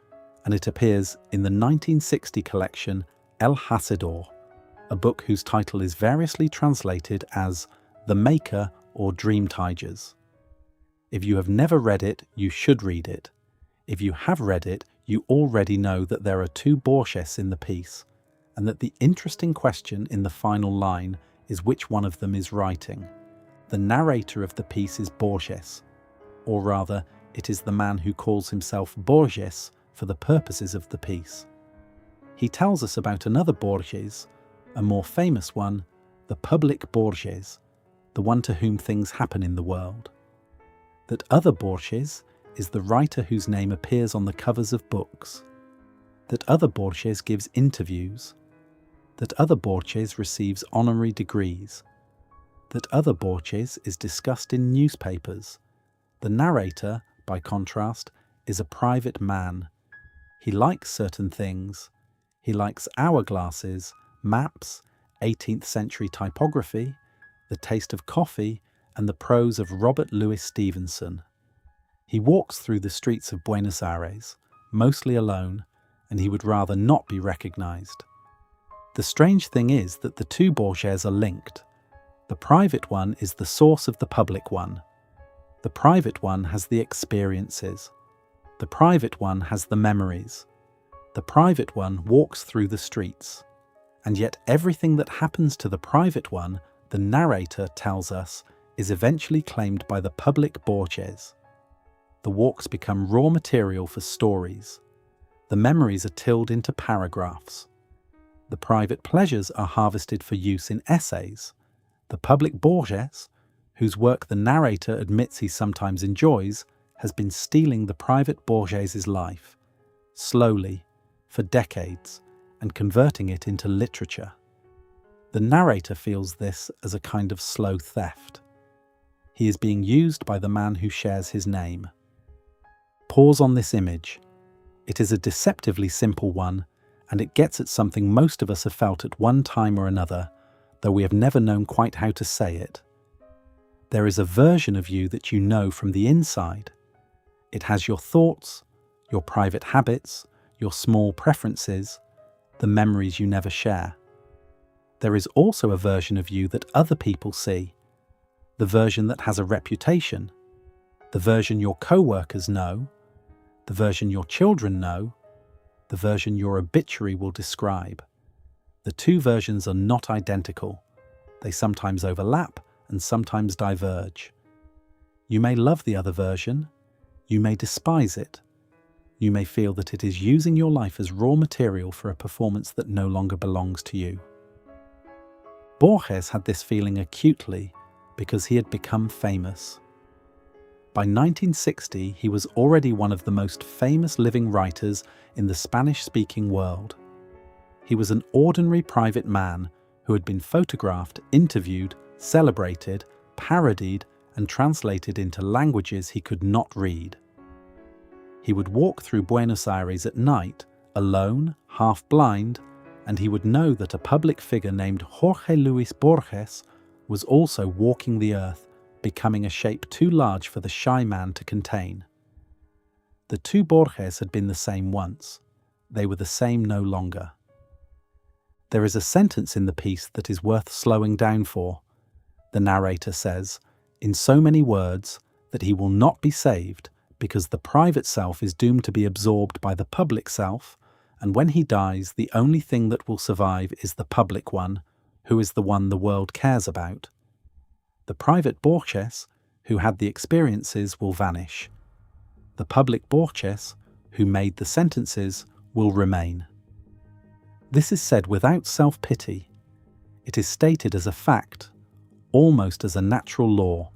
and it appears in the 1960 collection El Hacedor, a book whose title is variously translated as The Maker or Dream Tigers. If you have never read it, you should read it. If you have read it, you already know that there are two Borges in the piece, and that the interesting question in the final line is which one of them is writing. The narrator of the piece is Borges, or rather, it is the man who calls himself Borges for the purposes of the piece. He tells us about another Borges, a more famous one, the public Borges, the one to whom things happen in the world. That other Borges is the writer whose name appears on the covers of books. That other Borges gives interviews. That other Borges receives honorary degrees. That other Borges is discussed in newspapers. The narrator, by contrast, is a private man. He likes certain things. He likes hourglasses, maps, 18th century typography, the taste of coffee, and the prose of Robert Louis Stevenson. He walks through the streets of Buenos Aires, mostly alone, and he would rather not be recognized. The strange thing is that the two Borges are linked. The private one is the source of the public one. The private one has the experiences. The private one has the memories. The private one walks through the streets. And yet everything that happens to the private one, the narrator tells us, is eventually claimed by the public Borges. The walks become raw material for stories. The memories are tilled into paragraphs. The private pleasures are harvested for use in essays. The public Borges, whose work the narrator admits he sometimes enjoys, has been stealing the private Borges's life, slowly, for decades, and converting it into literature. The narrator feels this as a kind of slow theft. He is being used by the man who shares his name. Pause on this image. It is a deceptively simple one, and it gets at something most of us have felt at one time or another, though we have never known quite how to say it. There is a version of you that you know from the inside. It has your thoughts, your private habits, your small preferences, the memories you never share. There is also a version of you that other people see, the version that has a reputation, the version your co-workers know, the version your children know, the version your obituary will describe. The two versions are not identical. They sometimes overlap and sometimes diverge. You may love the other version. You may despise it. You may feel that it is using your life as raw material for a performance that no longer belongs to you. Borges had this feeling acutely because he had become famous. By 1960, he was already one of the most famous living writers in the Spanish-speaking world. He was an ordinary private man who had been photographed, interviewed, celebrated, parodied, and translated into languages he could not read. He would walk through Buenos Aires at night, alone, half-blind, and he would know that a public figure named Jorge Luis Borges was also walking the earth, becoming a shape too large for the shy man to contain. The two Borges had been the same once. They were the same no longer. There is a sentence in the piece that is worth slowing down for. The narrator says, in so many words, that he will not be saved because the private self is doomed to be absorbed by the public self, and when he dies, the only thing that will survive is the public one, who is the one the world cares about. The private Borges, who had the experiences, will vanish. The public Borges, who made the sentences, will remain. This is said without self-pity. It is stated as a fact, almost as a natural law,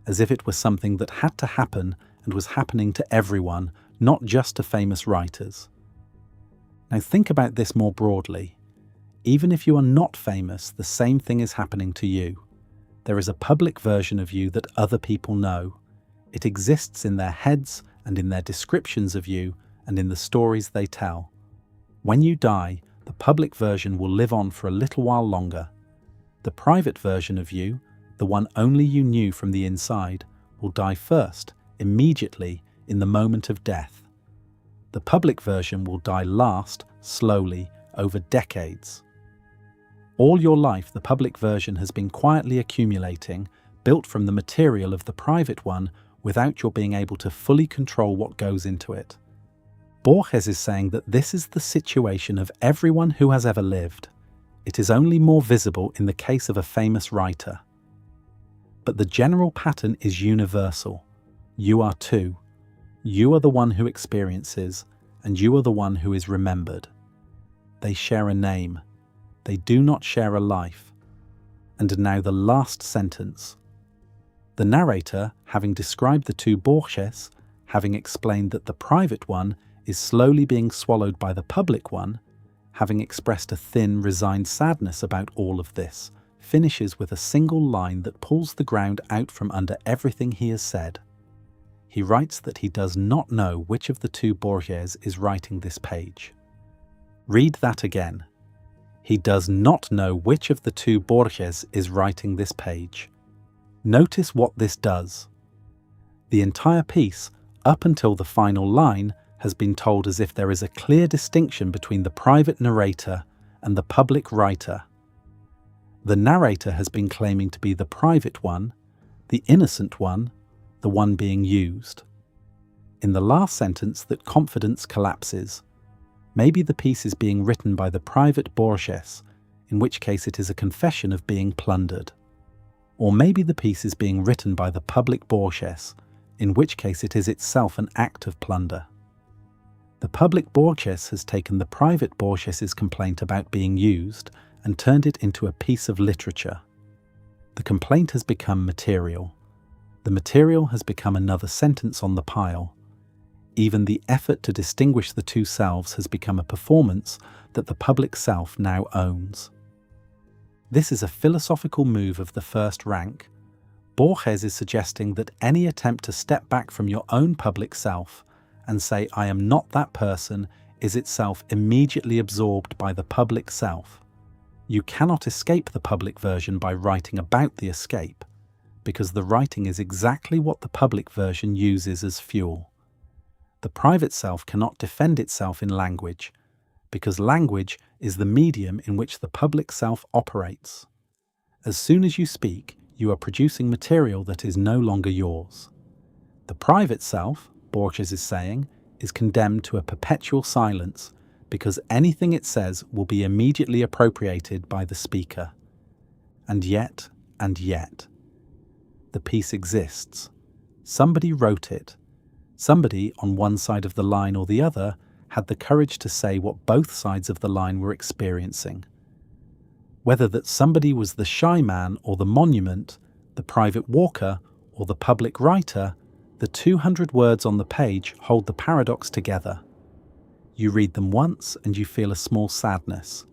as if it were something that had to happen and was happening to everyone, not just to famous writers. Now think about this more broadly. Even if you are not famous, the same thing is happening to you. There is a public version of you that other people know. It exists in their heads and in their descriptions of you and in the stories they tell. When you die, the public version will live on for a little while longer. The private version of you, the one only you knew from the inside, will die first, immediately, in the moment of death. The public version will die last, slowly, over decades. All your life, the public version has been quietly accumulating, built from the material of the private one, without your being able to fully control what goes into it. Borges is saying that this is the situation of everyone who has ever lived. It is only more visible in the case of a famous writer. But the general pattern is universal. You are too. You are the one who experiences, and you are the one who is remembered. They share a name. They do not share a life. And now the last sentence. The narrator, having described the two Borges, having explained that the private one is slowly being swallowed by the public one, having expressed a thin, resigned sadness about all of this, finishes with a single line that pulls the ground out from under everything he has said. He writes that he does not know which of the two Borges is writing this page. Read that again. He does not know which of the two Borges is writing this page. Notice what this does. The entire piece, up until the final line, has been told as if there is a clear distinction between the private narrator and the public writer. The narrator has been claiming to be the private one, the innocent one, the one being used. In the last sentence, that confidence collapses. Maybe the piece is being written by the private Borges, in which case it is a confession of being plundered. Or maybe the piece is being written by the public Borges, in which case it is itself an act of plunder. The public Borges has taken the private Borges's complaint about being used and turned it into a piece of literature. The complaint has become material. The material has become another sentence on the pile. Even the effort to distinguish the two selves has become a performance that the public self now owns. This is a philosophical move of the first rank. Borges is suggesting that any attempt to step back from your own public self and say, "I am not that person," is itself immediately absorbed by the public self. You cannot escape the public version by writing about the escape, because the writing is exactly what the public version uses as fuel. The private self cannot defend itself in language, because language is the medium in which the public self operates. As soon as you speak, you are producing material that is no longer yours. The private self, Borges is saying, is condemned to a perpetual silence because anything it says will be immediately appropriated by the speaker. And yet, the piece exists. Somebody wrote it. Somebody on one side of the line or the other had the courage to say what both sides of the line were experiencing. Whether that somebody was the shy man or the monument, the private walker or the public writer, the 200 words on the page hold the paradox together. You read them once and you feel a small sadness.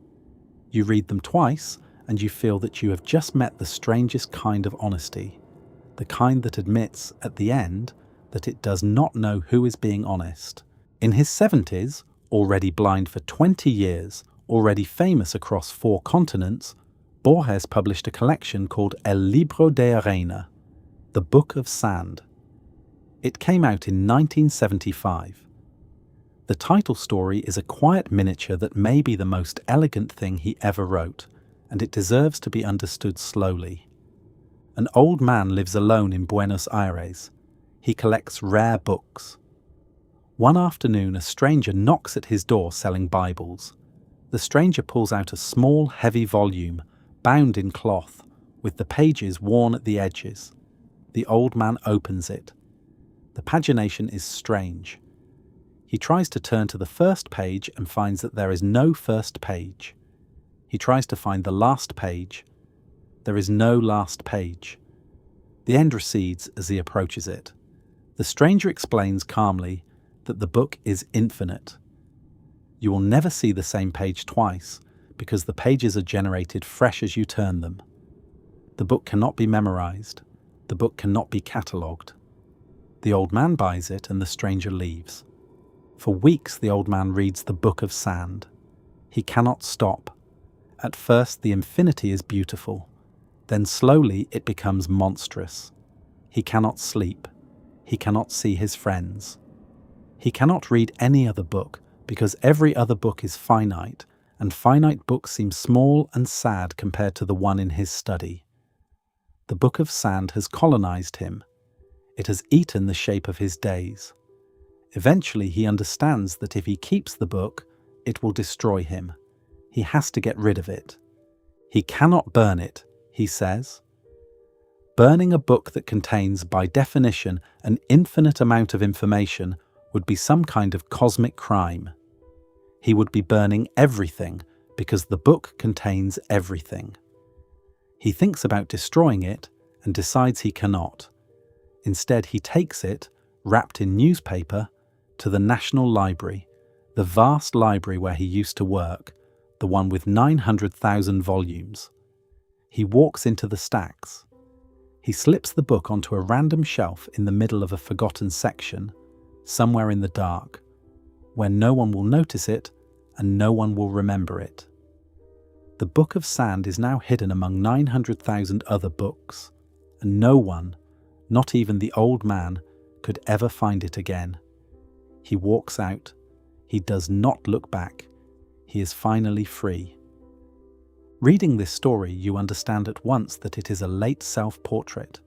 You read them twice and you feel that you have just met the strangest kind of honesty, the kind that admits, at the end, that it does not know who is being honest. In his 70s, already blind for 20 years, already famous across 4 continents, Borges published a collection called El Libro de Arena, the Book of Sand. It came out in 1975. The title story is a quiet miniature that may be the most elegant thing he ever wrote, and it deserves to be understood slowly. An old man lives alone in Buenos Aires. He collects rare books. One afternoon, a stranger knocks at his door selling Bibles. The stranger pulls out a small, heavy volume, bound in cloth, with the pages worn at the edges. The old man opens it. The pagination is strange. He tries to turn to the first page and finds that there is no first page. He tries to find the last page. There is no last page. The end recedes as he approaches it. The stranger explains calmly that the book is infinite. You will never see the same page twice because the pages are generated fresh as you turn them. The book cannot be memorized. The book cannot be catalogued. The old man buys it and the stranger leaves. For weeks the old man reads the Book of Sand. He cannot stop. At first the infinity is beautiful. Then slowly it becomes monstrous. He cannot sleep. He cannot see his friends. He cannot read any other book because every other book is finite, and finite books seem small and sad compared to the one in his study. The Book of Sand has colonized him. It has eaten the shape of his days. Eventually he understands that if he keeps the book, it will destroy him. He has to get rid of it. He cannot burn it, he says. Burning a book that contains, by definition, an infinite amount of information would be some kind of cosmic crime. He would be burning everything because the book contains everything. He thinks about destroying it and decides he cannot. Instead, he takes it, wrapped in newspaper, to the National Library, the vast library where he used to work, the one with 900,000 volumes. He walks into the stacks. He slips the book onto a random shelf in the middle of a forgotten section, somewhere in the dark, where no one will notice it and no one will remember it. The Book of Sand is now hidden among 900,000 other books, and no one, not even the old man, could ever find it again. He walks out. He does not look back. He is finally free. Reading this story, you understand at once that it is a late self-portrait.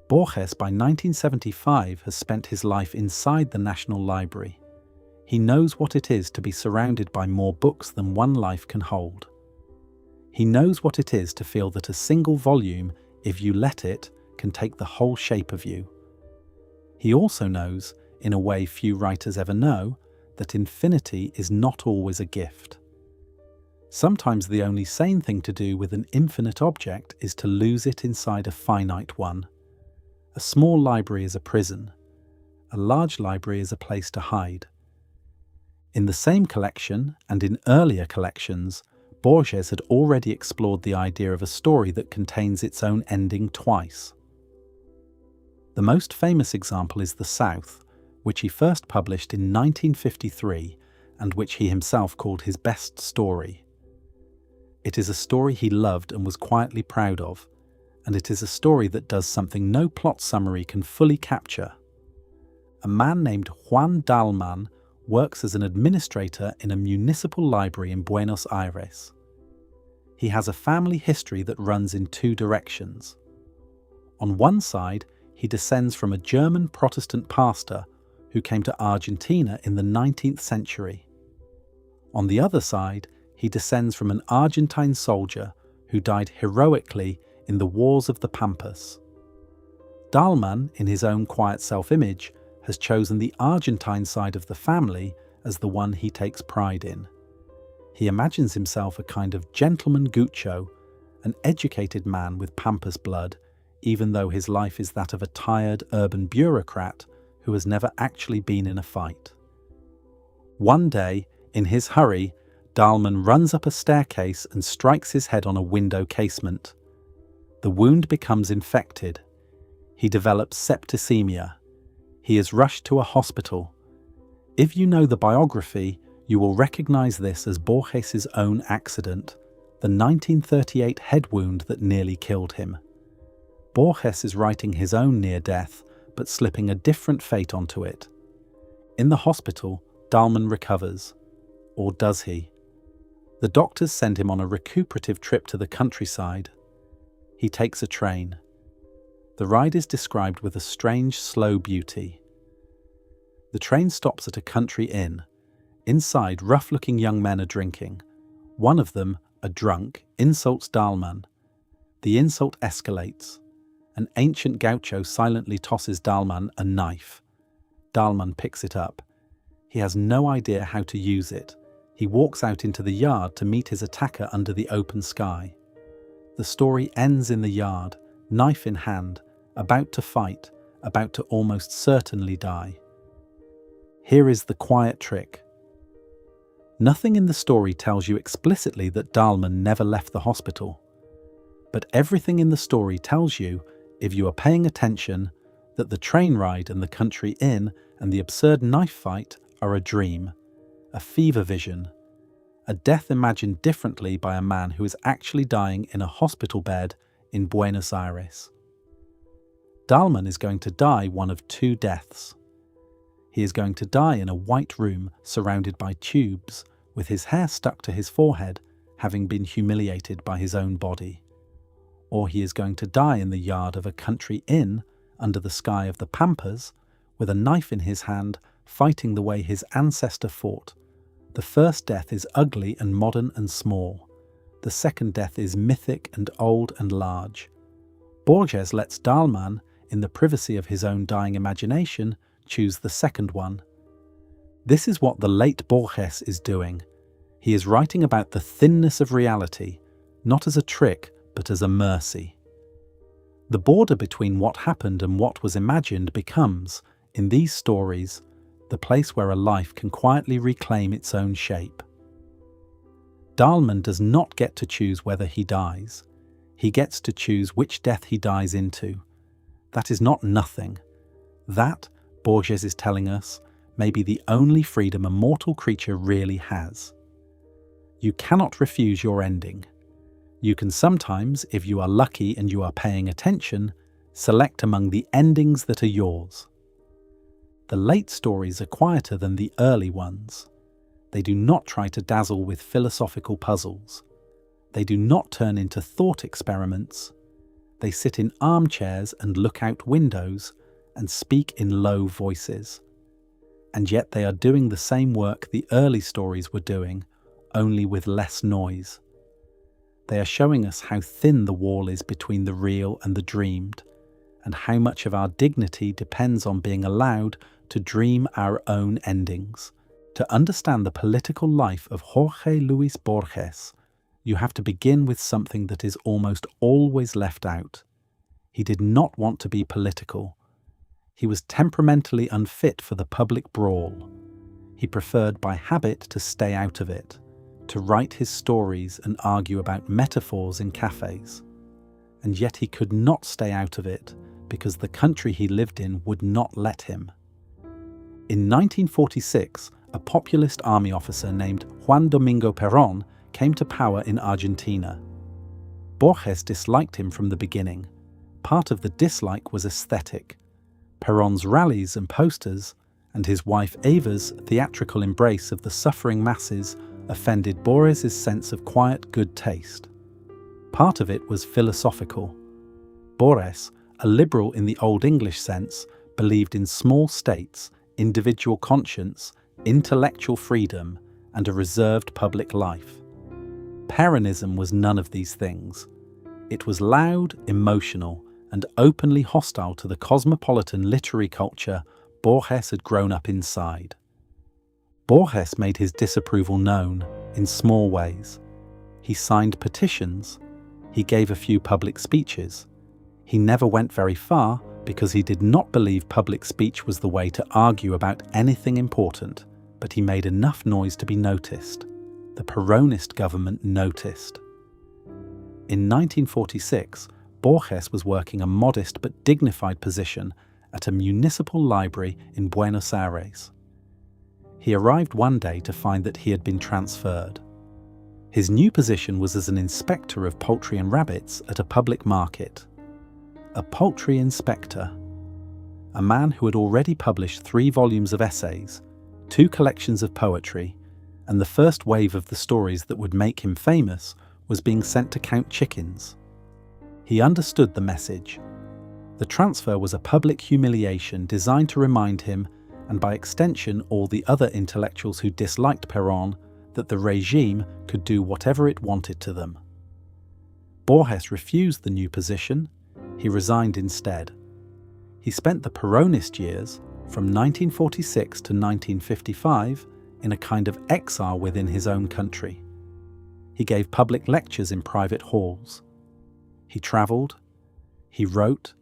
Borges, by 1975, has spent his life inside the National Library. He knows what it is to be surrounded by more books than one life can hold. He knows what it is to feel that a single volume, if you let it, can take the whole shape of you. He also knows, in a way few writers ever know, that infinity is not always a gift. Sometimes the only sane thing to do with an infinite object is to lose it inside a finite one. A small library is a prison. A large library is a place to hide. In the same collection, and in earlier collections, Borges had already explored the idea of a story that contains its own ending twice. The most famous example is The South, which he first published in 1953 and which he himself called his best story. It is a story he loved and was quietly proud of, and it is a story that does something no plot summary can fully capture. A man named Juan Dalman works as an administrator in a municipal library in Buenos Aires. He has a family history that runs in two directions. On one side, he descends from a German Protestant pastor who came to Argentina in the 19th century. On the other side, he descends from an Argentine soldier who died heroically in the wars of the Pampas. Dalman, in his own quiet self-image, has chosen the Argentine side of the family as the one he takes pride in. He imagines himself a kind of gentleman gaucho, an educated man with Pampas blood, even though his life is that of a tired urban bureaucrat who has never actually been in a fight. One day, in his hurry, Dalman runs up a staircase and strikes his head on a window casement. The wound becomes infected. He develops septicemia. He is rushed to a hospital. If you know the biography, you will recognize this as Borges' own accident, the 1938 head wound that nearly killed him. Borges is writing his own near death, but slipping a different fate onto it. In the hospital, Dalman recovers. Or does he? The doctors send him on a recuperative trip to the countryside. He takes a train. The ride is described with a strange, slow beauty. The train stops at a country inn. Inside, rough-looking young men are drinking. One of them, a drunk, insults Dalman. The insult escalates. An ancient gaucho silently tosses Dalman a knife. Dalman picks it up. He has no idea how to use it. He walks out into the yard to meet his attacker under the open sky. The story ends in the yard, knife in hand, about to fight, about to almost certainly die. Here is the quiet trick. Nothing in the story tells you explicitly that Dalman never left the hospital. But everything in the story tells you, if you are paying attention, that the train ride and the country inn and the absurd knife fight are a dream, a fever vision, a death imagined differently by a man who is actually dying in a hospital bed in Buenos Aires. Dalman is going to die one of two deaths. He is going to die in a white room surrounded by tubes, with his hair stuck to his forehead, having been humiliated by his own body. Or he is going to die in the yard of a country inn, under the sky of the Pampas, with a knife in his hand, fighting the way his ancestor fought. The first death is ugly and modern and small. The second death is mythic and old and large. Borges lets Dalman, in the privacy of his own dying imagination, choose the second one. This is what the late Borges is doing. He is writing about the thinness of reality, not as a trick, but as a mercy. The border between what happened and what was imagined becomes, in these stories, the place where a life can quietly reclaim its own shape. Dalman does not get to choose whether he dies. He gets to choose which death he dies into. That is not nothing. That, Borges is telling us, may be the only freedom a mortal creature really has. You cannot refuse your ending. You can sometimes, if you are lucky and you are paying attention, select among the endings that are yours. The late stories are quieter than the early ones. They do not try to dazzle with philosophical puzzles. They do not turn into thought experiments. They sit in armchairs and look out windows and speak in low voices. And yet they are doing the same work the early stories were doing, only with less noise. They are showing us how thin the wall is between the real and the dreamed, and how much of our dignity depends on being allowed to dream our own endings. To understand the political life of Jorge Luis Borges, You have to begin with something that is almost always left out. He did not want to be political. He was temperamentally unfit for the public brawl. He preferred by habit to stay out of it, to write his stories and argue about metaphors in cafes. And yet he could not stay out of it because the country he lived in would not let him. In 1946, a populist army officer named Juan Domingo Perón came to power in Argentina. Borges disliked him from the beginning. Part of the dislike was aesthetic. Perón's rallies and posters, and his wife Eva's theatrical embrace of the suffering masses offended Borges's sense of quiet good taste. Part of it was philosophical. Borges, a liberal in the Old English sense, believed in small states, individual conscience, intellectual freedom, and a reserved public life. Peronism was none of these things. It was loud, emotional, and openly hostile to the cosmopolitan literary culture Borges had grown up inside. Borges made his disapproval known in small ways. He signed petitions. He gave a few public speeches. He never went very far because he did not believe public speech was the way to argue about anything important, but he made enough noise to be noticed. The Peronist government noticed. In 1946, Borges was working a modest but dignified position at a municipal library in Buenos Aires. He arrived one day to find that he had been transferred. His new position was as an inspector of poultry and rabbits at a public market. A poultry inspector. A man who had already published 3 volumes of essays, 2 collections of poetry, and the first wave of the stories that would make him famous was being sent to count chickens. He understood the message. The transfer was a public humiliation designed to remind him, and by extension all the other intellectuals who disliked Perón, that the regime could do whatever it wanted to them. Borges refused the new position. He resigned instead. He spent the Peronist years, from 1946 to 1955, in a kind of exile within his own country. He gave public lectures in private halls. He travelled. He wrote.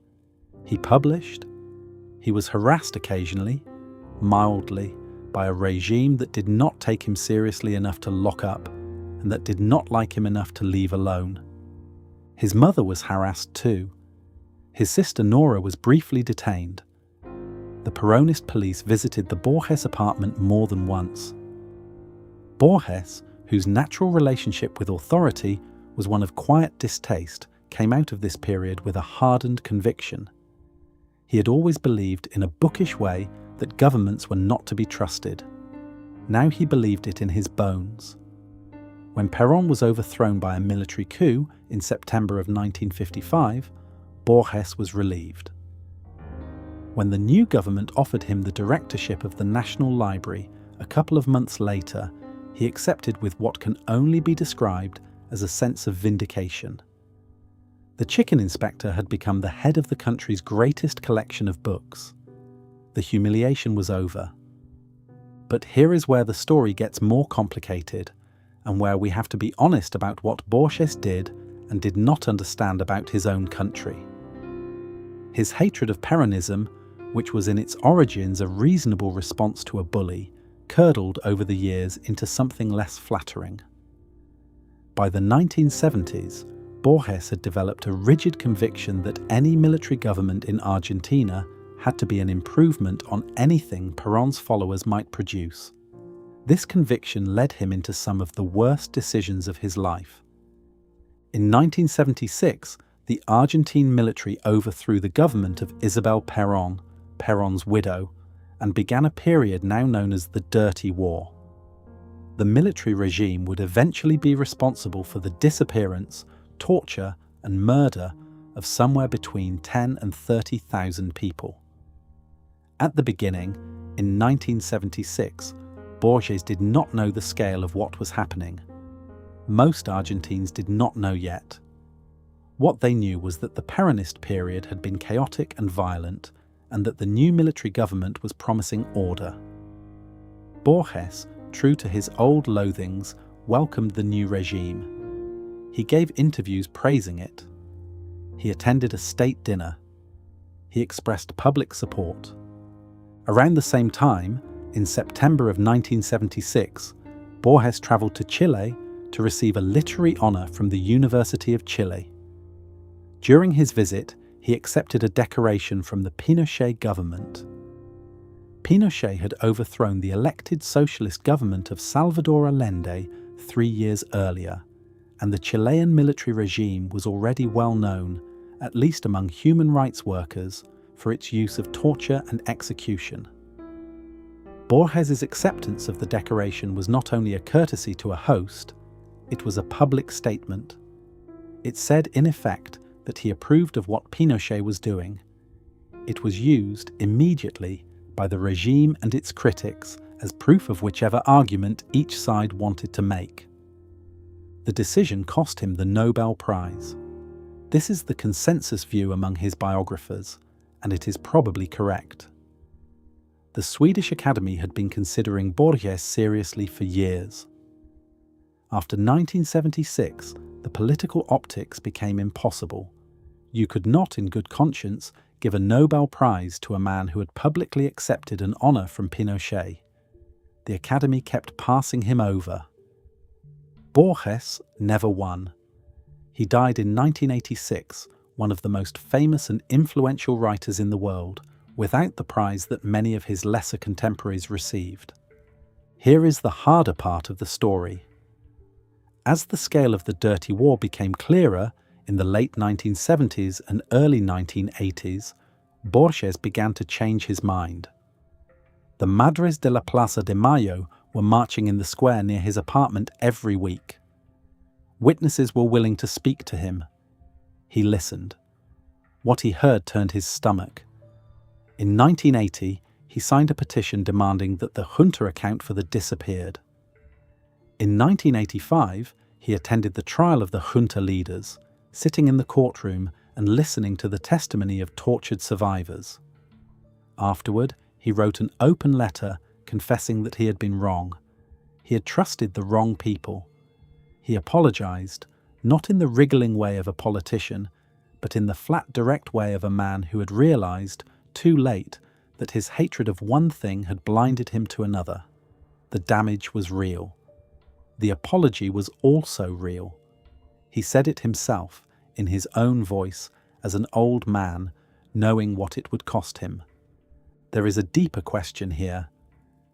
He published. He was harassed occasionally, mildly, by a regime that did not take him seriously enough to lock up, and that did not like him enough to leave alone. His mother was harassed too. His sister Nora was briefly detained. The Peronist police visited the Borges apartment more than once. Borges, whose natural relationship with authority was one of quiet distaste, came out of this period with a hardened conviction. He had always believed in a bookish way that governments were not to be trusted. Now he believed it in his bones. When Perón was overthrown by a military coup in September of 1955, Borges was relieved. When the new government offered him the directorship of the National Library a couple of months later, he accepted with what can only be described as a sense of vindication. The chicken inspector had become the head of the country's greatest collection of books. The humiliation was over. But here is where the story gets more complicated, and where we have to be honest about what Borges did and did not understand about his own country. His hatred of Peronism, which was in its origins a reasonable response to a bully, curdled over the years into something less flattering. By the 1970s, Borges had developed a rigid conviction that any military government in Argentina had to be an improvement on anything Perón's followers might produce. This conviction led him into some of the worst decisions of his life. In 1976, the Argentine military overthrew the government of Isabel Perón, Perón's widow, and began a period now known as the Dirty War. The military regime would eventually be responsible for the disappearance, torture, and murder of somewhere between 10 and 30,000 people. At the beginning, in 1976, Borges did not know the scale of what was happening. Most Argentines did not know yet. What they knew was that the Peronist period had been chaotic and violent, and that the new military government was promising order. Borges, true to his old loathings, welcomed the new regime. He gave interviews praising it. He attended a state dinner. He expressed public support. Around the same time, in September of 1976, Borges travelled to Chile to receive a literary honour from the University of Chile. During his visit, he accepted a decoration from the Pinochet government. Pinochet had overthrown the elected socialist government of Salvador Allende 3 years earlier, and the Chilean military regime was already well known, at least among human rights workers, for its use of torture and execution. Borges's acceptance of the decoration was not only a courtesy to a host, it was a public statement. It said, in effect, that he approved of what Pinochet was doing. It was used immediately by the regime and its critics as proof of whichever argument each side wanted to make. The decision cost him the Nobel Prize. This is the consensus view among his biographers, and it is probably correct. The Swedish Academy had been considering Borges seriously for years. After 1976, the political optics became impossible. You could not, in good conscience, give a Nobel Prize to a man who had publicly accepted an honour from Pinochet. The Academy kept passing him over. Borges never won. He died in 1986, one of the most famous and influential writers in the world, without the prize that many of his lesser contemporaries received. Here is the harder part of the story. As the scale of the Dirty War became clearer in the late 1970s and early 1980s, Borges began to change his mind. The Madres de la Plaza de Mayo were marching in the square near his apartment every week. Witnesses were willing to speak to him. He listened. What he heard turned his stomach. In 1980, he signed a petition demanding that the junta account for the disappeared. In 1985, he attended the trial of the junta leaders, sitting in the courtroom and listening to the testimony of tortured survivors. Afterward, he wrote an open letter confessing that he had been wrong. He had trusted the wrong people. He apologized, not in the wriggling way of a politician, but in the flat, direct way of a man who had realized, too late, that his hatred of one thing had blinded him to another. The damage was real. The apology was also real. He said it himself, in his own voice, as an old man, knowing what it would cost him. There is a deeper question here.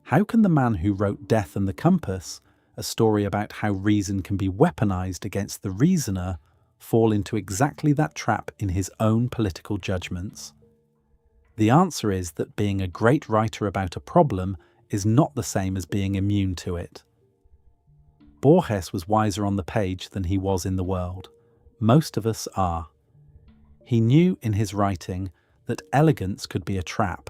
How can the man who wrote Death and the Compass, a story about how reason can be weaponized against the reasoner, fall into exactly that trap in his own political judgments? The answer is that being a great writer about a problem is not the same as being immune to it. Borges was wiser on the page than he was in the world. Most of us are. He knew in his writing that elegance could be a trap,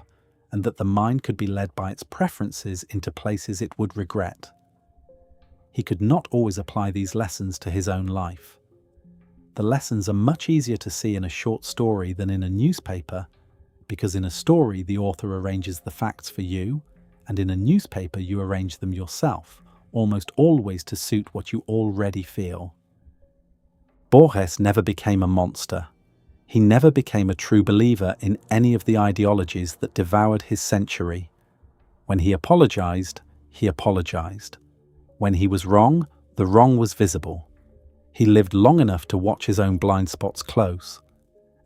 and that the mind could be led by its preferences into places it would regret. He could not always apply these lessons to his own life. The lessons are much easier to see in a short story than in a newspaper, because in a story the author arranges the facts for you, and in a newspaper you arrange them yourself, almost always to suit what you already feel. Borges never became a monster. He never became a true believer in any of the ideologies that devoured his century. When he apologized, he apologized. When he was wrong, the wrong was visible. He lived long enough to watch his own blind spots close,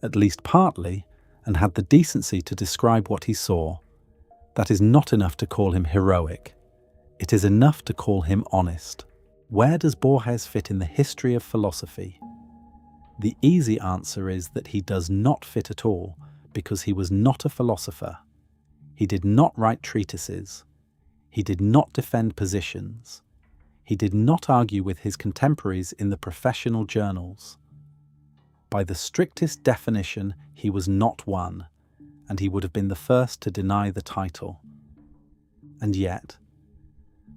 at least partly, and had the decency to describe what he saw. That is not enough to call him heroic. It is enough to call him honest. Where does Borges fit in the history of philosophy? The easy answer is that he does not fit at all, because he was not a philosopher. He did not write treatises. He did not defend positions. He did not argue with his contemporaries in the professional journals. By the strictest definition, he was not one, and he would have been the first to deny the title. And yet,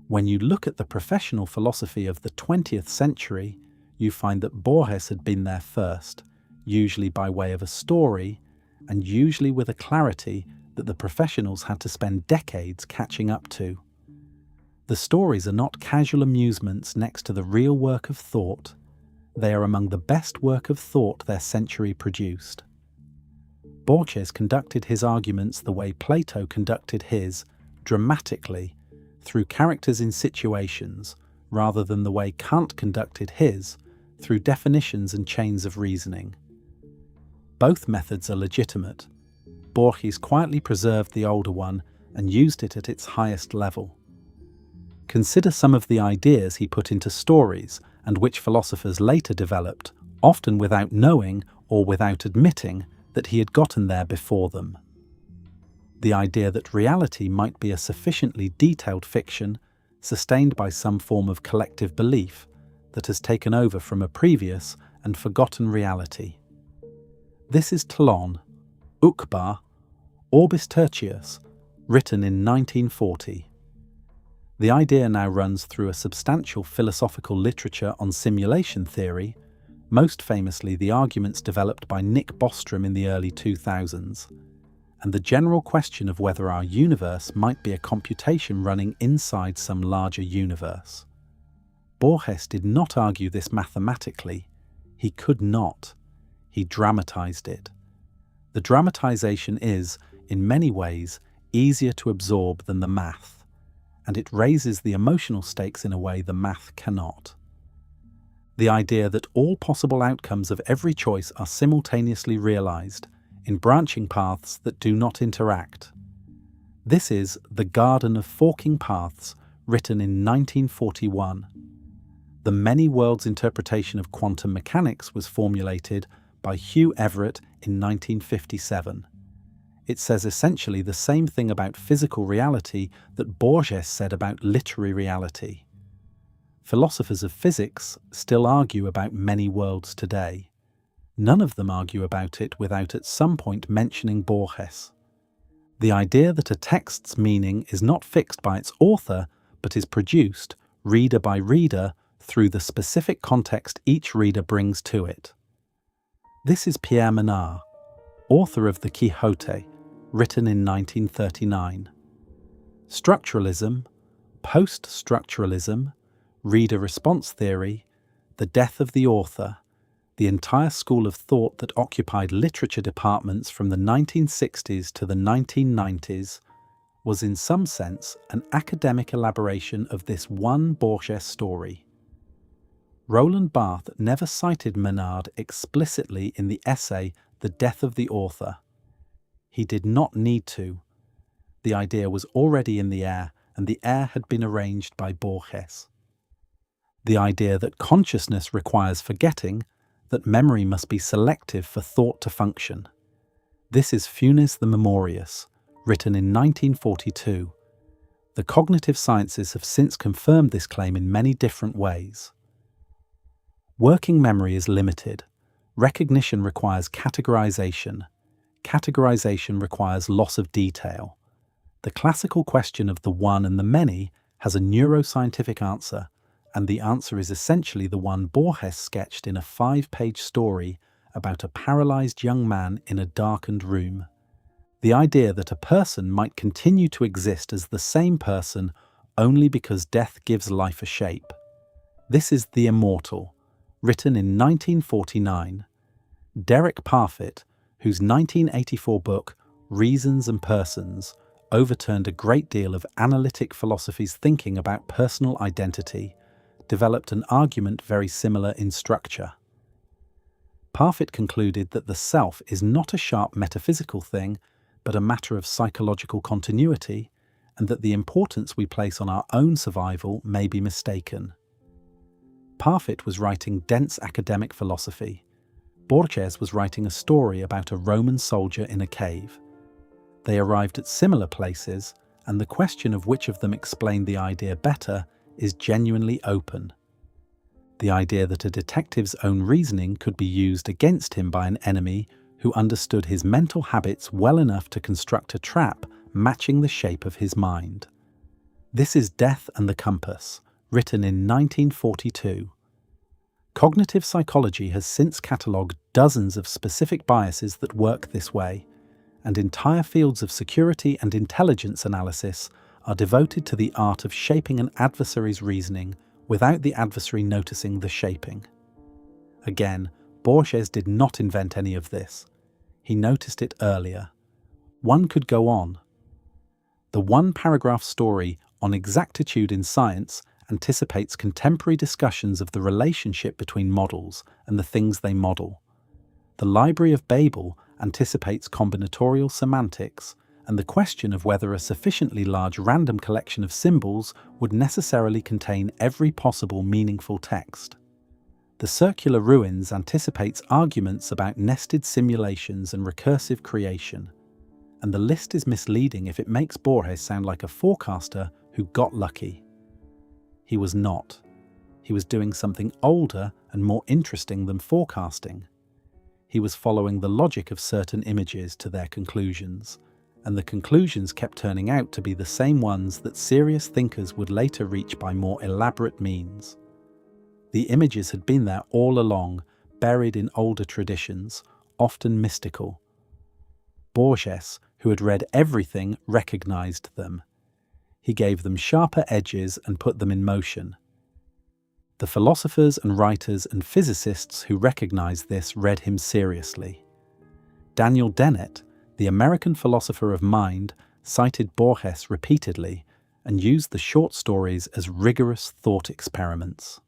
when you look at the professional philosophy of the 20th century, you find that Borges had been there first, usually by way of a story, and usually with a clarity that the professionals had to spend decades catching up to. The stories are not casual amusements next to the real work of thought. they are among the best work of thought their century produced. Borges conducted his arguments the way Plato conducted his, dramatically, through characters in situations, rather than the way Kant conducted his, through definitions and chains of reasoning. Both methods are legitimate. Borges quietly preserved the older one and used it at its highest level. Consider some of the ideas he put into stories and which philosophers later developed, often without knowing or without admitting that he had gotten there before them. The idea that reality might be a sufficiently detailed fiction, sustained by some form of collective belief that has taken over from a previous and forgotten reality. This is Tlon, Uqbar, Orbis Tertius, written in 1940. The idea now runs through a substantial philosophical literature on simulation theory, most famously the arguments developed by Nick Bostrom in the early 2000s, and the general question of whether our universe might be a computation running inside some larger universe. Borges did not argue this mathematically. He could not. He dramatized it. The dramatization is, in many ways, easier to absorb than the math, and it raises the emotional stakes in a way the math cannot. The idea that all possible outcomes of every choice are simultaneously realized in branching paths that do not interact. This is The Garden of Forking Paths, written in 1941. The many worlds interpretation of quantum mechanics was formulated by Hugh Everett in 1957. It says essentially the same thing about physical reality that Borges said about literary reality. Philosophers of physics still argue about many worlds today. None of them argue about it without at some point mentioning Borges. The idea that a text's meaning is not fixed by its author, but is produced, reader by reader, through the specific context each reader brings to it. This is Pierre Menard, author of the Quixote, written in 1939. Structuralism, post-structuralism, reader response theory, the death of the author, the entire school of thought that occupied literature departments from the 1960s to the 1990s, was in some sense an academic elaboration of this one Borges story. Roland Barthes never cited Menard explicitly in the essay The Death of the Author. He did not need to. The idea was already in the air, and the air had been arranged by Borges. The idea that consciousness requires forgetting, that memory must be selective for thought to function. This is Funes the Memorious, written in 1942. The cognitive sciences have since confirmed this claim in many different ways. Working memory is limited. Recognition requires categorization. Categorization requires loss of detail. The classical question of the one and the many has a neuroscientific answer, and the answer is essentially the one Borges sketched in a 5-page story about a paralyzed young man in a darkened room. The idea that a person might continue to exist as the same person only because death gives life a shape. This is The Immortal, written in 1949. Derek Parfit, whose 1984 book, Reasons and Persons, overturned a great deal of analytic philosophy's thinking about personal identity, developed an argument very similar in structure. Parfit concluded that the self is not a sharp metaphysical thing, but a matter of psychological continuity, and that the importance we place on our own survival may be mistaken. Parfit was writing dense academic philosophy. Borges was writing a story about a Roman soldier in a cave. They arrived at similar places, and the question of which of them explained the idea better is genuinely open. The idea that a detective's own reasoning could be used against him by an enemy who understood his mental habits well enough to construct a trap matching the shape of his mind. This is Death and the Compass, written in 1942. Cognitive psychology has since catalogued dozens of specific biases that work this way, and entire fields of security and intelligence analysis are devoted to the art of shaping an adversary's reasoning without the adversary noticing the shaping. Again, Borges did not invent any of this. He noticed it earlier. One could go on. The one-paragraph story on exactitude in science anticipates contemporary discussions of the relationship between models and the things they model. The Library of Babel anticipates combinatorial semantics and the question of whether a sufficiently large random collection of symbols would necessarily contain every possible meaningful text. The Circular Ruins anticipates arguments about nested simulations and recursive creation, and the list is misleading if it makes Borges sound like a forecaster who got lucky. He was not. He was doing something older and more interesting than forecasting. He was following the logic of certain images to their conclusions, and the conclusions kept turning out to be the same ones that serious thinkers would later reach by more elaborate means. The images had been there all along, buried in older traditions, often mystical. Borges, who had read everything, recognized them. He gave them sharper edges and put them in motion. The philosophers and writers and physicists who recognized this read him seriously. Daniel Dennett, the American philosopher of mind, cited Borges repeatedly and used the short stories as rigorous thought experiments.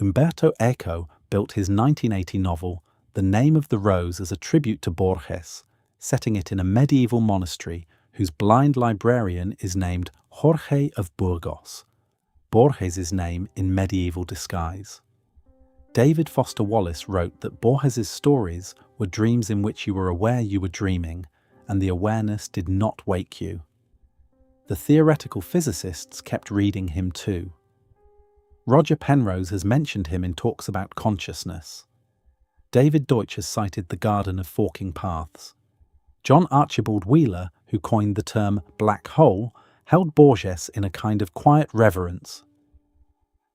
Umberto Eco built his 1980 novel The Name of the Rose as a tribute to Borges, setting it in a medieval monastery whose blind librarian is named Jorge of Burgos, Borges' name in medieval disguise. David Foster Wallace wrote that Borges' stories were dreams in which you were aware you were dreaming, and the awareness did not wake you. The theoretical physicists kept reading him too. Roger Penrose has mentioned him in talks about consciousness. David Deutsch has cited The Garden of Forking Paths. John Archibald Wheeler, who coined the term black hole, held Borges in a kind of quiet reverence.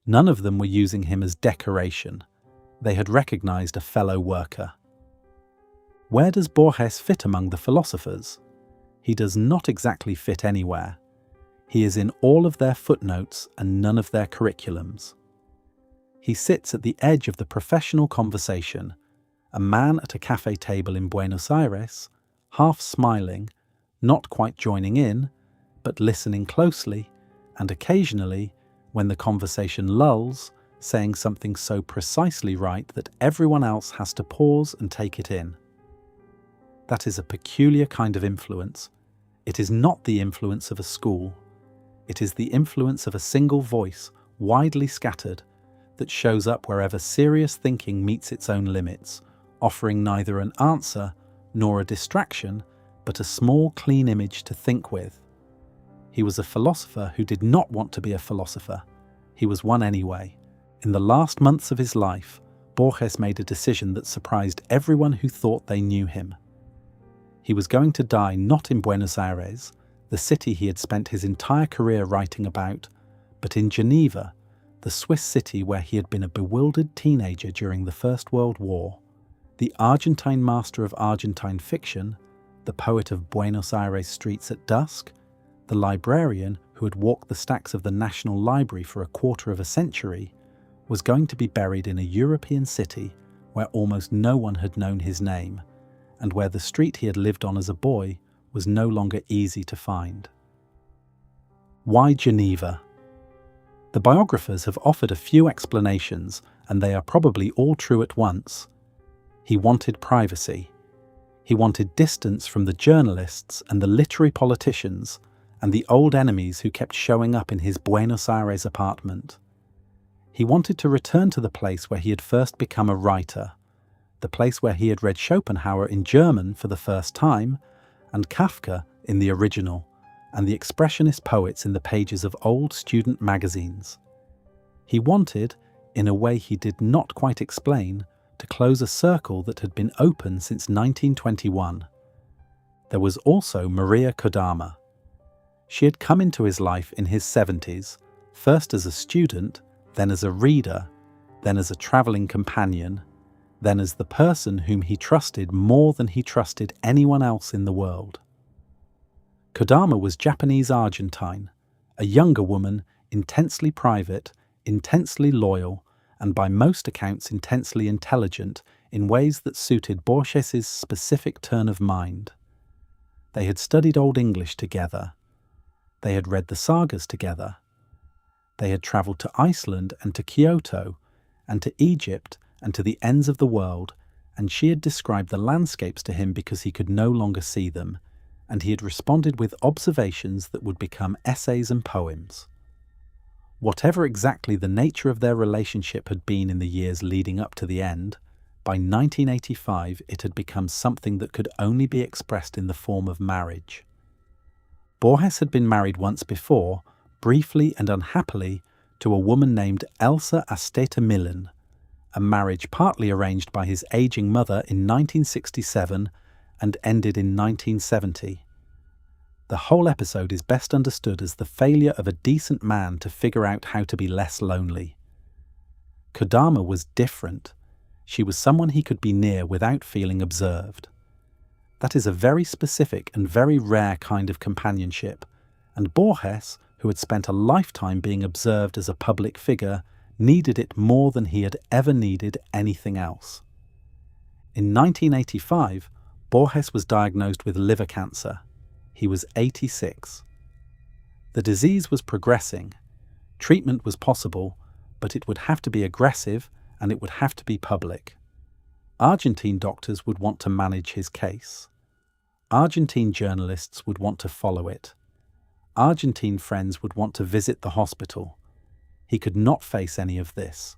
None of them were using him as decoration. They had recognized a fellow worker. Where does Borges fit among the philosophers? He does not exactly fit anywhere. He is in all of their footnotes and none of their curriculums. He sits at the edge of the professional conversation, a man at a cafe table in Buenos Aires, half smiling, not quite joining in, but listening closely, and occasionally, when the conversation lulls, saying something so precisely right that everyone else has to pause and take it in. That is a peculiar kind of influence. It is not the influence of a school. It is the influence of a single voice, widely scattered, that shows up wherever serious thinking meets its own limits, offering neither an answer nor a distraction, but a small, clean image to think with. He was a philosopher who did not want to be a philosopher. He was one anyway. In the last months of his life, Borges made a decision that surprised everyone who thought they knew him. He was going to die not in Buenos Aires, the city he had spent his entire career writing about, but in Geneva, the Swiss city where he had been a bewildered teenager during the First World War, the Argentine master of Argentine fiction, the poet of Buenos Aires streets at dusk, the librarian who had walked the stacks of the National Library for a quarter of a century, was going to be buried in a European city where almost no one had known his name, and where the street he had lived on as a boy was no longer easy to find. Why Geneva? The biographers have offered a few explanations, and they are probably all true at once. He wanted privacy. He wanted distance from the journalists and the literary politicians and the old enemies who kept showing up in his Buenos Aires apartment. He wanted to return to the place where he had first become a writer, the place where he had read Schopenhauer in German for the first time, and Kafka in the original, and the expressionist poets in the pages of old student magazines. He wanted, in a way he did not quite explain, to close a circle that had been open since 1921. There was also Maria Kodama. She had come into his life in his 70s, first as a student, then as a reader, then as a travelling companion, then as the person whom he trusted more than he trusted anyone else in the world. Kodama was Japanese Argentine, a younger woman, intensely private, intensely loyal, and by most accounts intensely intelligent in ways that suited Borges's specific turn of mind. They had studied Old English together. They had read the sagas together. They had travelled to Iceland and to Kyoto, and to Egypt and to the ends of the world, and she had described the landscapes to him because he could no longer see them, and he had responded with observations that would become essays and poems. Whatever exactly the nature of their relationship had been in the years leading up to the end, by 1985 it had become something that could only be expressed in the form of marriage. Borges had been married once before, briefly and unhappily, to a woman named Elsa Asteta Millen, a marriage partly arranged by his aging mother in 1967 and ended in 1970. The whole episode is best understood as the failure of a decent man to figure out how to be less lonely. Kodama was different. She was someone he could be near without feeling observed. That is a very specific and very rare kind of companionship, and Borges, who had spent a lifetime being observed as a public figure, needed it more than he had ever needed anything else. In 1985, Borges was diagnosed with liver cancer. He was 86. The disease was progressing. Treatment was possible, but it would have to be aggressive and it would have to be public. Argentine doctors would want to manage his case. Argentine journalists would want to follow it. Argentine friends would want to visit the hospital. He could not face any of this.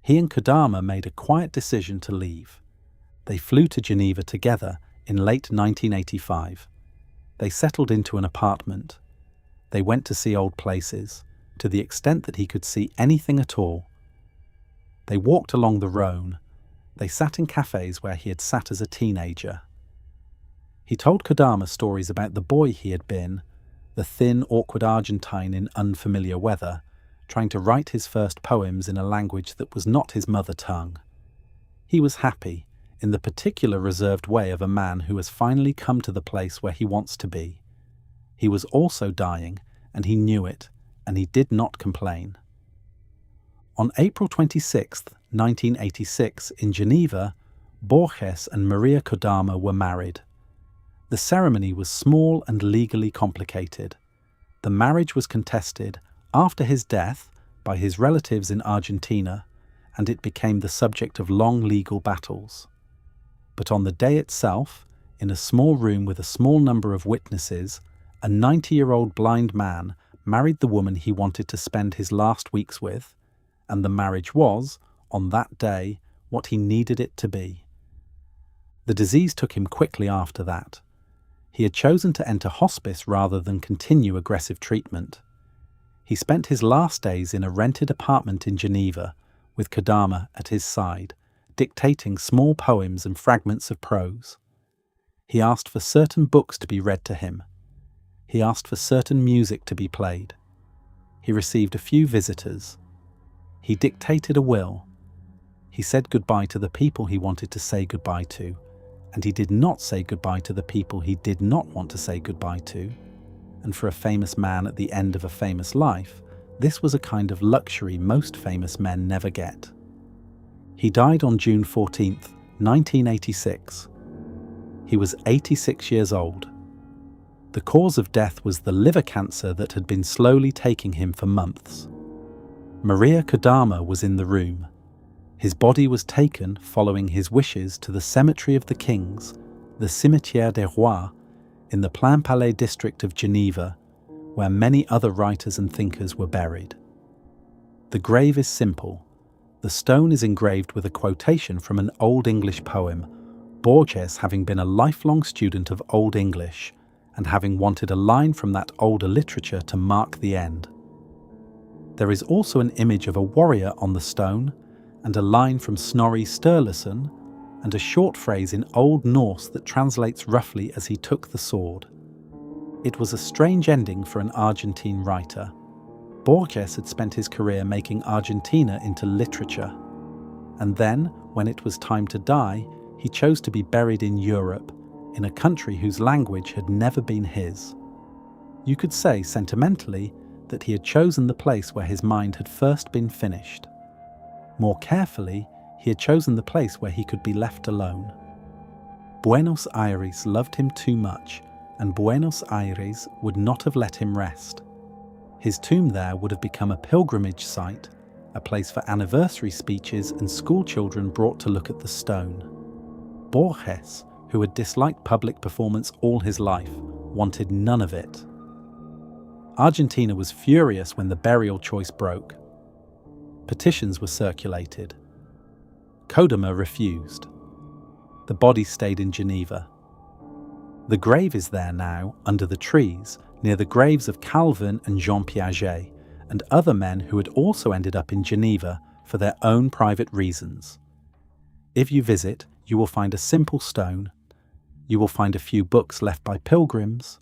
He and Kodama made a quiet decision to leave. They flew to Geneva together in late 1985. They settled into an apartment. They went to see old places, to the extent that he could see anything at all. They walked along the Rhone. They sat in cafes where he had sat as a teenager. He told Kodama stories about the boy he had been, the thin, awkward Argentine in unfamiliar weather, trying to write his first poems in a language that was not his mother tongue. He was happy, in the particular reserved way of a man who has finally come to the place where he wants to be. He was also dying, and he knew it, and he did not complain. On April 26, 1986, in Geneva, Borges and Maria Kodama were married. The ceremony was small and legally complicated. The marriage was contested after his death by his relatives in Argentina, and it became the subject of long legal battles. But on the day itself, in a small room with a small number of witnesses, a 90-year-old blind man married the woman he wanted to spend his last weeks with, and the marriage was, on that day, what he needed it to be. The disease took him quickly after that. He had chosen to enter hospice rather than continue aggressive treatment. He spent his last days in a rented apartment in Geneva, with Kodama at his side, dictating small poems and fragments of prose. He asked for certain books to be read to him. He asked for certain music to be played. He received a few visitors. He dictated a will. He said goodbye to the people he wanted to say goodbye to, and he did not say goodbye to the people he did not want to say goodbye to. And for a famous man at the end of a famous life, this was a kind of luxury most famous men never get. He died on June 14, 1986. He was 86 years old. The cause of death was the liver cancer that had been slowly taking him for months. Maria Kodama was in the room. His body was taken, following his wishes, to the Cemetery of the Kings, the Cimetière des Rois, in the Plainpalais district of Geneva, where many other writers and thinkers were buried. The grave is simple. The stone is engraved with a quotation from an Old English poem, Borges having been a lifelong student of Old English and having wanted a line from that older literature to mark the end. There is also an image of a warrior on the stone, and a line from Snorri Sturluson, and a short phrase in Old Norse that translates roughly as he took the sword. It was a strange ending for an Argentine writer. Borges had spent his career making Argentina into literature. And then, when it was time to die, he chose to be buried in Europe, in a country whose language had never been his. You could say, sentimentally, that he had chosen the place where his mind had first been finished. More carefully, he had chosen the place where he could be left alone. Buenos Aires loved him too much, and Buenos Aires would not have let him rest. His tomb there would have become a pilgrimage site, a place for anniversary speeches and schoolchildren brought to look at the stone. Borges, who had disliked public performance all his life, wanted none of it. Argentina was furious when the burial choice broke. Petitions were circulated. Kodama refused. The body stayed in Geneva. The grave is there now, under the trees, near the graves of Calvin and Jean Piaget, and other men who had also ended up in Geneva for their own private reasons. If you visit, you will find a simple stone. You will find a few books left by pilgrims.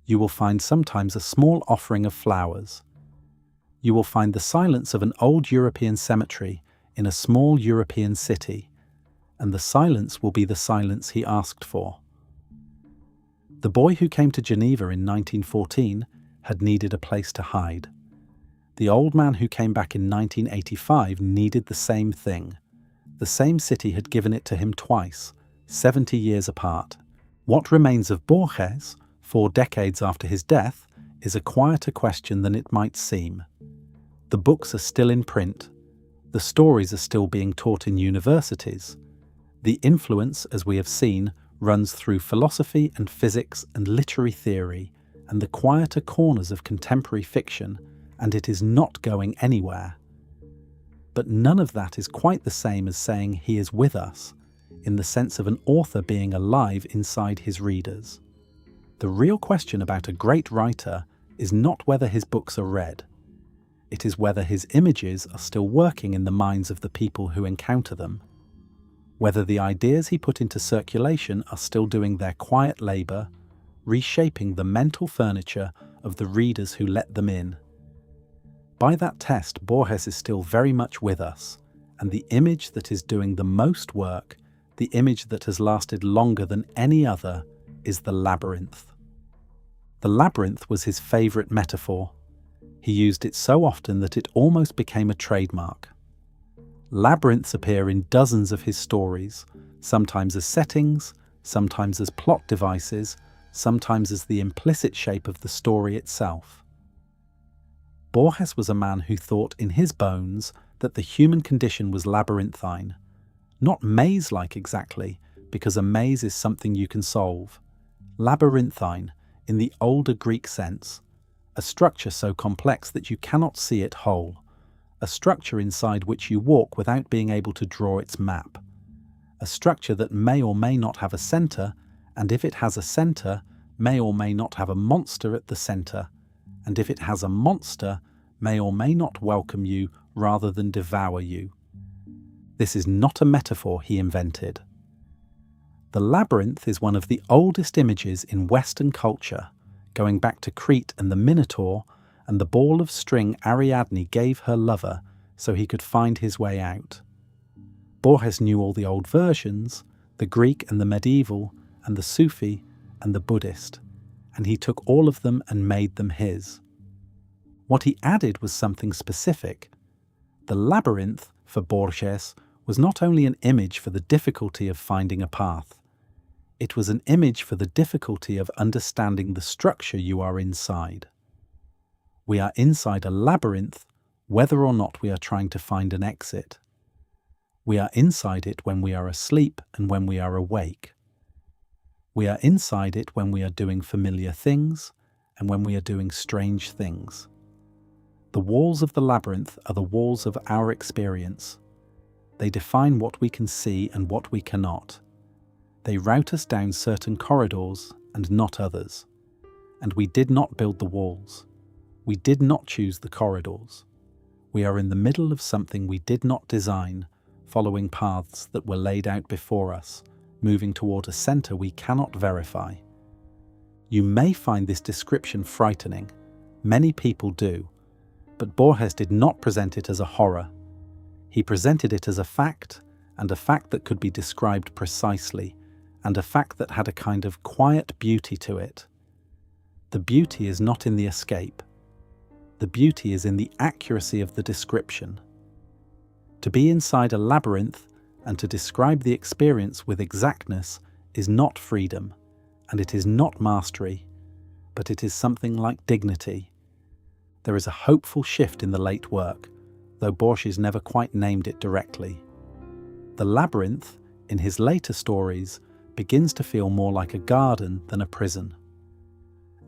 You will find sometimes a small offering of flowers. You will find the silence of an old European cemetery in a small European city, and the silence will be the silence he asked for. The boy who came to Geneva in 1914 had needed a place to hide. The old man who came back in 1985 needed the same thing. The same city had given it to him twice, 70 years apart. What remains of Borges, 4 decades after his death, is a quieter question than it might seem. The books are still in print. The stories are still being taught in universities. The influence, as we have seen, runs through philosophy and physics and literary theory and the quieter corners of contemporary fiction, and it is not going anywhere. But none of that is quite the same as saying he is with us, in the sense of an author being alive inside his readers. The real question about a great writer is not whether his books are read. It is whether his images are still working in the minds of the people who encounter them, whether the ideas he put into circulation are still doing their quiet labour, reshaping the mental furniture of the readers who let them in. By that test, Borges is still very much with us, and the image that is doing the most work, the image that has lasted longer than any other, is the labyrinth. The labyrinth was his favourite metaphor. He used it so often that it almost became a trademark. Labyrinths appear in dozens of his stories, sometimes as settings, sometimes as plot devices, sometimes as the implicit shape of the story itself. Borges was a man who thought in his bones that the human condition was labyrinthine, not maze-like exactly, because a maze is something you can solve. Labyrinthine, in the older Greek sense, a structure so complex that you cannot see it whole, a structure inside which you walk without being able to draw its map, a structure that may or may not have a centre, and if it has a centre, may or may not have a monster at the centre, and if it has a monster, may or may not welcome you rather than devour you. This is not a metaphor he invented. The labyrinth is one of the oldest images in Western culture, going back to Crete and the Minotaur and the ball of string Ariadne gave her lover so he could find his way out. Borges knew all the old versions, the Greek and the medieval, and the Sufi and the Buddhist, and he took all of them and made them his. What he added was something specific. The labyrinth, for Borges, was not only an image for the difficulty of finding a path. It was an image for the difficulty of understanding the structure you are inside. We are inside a labyrinth, whether or not we are trying to find an exit. We are inside it when we are asleep and when we are awake. We are inside it when we are doing familiar things and when we are doing strange things. The walls of the labyrinth are the walls of our experience. They define what we can see and what we cannot. They route us down certain corridors and not others. And we did not build the walls. We did not choose the corridors. We are in the middle of something we did not design, following paths that were laid out before us, moving toward a centre we cannot verify. You may find this description frightening. Many people do. But Borges did not present it as a horror. He presented it as a fact, and a fact that could be described precisely, and a fact that had a kind of quiet beauty to it. The beauty is not in the escape. The beauty is in the accuracy of the description. To be inside a labyrinth and to describe the experience with exactness is not freedom, and it is not mastery, but it is something like dignity. There is a hopeful shift in the late work, though Borges never quite named it directly. The labyrinth, in his later stories, begins to feel more like a garden than a prison.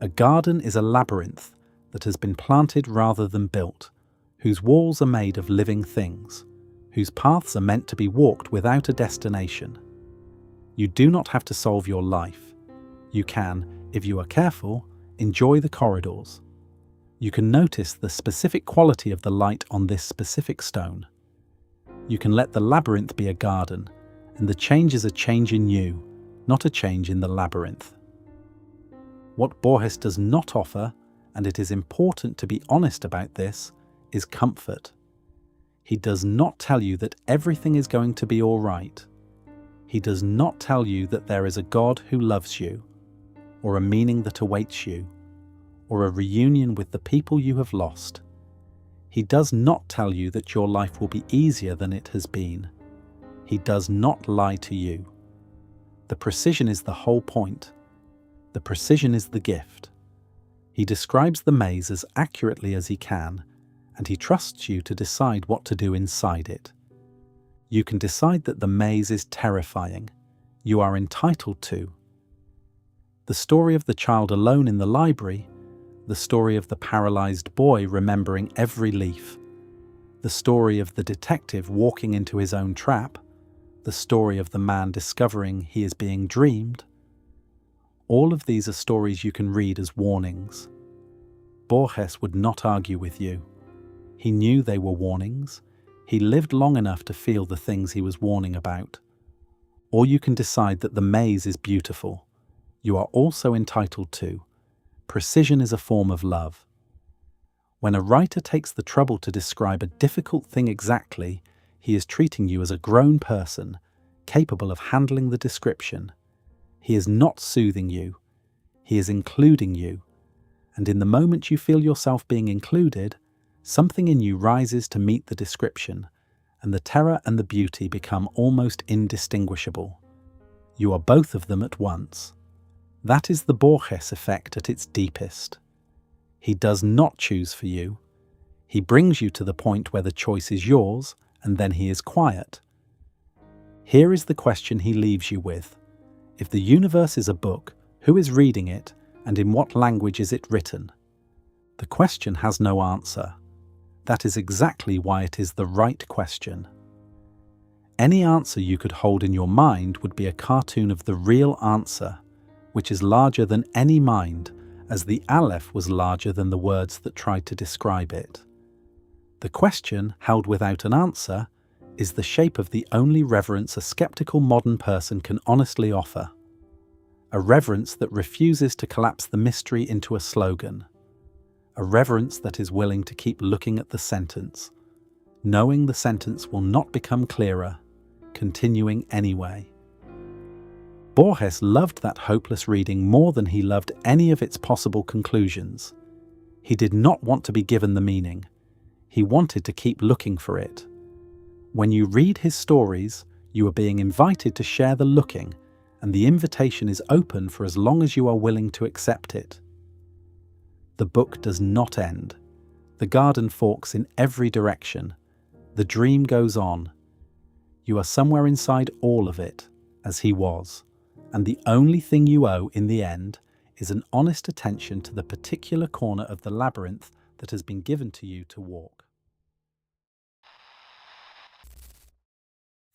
A garden is a labyrinth that has been planted rather than built, whose walls are made of living things, whose paths are meant to be walked without a destination. You do not have to solve your life. You can, if you are careful, enjoy the corridors. You can notice the specific quality of the light on this specific stone. You can let the labyrinth be a garden, and the change is a change in you, not a change in the labyrinth. What Borges does not offer, and it is important to be honest about this, is comfort. He does not tell you that everything is going to be all right. He does not tell you that there is a God who loves you, or a meaning that awaits you, or a reunion with the people you have lost. He does not tell you that your life will be easier than it has been. He does not lie to you. The precision is the whole point. The precision is the gift. He describes the maze as accurately as he can, and he trusts you to decide what to do inside it. You can decide that the maze is terrifying. You are entitled to. The story of the child alone in the library, the story of the paralyzed boy remembering every leaf, the story of the detective walking into his own trap, the story of the man discovering he is being dreamed. All of these are stories you can read as warnings. Borges would not argue with you. He knew they were warnings. He lived long enough to feel the things he was warning about. Or you can decide that the maze is beautiful. You are also entitled to. Precision is a form of love. When a writer takes the trouble to describe a difficult thing exactly, he is treating you as a grown person, capable of handling the description. He is not soothing you. He is including you. And in the moment you feel yourself being included, something in you rises to meet the description, and the terror and the beauty become almost indistinguishable. You are both of them at once. That is the Borges effect at its deepest. He does not choose for you. He brings you to the point where the choice is yours, and then he is quiet. Here is the question he leaves you with. If the universe is a book, who is reading it, and in what language is it written? The question has no answer. That is exactly why it is the right question. Any answer you could hold in your mind would be a cartoon of the real answer, which is larger than any mind, as the Aleph was larger than the words that tried to describe it. The question, held without an answer, is the shape of the only reverence a skeptical modern person can honestly offer. A reverence that refuses to collapse the mystery into a slogan. A reverence that is willing to keep looking at the sentence, knowing the sentence will not become clearer, continuing anyway. Borges loved that hopeless reading more than he loved any of its possible conclusions. He did not want to be given the meaning. He wanted to keep looking for it. When you read his stories, you are being invited to share the looking, and the invitation is open for as long as you are willing to accept it. The book does not end. The garden forks in every direction. The dream goes on. You are somewhere inside all of it, as he was, and the only thing you owe in the end is an honest attention to the particular corner of the labyrinth that has been given to you to walk.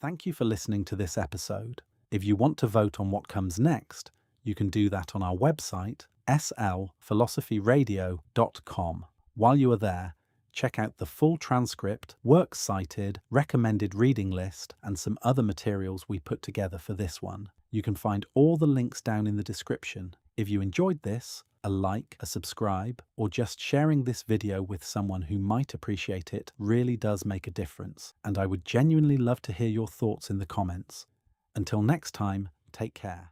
Thank you for listening to this episode. If you want to vote on what comes next, you can do that on our website, slphilosophyradio.com. While you are there, check out the full transcript, works cited, recommended reading list, and some other materials we put together for this one. You can find all the links down in the description. If you enjoyed this, a like, a subscribe, or just sharing this video with someone who might appreciate it really does make a difference, and I would genuinely love to hear your thoughts in the comments. Until next time, take care.